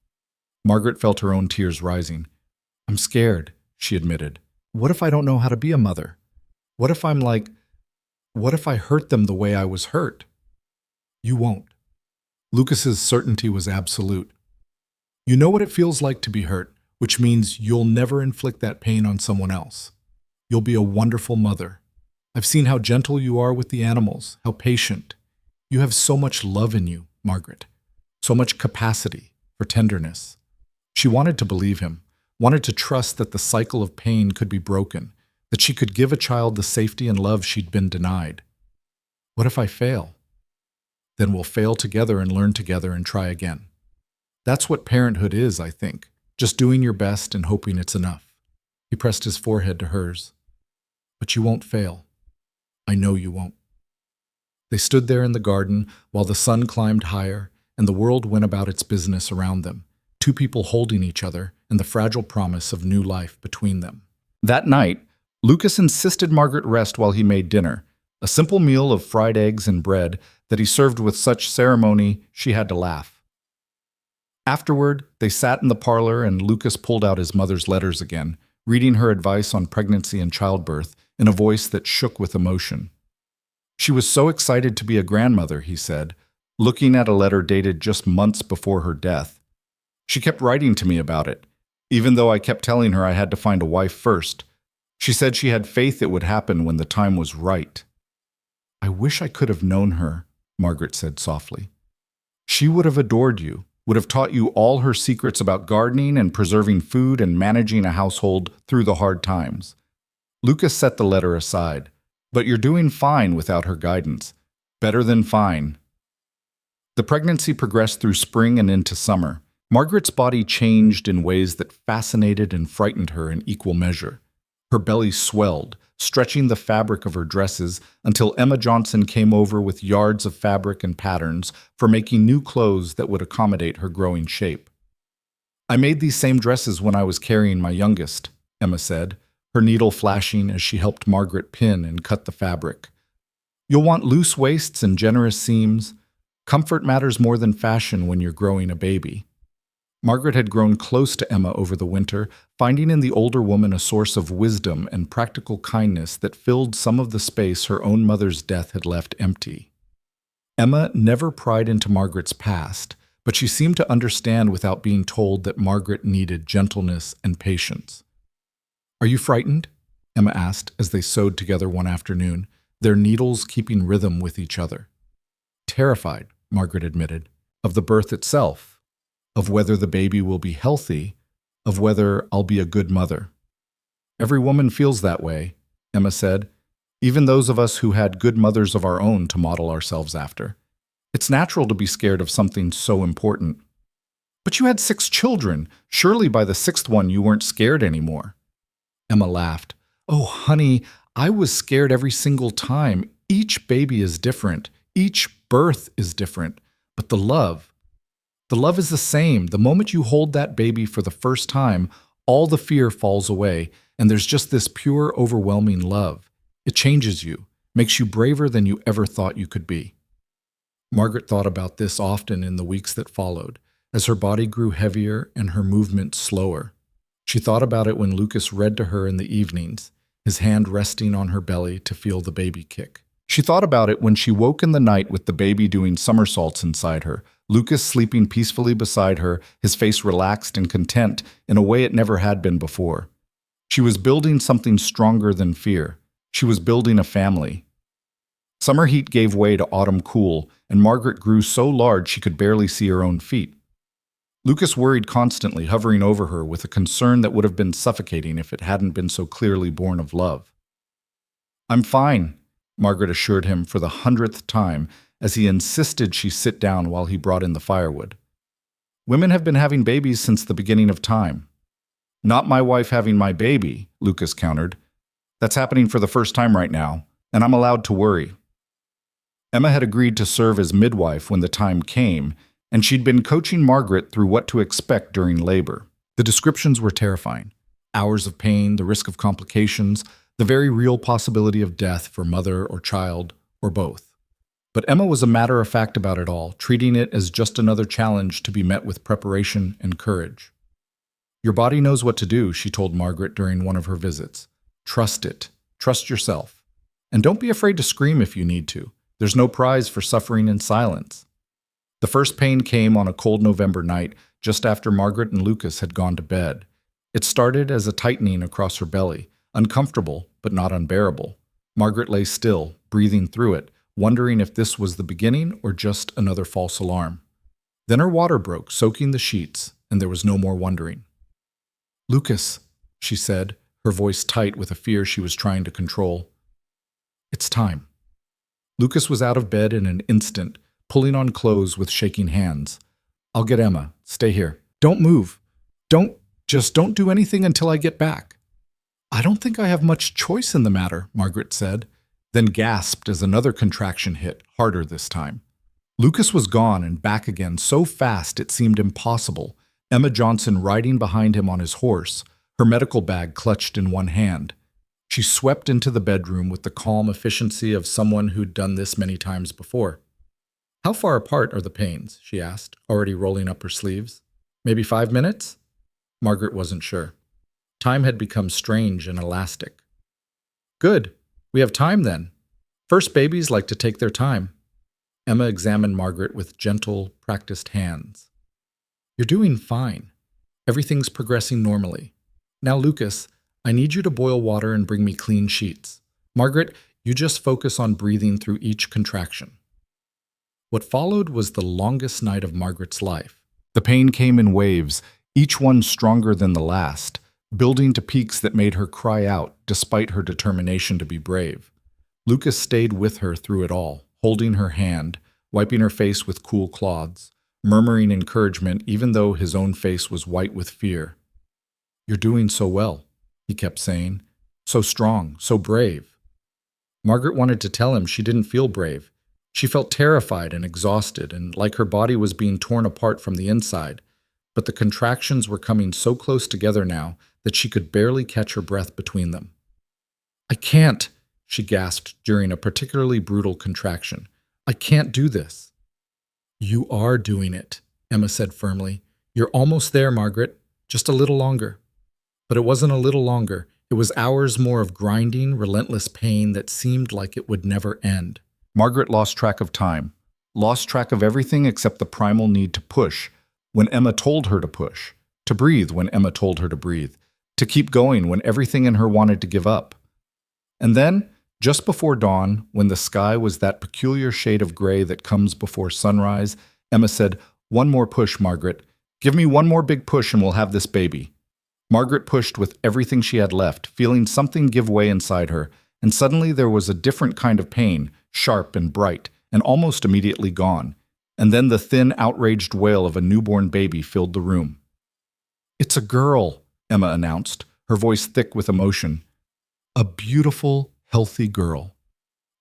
Margaret felt her own tears rising. "I'm scared," she admitted. "What if I don't know how to be a mother? What if I hurt them the way I was hurt?" "You won't." Lucas's certainty was absolute. "You know what it feels like to be hurt, which means you'll never inflict that pain on someone else. You'll be a wonderful mother. I've seen how gentle you are with the animals, how patient. You have so much love in you, Margaret, so much capacity for tenderness." She wanted to believe him, wanted to trust that the cycle of pain could be broken, that she could give a child the safety and love she'd been denied. "What if I fail?" "Then we'll fail together and learn together and try again." That's what parenthood is, I think. just doing your best and hoping it's enough. He pressed his forehead to hers. But you won't fail. I know you won't. They stood there in the garden while the sun climbed higher and the world went about its business around them, two people holding each other and the fragile promise of new life between them. That night, Lucas insisted Margaret rest while he made dinner, a simple meal of fried eggs and bread that he served with such ceremony she had to laugh. Afterward, they sat in the parlor and Lucas pulled out his mother's letters again, reading her advice on pregnancy and childbirth in a voice that shook with emotion. She was so excited to be a grandmother, he said, looking at a letter dated just months before her death. She kept writing to me about it, even though I kept telling her I had to find a wife first. She said she had faith it would happen when the time was right. I wish I could have known her, Margaret said softly. She would have adored you, would have taught you all her secrets about gardening and preserving food and managing a household through the hard times. Lucas set the letter aside. But you're doing fine without her guidance. Better than fine. The pregnancy progressed through spring and into summer. Margaret's body changed in ways that fascinated and frightened her in equal measure. Her belly swelled, stretching the fabric of her dresses until Emma Johnson came over with yards of fabric and patterns for making new clothes that would accommodate her growing shape. I made these same dresses when I was carrying my youngest, Emma said, her needle flashing as she helped Margaret pin and cut the fabric. You'll want loose waists and generous seams. Comfort matters more than fashion when you're growing a baby. Margaret had grown close to Emma over the winter, finding in the older woman a source of wisdom and practical kindness that filled some of the space her own mother's death had left empty. Emma never pried into Margaret's past, but she seemed to understand without being told that Margaret needed gentleness and patience. Are you frightened? Emma asked as they sewed together one afternoon, their needles keeping rhythm with each other. Terrified, Margaret admitted, of the birth itself, of whether the baby will be healthy, of whether I'll be a good mother. Every woman feels that way, Emma said, even those of us who had good mothers of our own to model ourselves after. It's natural to be scared of something so important. But you had 6 children. Surely by the 6th one you weren't scared anymore. Emma laughed. Oh, honey, I was scared every single time. Each baby is different. Each birth is different. But the love is the same. The moment you hold that baby for the first time, all the fear falls away, and there's just this pure, overwhelming love. It changes you, makes you braver than you ever thought you could be. Margaret thought about this often in the weeks that followed, as her body grew heavier and her movement slower. She thought about it when Lucas read to her in the evenings, his hand resting on her belly to feel the baby kick. She thought about it when she woke in the night with the baby doing somersaults inside her, Lucas sleeping peacefully beside her, his face relaxed and content in a way it never had been before. She was building something stronger than fear. She was building a family. Summer heat gave way to autumn cool, and Margaret grew so large she could barely see her own feet. Lucas worried constantly, hovering over her with a concern that would have been suffocating if it hadn't been so clearly born of love. I'm fine, Margaret assured him for the 100th time as he insisted she sit down while he brought in the firewood. Women have been having babies since the beginning of time. Not my wife having my baby, Lucas countered. That's happening for the first time right now, and I'm allowed to worry. Emma had agreed to serve as midwife when the time came, and she'd been coaching Margaret through what to expect during labor. The descriptions were terrifying. Hours of pain, the risk of complications, the very real possibility of death for mother or child, or both. But Emma was a matter of fact about it all, treating it as just another challenge to be met with preparation and courage. Your body knows what to do, she told Margaret during one of her visits. Trust it. Trust yourself. And don't be afraid to scream if you need to. There's no prize for suffering in silence. The first pain came on a cold November night, just after Margaret and Lucas had gone to bed. It started as a tightening across her belly, uncomfortable but not unbearable. Margaret lay still, breathing through it, wondering if this was the beginning or just another false alarm. Then her water broke, soaking the sheets, and there was no more wondering. Lucas, she said, her voice tight with a fear she was trying to control. It's time. Lucas was out of bed in an instant, pulling on clothes with shaking hands. I'll get Emma. Stay here. Don't move. Don't. Just don't do anything until I get back." "I don't think I have much choice in the matter," Margaret said, then gasped as another contraction hit, harder this time. Lucas was gone and back again so fast it seemed impossible, Emma Johnson riding behind him on his horse, her medical bag clutched in one hand. She swept into the bedroom with the calm efficiency of someone who'd done this many times before. "How far apart are the pains?" she asked, already rolling up her sleeves. "Maybe 5 minutes?" Margaret wasn't sure. Time had become strange and elastic. "Good. We have time then. First babies like to take their time." Emma examined Margaret with gentle, practiced hands. "You're doing fine. Everything's progressing normally. Now, Lucas, I need you to boil water and bring me clean sheets. Margaret, you just focus on breathing through each contraction." What followed was the longest night of Margaret's life. The pain came in waves, each one stronger than the last, building to peaks that made her cry out despite her determination to be brave. Lucas stayed with her through it all, holding her hand, wiping her face with cool cloths, murmuring encouragement even though his own face was white with fear. "You're doing so well," he kept saying. "So strong, so brave." Margaret wanted to tell him she didn't feel brave. She felt terrified and exhausted, and like her body was being torn apart from the inside. But the contractions were coming so close together now that she could barely catch her breath between them. "I can't," she gasped during a particularly brutal contraction. "I can't do this." "You are doing it," Emma said firmly. "You're almost there, Margaret. Just a little longer." But it wasn't a little longer. It was hours more of grinding, relentless pain that seemed like it would never end. Margaret lost track of time, lost track of everything except the primal need to push when Emma told her to push, to breathe when Emma told her to breathe, to keep going when everything in her wanted to give up. And then, just before dawn, when the sky was that peculiar shade of gray that comes before sunrise, Emma said, "One more push, Margaret. Give me one more big push and we'll have this baby." Margaret pushed with everything she had left, feeling something give way inside her, and suddenly there was a different kind of pain, sharp and bright, and almost immediately gone. And then the thin, outraged wail of a newborn baby filled the room. "It's a girl," Emma announced, her voice thick with emotion. "A beautiful, healthy girl."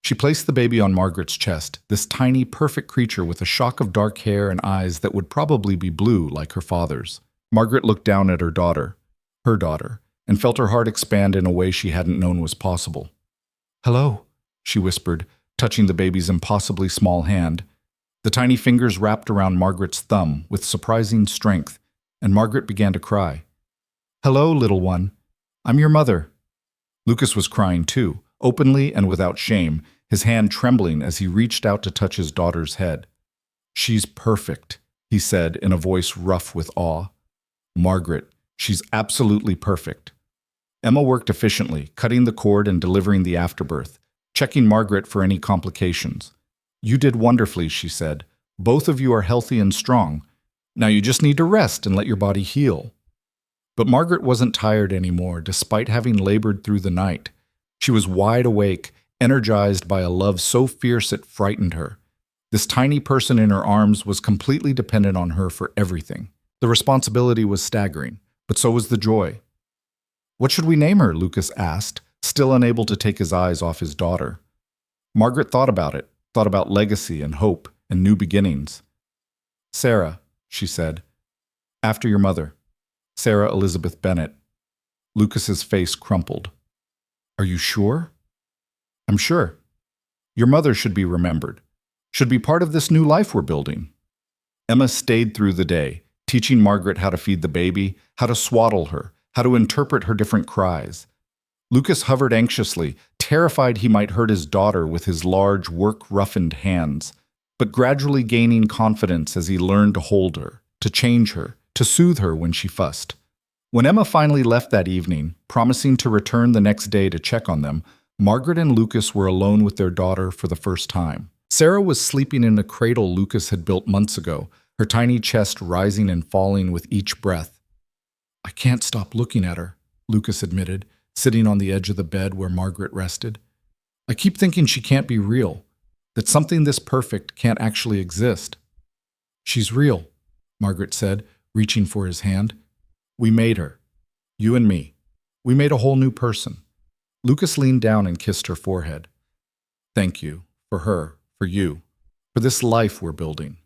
She placed the baby on Margaret's chest, this tiny, perfect creature with a shock of dark hair and eyes that would probably be blue like her father's. Margaret looked down at her daughter, and felt her heart expand in a way she hadn't known was possible. "Hello," she whispered, touching the baby's impossibly small hand. The tiny fingers wrapped around Margaret's thumb with surprising strength, and Margaret began to cry. "Hello, little one. I'm your mother." Lucas was crying too, openly and without shame, his hand trembling as he reached out to touch his daughter's head. "She's perfect," he said in a voice rough with awe. "Margaret, she's absolutely perfect." Emma worked efficiently, cutting the cord and delivering the afterbirth, checking Margaret for any complications. "You did wonderfully," she said. "Both of you are healthy and strong. Now you just need to rest and let your body heal." But Margaret wasn't tired anymore, despite having labored through the night. She was wide awake, energized by a love so fierce it frightened her. This tiny person in her arms was completely dependent on her for everything. The responsibility was staggering, but so was the joy. "What should we name her?" Lucas asked, still unable to take his eyes off his daughter. Margaret thought about legacy and hope and new beginnings. "Sarah," she said. "After your mother. Sarah Elizabeth Bennett." Lucas's face crumpled. "Are you sure?" "I'm sure. Your mother should be remembered, should be part of this new life we're building." Emma stayed through the day, teaching Margaret how to feed the baby, how to swaddle her, how to interpret her different cries. Lucas hovered anxiously, terrified he might hurt his daughter with his large, work-roughened hands, but gradually gaining confidence as he learned to hold her, to change her, to soothe her when she fussed. When Emma finally left that evening, promising to return the next day to check on them, Margaret and Lucas were alone with their daughter for the first time. Sarah was sleeping in a cradle Lucas had built months ago, her tiny chest rising and falling with each breath. "I can't stop looking at her," Lucas admitted, sitting on the edge of the bed where Margaret rested. "I keep thinking she can't be real, that something this perfect can't actually exist." "She's real," Margaret said, reaching for his hand. "We made her. You and me. We made a whole new person. Lucas leaned down and kissed her forehead. Thank you. For her. For you. For this life we're building.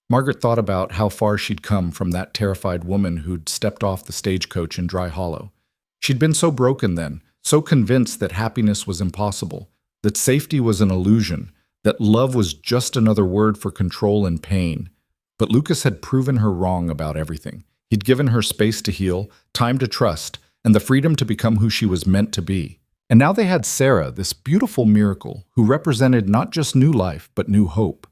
Margaret thought about how far she'd come from that terrified woman who'd stepped off the stagecoach in Dry Hollow. She'd been so broken then, so convinced that happiness was impossible, that safety was an illusion, that love was just another word for control and pain. But Lucas had proven her wrong about everything. He'd given her space to heal, time to trust, and the freedom to become who she was meant to be. And now they had Sarah, this beautiful miracle, who represented not just new life, but new hope.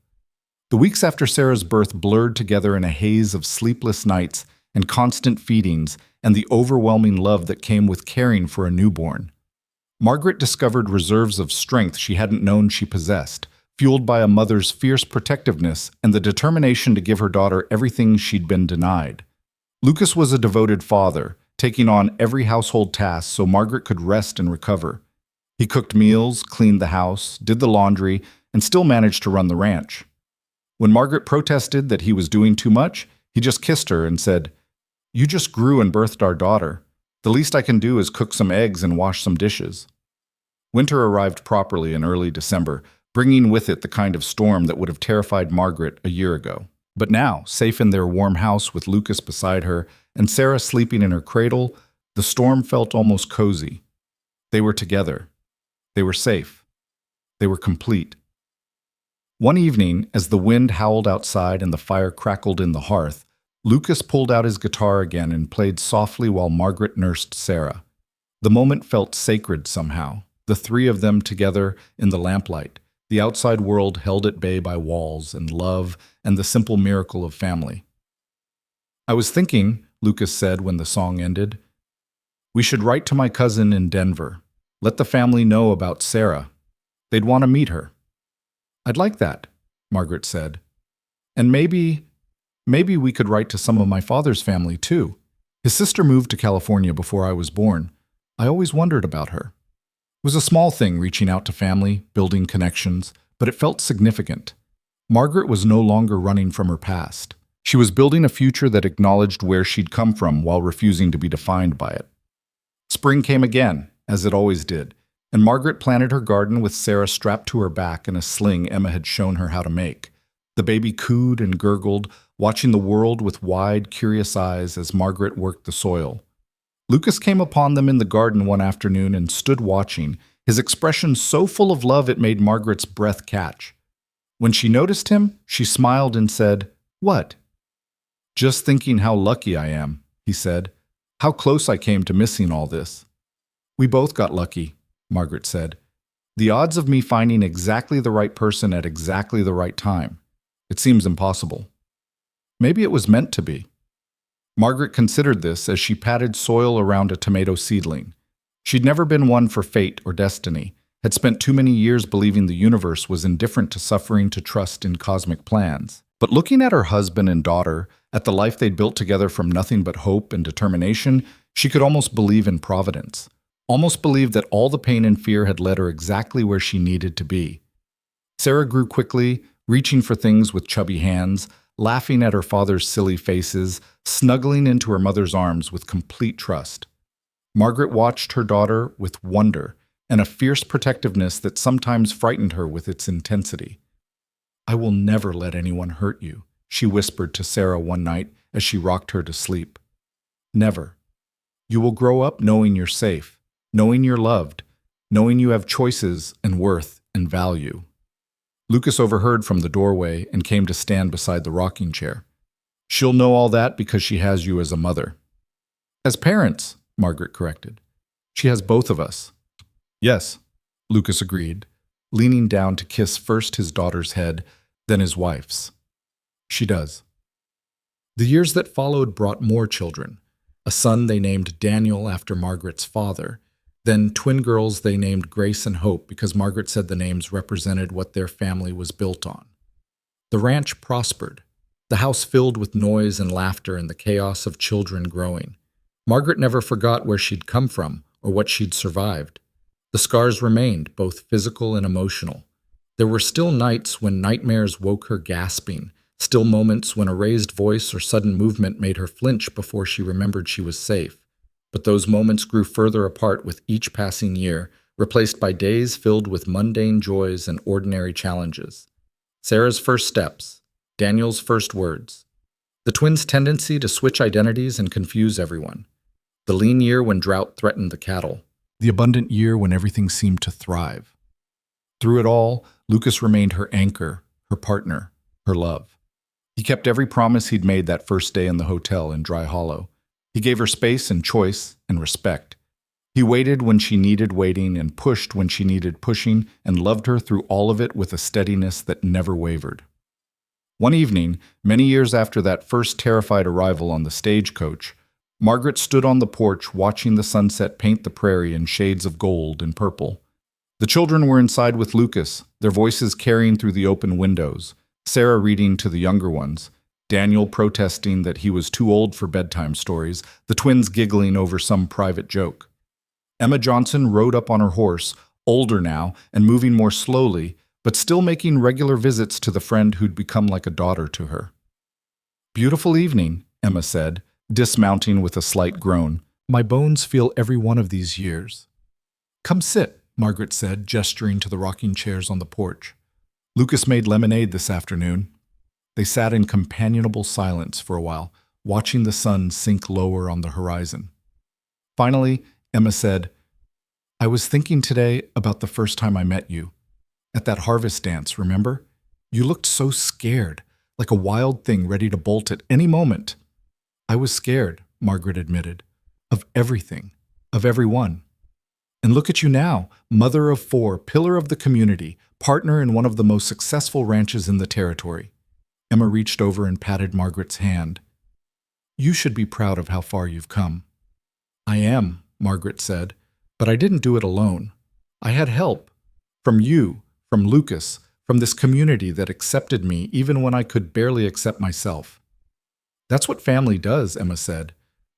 The weeks after Sarah's birth blurred together in a haze of sleepless nights and constant feedings and the overwhelming love that came with caring for a newborn. Margaret discovered reserves of strength she hadn't known she possessed, fueled by a mother's fierce protectiveness and the determination to give her daughter everything she'd been denied. Lucas was a devoted father, taking on every household task so Margaret could rest and recover. He cooked meals, cleaned the house, did the laundry, and still managed to run the ranch. When Margaret protested that he was doing too much, he just kissed her and said, "You just grew and birthed our daughter. The least I can do is cook some eggs and wash some dishes." Winter arrived properly in early December, bringing with it the kind of storm that would have terrified Margaret a year ago. But now, safe in their warm house with Lucas beside her and Sarah sleeping in her cradle, the storm felt almost cozy. They were together. They were safe. They were complete. One evening, as the wind howled outside and the fire crackled in the hearth, Lucas pulled out his guitar again and played softly while Margaret nursed Sarah. The moment felt sacred somehow, the three of them together in the lamplight, the outside world held at bay by walls and love and the simple miracle of family. "I was thinking," Lucas said when the song ended, "we should write to my cousin in Denver. Let the family know about Sarah. They'd want to meet her." "I'd like that," Margaret said. "And maybe we could write to some of my father's family, too. His sister moved to California before I was born. I always wondered about her." It was a small thing reaching out to family, building connections, but it felt significant. Margaret was no longer running from her past. She was building a future that acknowledged where she'd come from while refusing to be defined by it. Spring came again, as it always did, and Margaret planted her garden with Sarah strapped to her back in a sling Emma had shown her how to make. The baby cooed and gurgled, watching the world with wide, curious eyes as Margaret worked the soil. Lucas came upon them in the garden one afternoon and stood watching, his expression so full of love it made Margaret's breath catch. When she noticed him, she smiled and said, "What?" "Just thinking how lucky I am," he said. "How close I came to missing all this." "We both got lucky," Margaret said. "The odds of me finding exactly the right person at exactly the right time. It seems impossible. Maybe it was meant to be." Margaret considered this as she patted soil around a tomato seedling. She'd never been one for fate or destiny, had spent too many years believing the universe was indifferent to suffering to trust in cosmic plans. But looking at her husband and daughter, at the life they'd built together from nothing but hope and determination, she could almost believe in providence. Almost believe that all the pain and fear had led her exactly where she needed to be. Sarah grew quickly, reaching for things with chubby hands, laughing at her father's silly faces, snuggling into her mother's arms with complete trust. Margaret watched her daughter with wonder and a fierce protectiveness that sometimes frightened her with its intensity. "I will never let anyone hurt you," she whispered to Sarah one night as she rocked her to sleep. "Never. You will grow up knowing you're safe, knowing you're loved, knowing you have choices and worth and value." Lucas overheard from the doorway and came to stand beside the rocking chair. "She'll know all that because she has you as a mother." "As parents," Margaret corrected. "She has both of us." "Yes," Lucas agreed, leaning down to kiss first his daughter's head, then his wife's. "She does." The years that followed brought more children. A son they named Daniel after Margaret's father, then twin girls they named Grace and Hope because Margaret said the names represented what their family was built on. The ranch prospered, the house filled with noise and laughter and the chaos of children growing. Margaret never forgot where she'd come from or what she'd survived. The scars remained, both physical and emotional. There were still nights when nightmares woke her gasping, still moments when a raised voice or sudden movement made her flinch before she remembered she was safe. But those moments grew further apart with each passing year, replaced by days filled with mundane joys and ordinary challenges. Sarah's first steps, Daniel's first words, the twins' tendency to switch identities and confuse everyone, the lean year when drought threatened the cattle, the abundant year when everything seemed to thrive. Through it all, Lucas remained her anchor, her partner, her love. He kept every promise he'd made that first day in the hotel in Dry Hollow. He gave her space and choice and respect. He waited when she needed waiting and pushed when she needed pushing and loved her through all of it with a steadiness that never wavered. One evening, many years after that first terrified arrival on the stagecoach, Margaret stood on the porch watching the sunset paint the prairie in shades of gold and purple. The children were inside with Lucas, their voices carrying through the open windows, Sarah reading to the younger ones, Daniel protesting that he was too old for bedtime stories, the twins giggling over some private joke. Emma Johnson rode up on her horse, older now and moving more slowly, but still making regular visits to the friend who'd become like a daughter to her. "Beautiful evening," Emma said, dismounting with a slight groan. "My bones feel every one of these years." "Come sit," Margaret said, gesturing to the rocking chairs on the porch. "Lucas made lemonade this afternoon." They sat in companionable silence for a while, watching the sun sink lower on the horizon. Finally, Emma said, "I was thinking today about the first time I met you. At that harvest dance, remember? You looked so scared, like a wild thing ready to bolt at any moment." "I was scared," Margaret admitted, "of everything, of everyone. And look at you now, mother of 4, pillar of the community, partner in one of the most successful ranches in the territory." Emma reached over and patted Margaret's hand. "You should be proud of how far you've come." "I am," Margaret said, "but I didn't do it alone. I had help. From you, from Lucas, from this community that accepted me even when I could barely accept myself." "That's what family does," Emma said.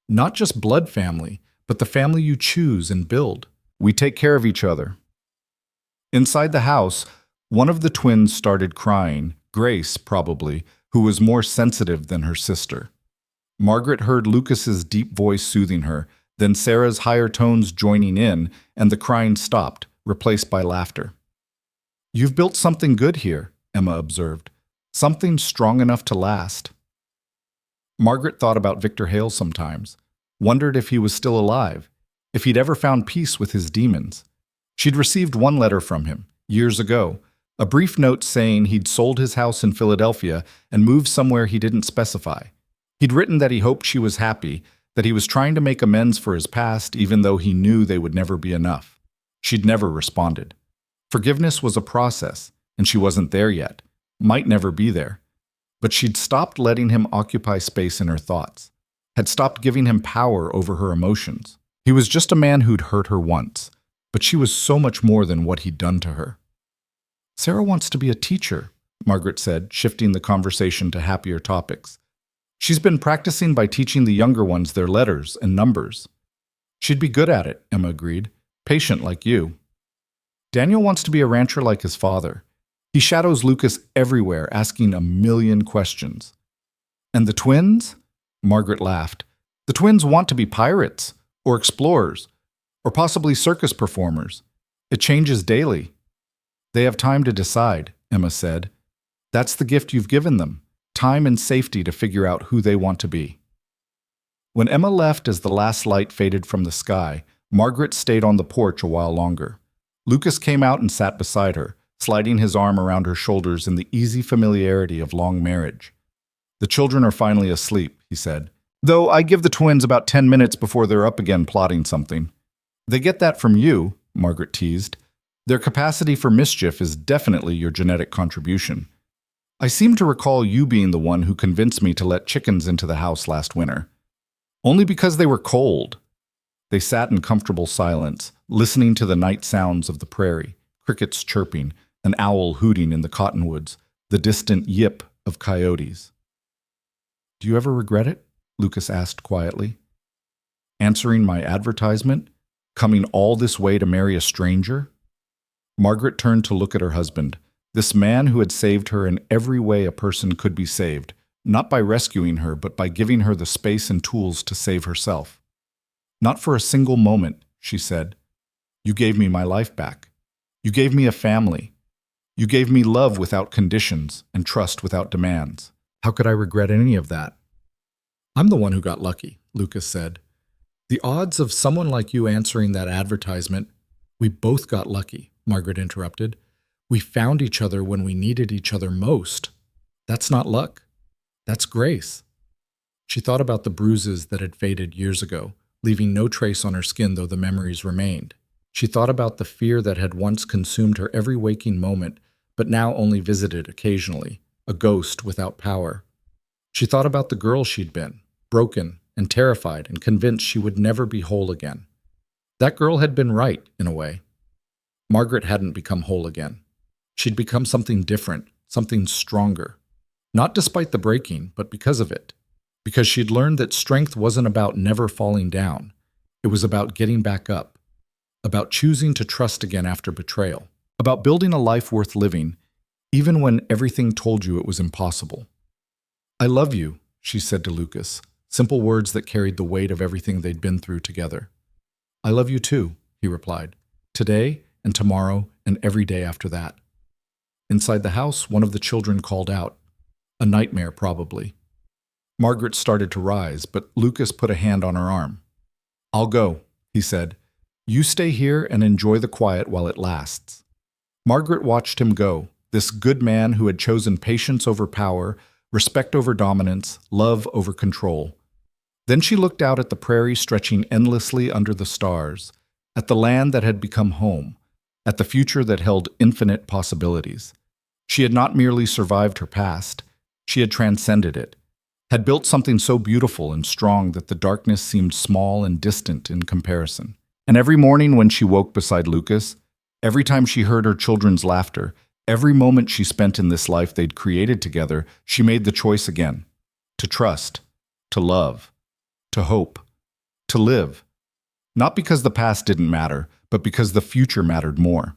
"Not just blood family, but the family you choose and build. We take care of each other." Inside the house, one of the twins started crying, Grace, probably, who was more sensitive than her sister. Margaret heard Lucas's deep voice soothing her, then Sarah's higher tones joining in, and the crying stopped, replaced by laughter. "You've built something good here," Emma observed. "Something strong enough to last." Margaret thought about Victor Hale sometimes, wondered if he was still alive, if he'd ever found peace with his demons. She'd received one letter from him, years ago, a brief note saying he'd sold his house in Philadelphia and moved somewhere he didn't specify. He'd written that he hoped she was happy, that he was trying to make amends for his past even though he knew they would never be enough. She'd never responded. Forgiveness was a process, and she wasn't there yet, might never be there. But she'd stopped letting him occupy space in her thoughts, had stopped giving him power over her emotions. He was just a man who'd hurt her once, but she was so much more than what he'd done to her. "Sarah wants to be a teacher," Margaret said, shifting the conversation to happier topics. "She's been practicing by teaching the younger ones their letters and numbers." "She'd be good at it," Emma agreed. "Patient like you." "Daniel wants to be a rancher like his father. He shadows Lucas everywhere, asking a million questions." "And the twins?" Margaret laughed. "The twins want to be pirates, or explorers, or possibly circus performers. It changes daily." "They have time to decide," Emma said. "That's the gift you've given them, time and safety to figure out who they want to be." When Emma left as the last light faded from the sky, Margaret stayed on the porch a while longer. Lucas came out and sat beside her, sliding his arm around her shoulders in the easy familiarity of long marriage. "The children are finally asleep," he said. "Though I give the twins about 10 minutes before they're up again plotting something." "They get that from you," Margaret teased. "Their capacity for mischief is definitely your genetic contribution. I seem to recall you being the one who convinced me to let chickens into the house last winter. Only because they were cold." They sat in comfortable silence, listening to the night sounds of the prairie, crickets chirping, an owl hooting in the cottonwoods, the distant yip of coyotes. "Do you ever regret it?" Lucas asked quietly. "Answering my advertisement? Coming all this way to marry a stranger?" Margaret turned to look at her husband, this man who had saved her in every way a person could be saved, not by rescuing her, but by giving her the space and tools to save herself. Not for a single moment, she said. You gave me my life back. You gave me a family. You gave me love without conditions and trust without demands. How could I regret any of that? I'm the one who got lucky, Lucas said. The odds of someone like you answering that advertisement. We both got lucky, Margaret interrupted. We found each other when we needed each other most. That's not luck. That's grace. She thought about the bruises that had faded years ago, leaving no trace on her skin though the memories remained. She thought about the fear that had once consumed her every waking moment, but now only visited occasionally, a ghost without power. She thought about the girl she'd been, broken and terrified and convinced she would never be whole again. That girl had been right, in a way. Margaret hadn't become whole again. She'd become something different, something stronger. Not despite the breaking, but because of it. Because she'd learned that strength wasn't about never falling down. It was about getting back up. About choosing to trust again after betrayal. About building a life worth living, even when everything told you it was impossible. I love you, she said to Lucas, simple words that carried the weight of everything they'd been through together. I love you too, he replied, today and tomorrow and every day after that. Inside the house, one of the children called out. A nightmare, probably. Margaret started to rise, but Lucas put a hand on her arm. I'll go, he said. You stay here and enjoy the quiet while it lasts. Margaret watched him go, this good man who had chosen patience over power, respect over dominance, love over control. Then she looked out at the prairie stretching endlessly under the stars, at the land that had become home, at the future that held infinite possibilities. She had not merely survived her past, she had transcended it, had built something so beautiful and strong that the darkness seemed small and distant in comparison. And every morning when she woke beside Lucas, every time she heard her children's laughter, every moment she spent in this life they'd created together, she made the choice again. To trust, to love, to hope, to live. Not because the past didn't matter, but because the future mattered more.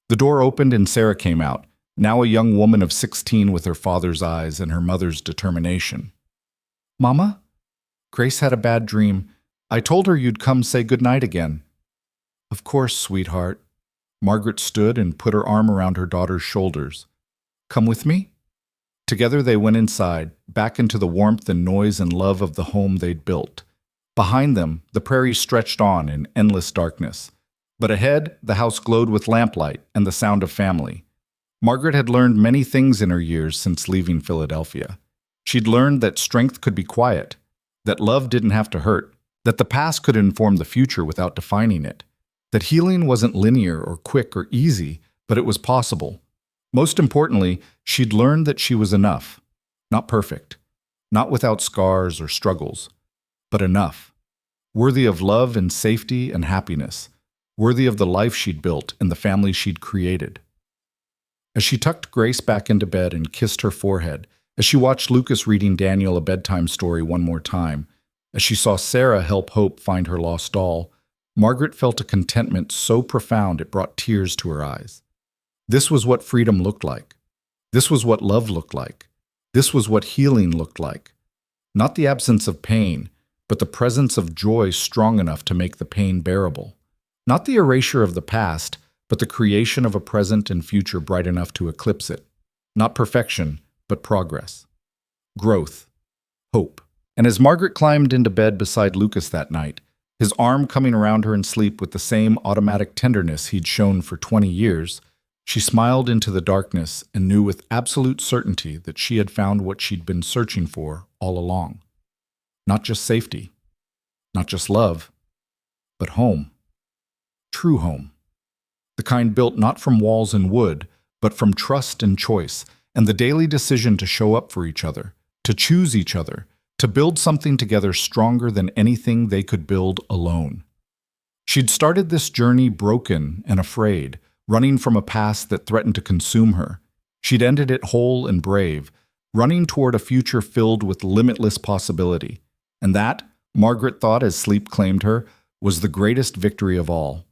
The door opened and Sarah came out, now a young woman of 16 with her father's eyes and her mother's determination. Mama? Grace had a bad dream. I told her you'd come say goodnight again. Of course, sweetheart. Margaret stood and put her arm around her daughter's shoulders. Come with me? Together they went inside, back into the warmth and noise and love of the home they'd built. Behind them, the prairie stretched on in endless darkness. But ahead, the house glowed with lamplight and the sound of family. Margaret had learned many things in her years since leaving Philadelphia. She'd learned that strength could be quiet, that love didn't have to hurt, that the past could inform the future without defining it, that healing wasn't linear or quick or easy, but it was possible. Most importantly, she'd learned that she was enough, not perfect, not without scars or struggles, but enough, worthy of love and safety and happiness, worthy of the life she'd built and the family she'd created. As she tucked Grace back into bed and kissed her forehead, as she watched Lucas reading Daniel a bedtime story one more time, as she saw Sarah help Hope find her lost doll, Margaret felt a contentment so profound it brought tears to her eyes. This was what freedom looked like. This was what love looked like. This was what healing looked like. Not the absence of pain, but the presence of joy strong enough to make the pain bearable. Not the erasure of the past, but the creation of a present and future bright enough to eclipse it. Not perfection, but progress. Growth. Hope. And as Margaret climbed into bed beside Lucas that night, his arm coming around her in sleep with the same automatic tenderness he'd shown for 20 years, she smiled into the darkness and knew with absolute certainty that she had found what she'd been searching for all along. Not just safety, not just love, but home. True home. The kind built not from walls and wood, but from trust and choice, and the daily decision to show up for each other, to choose each other, to build something together stronger than anything they could build alone. She'd started this journey broken and afraid, running from a past that threatened to consume her. She'd ended it whole and brave, running toward a future filled with limitless possibility. And that, Margaret thought as sleep claimed her, was the greatest victory of all.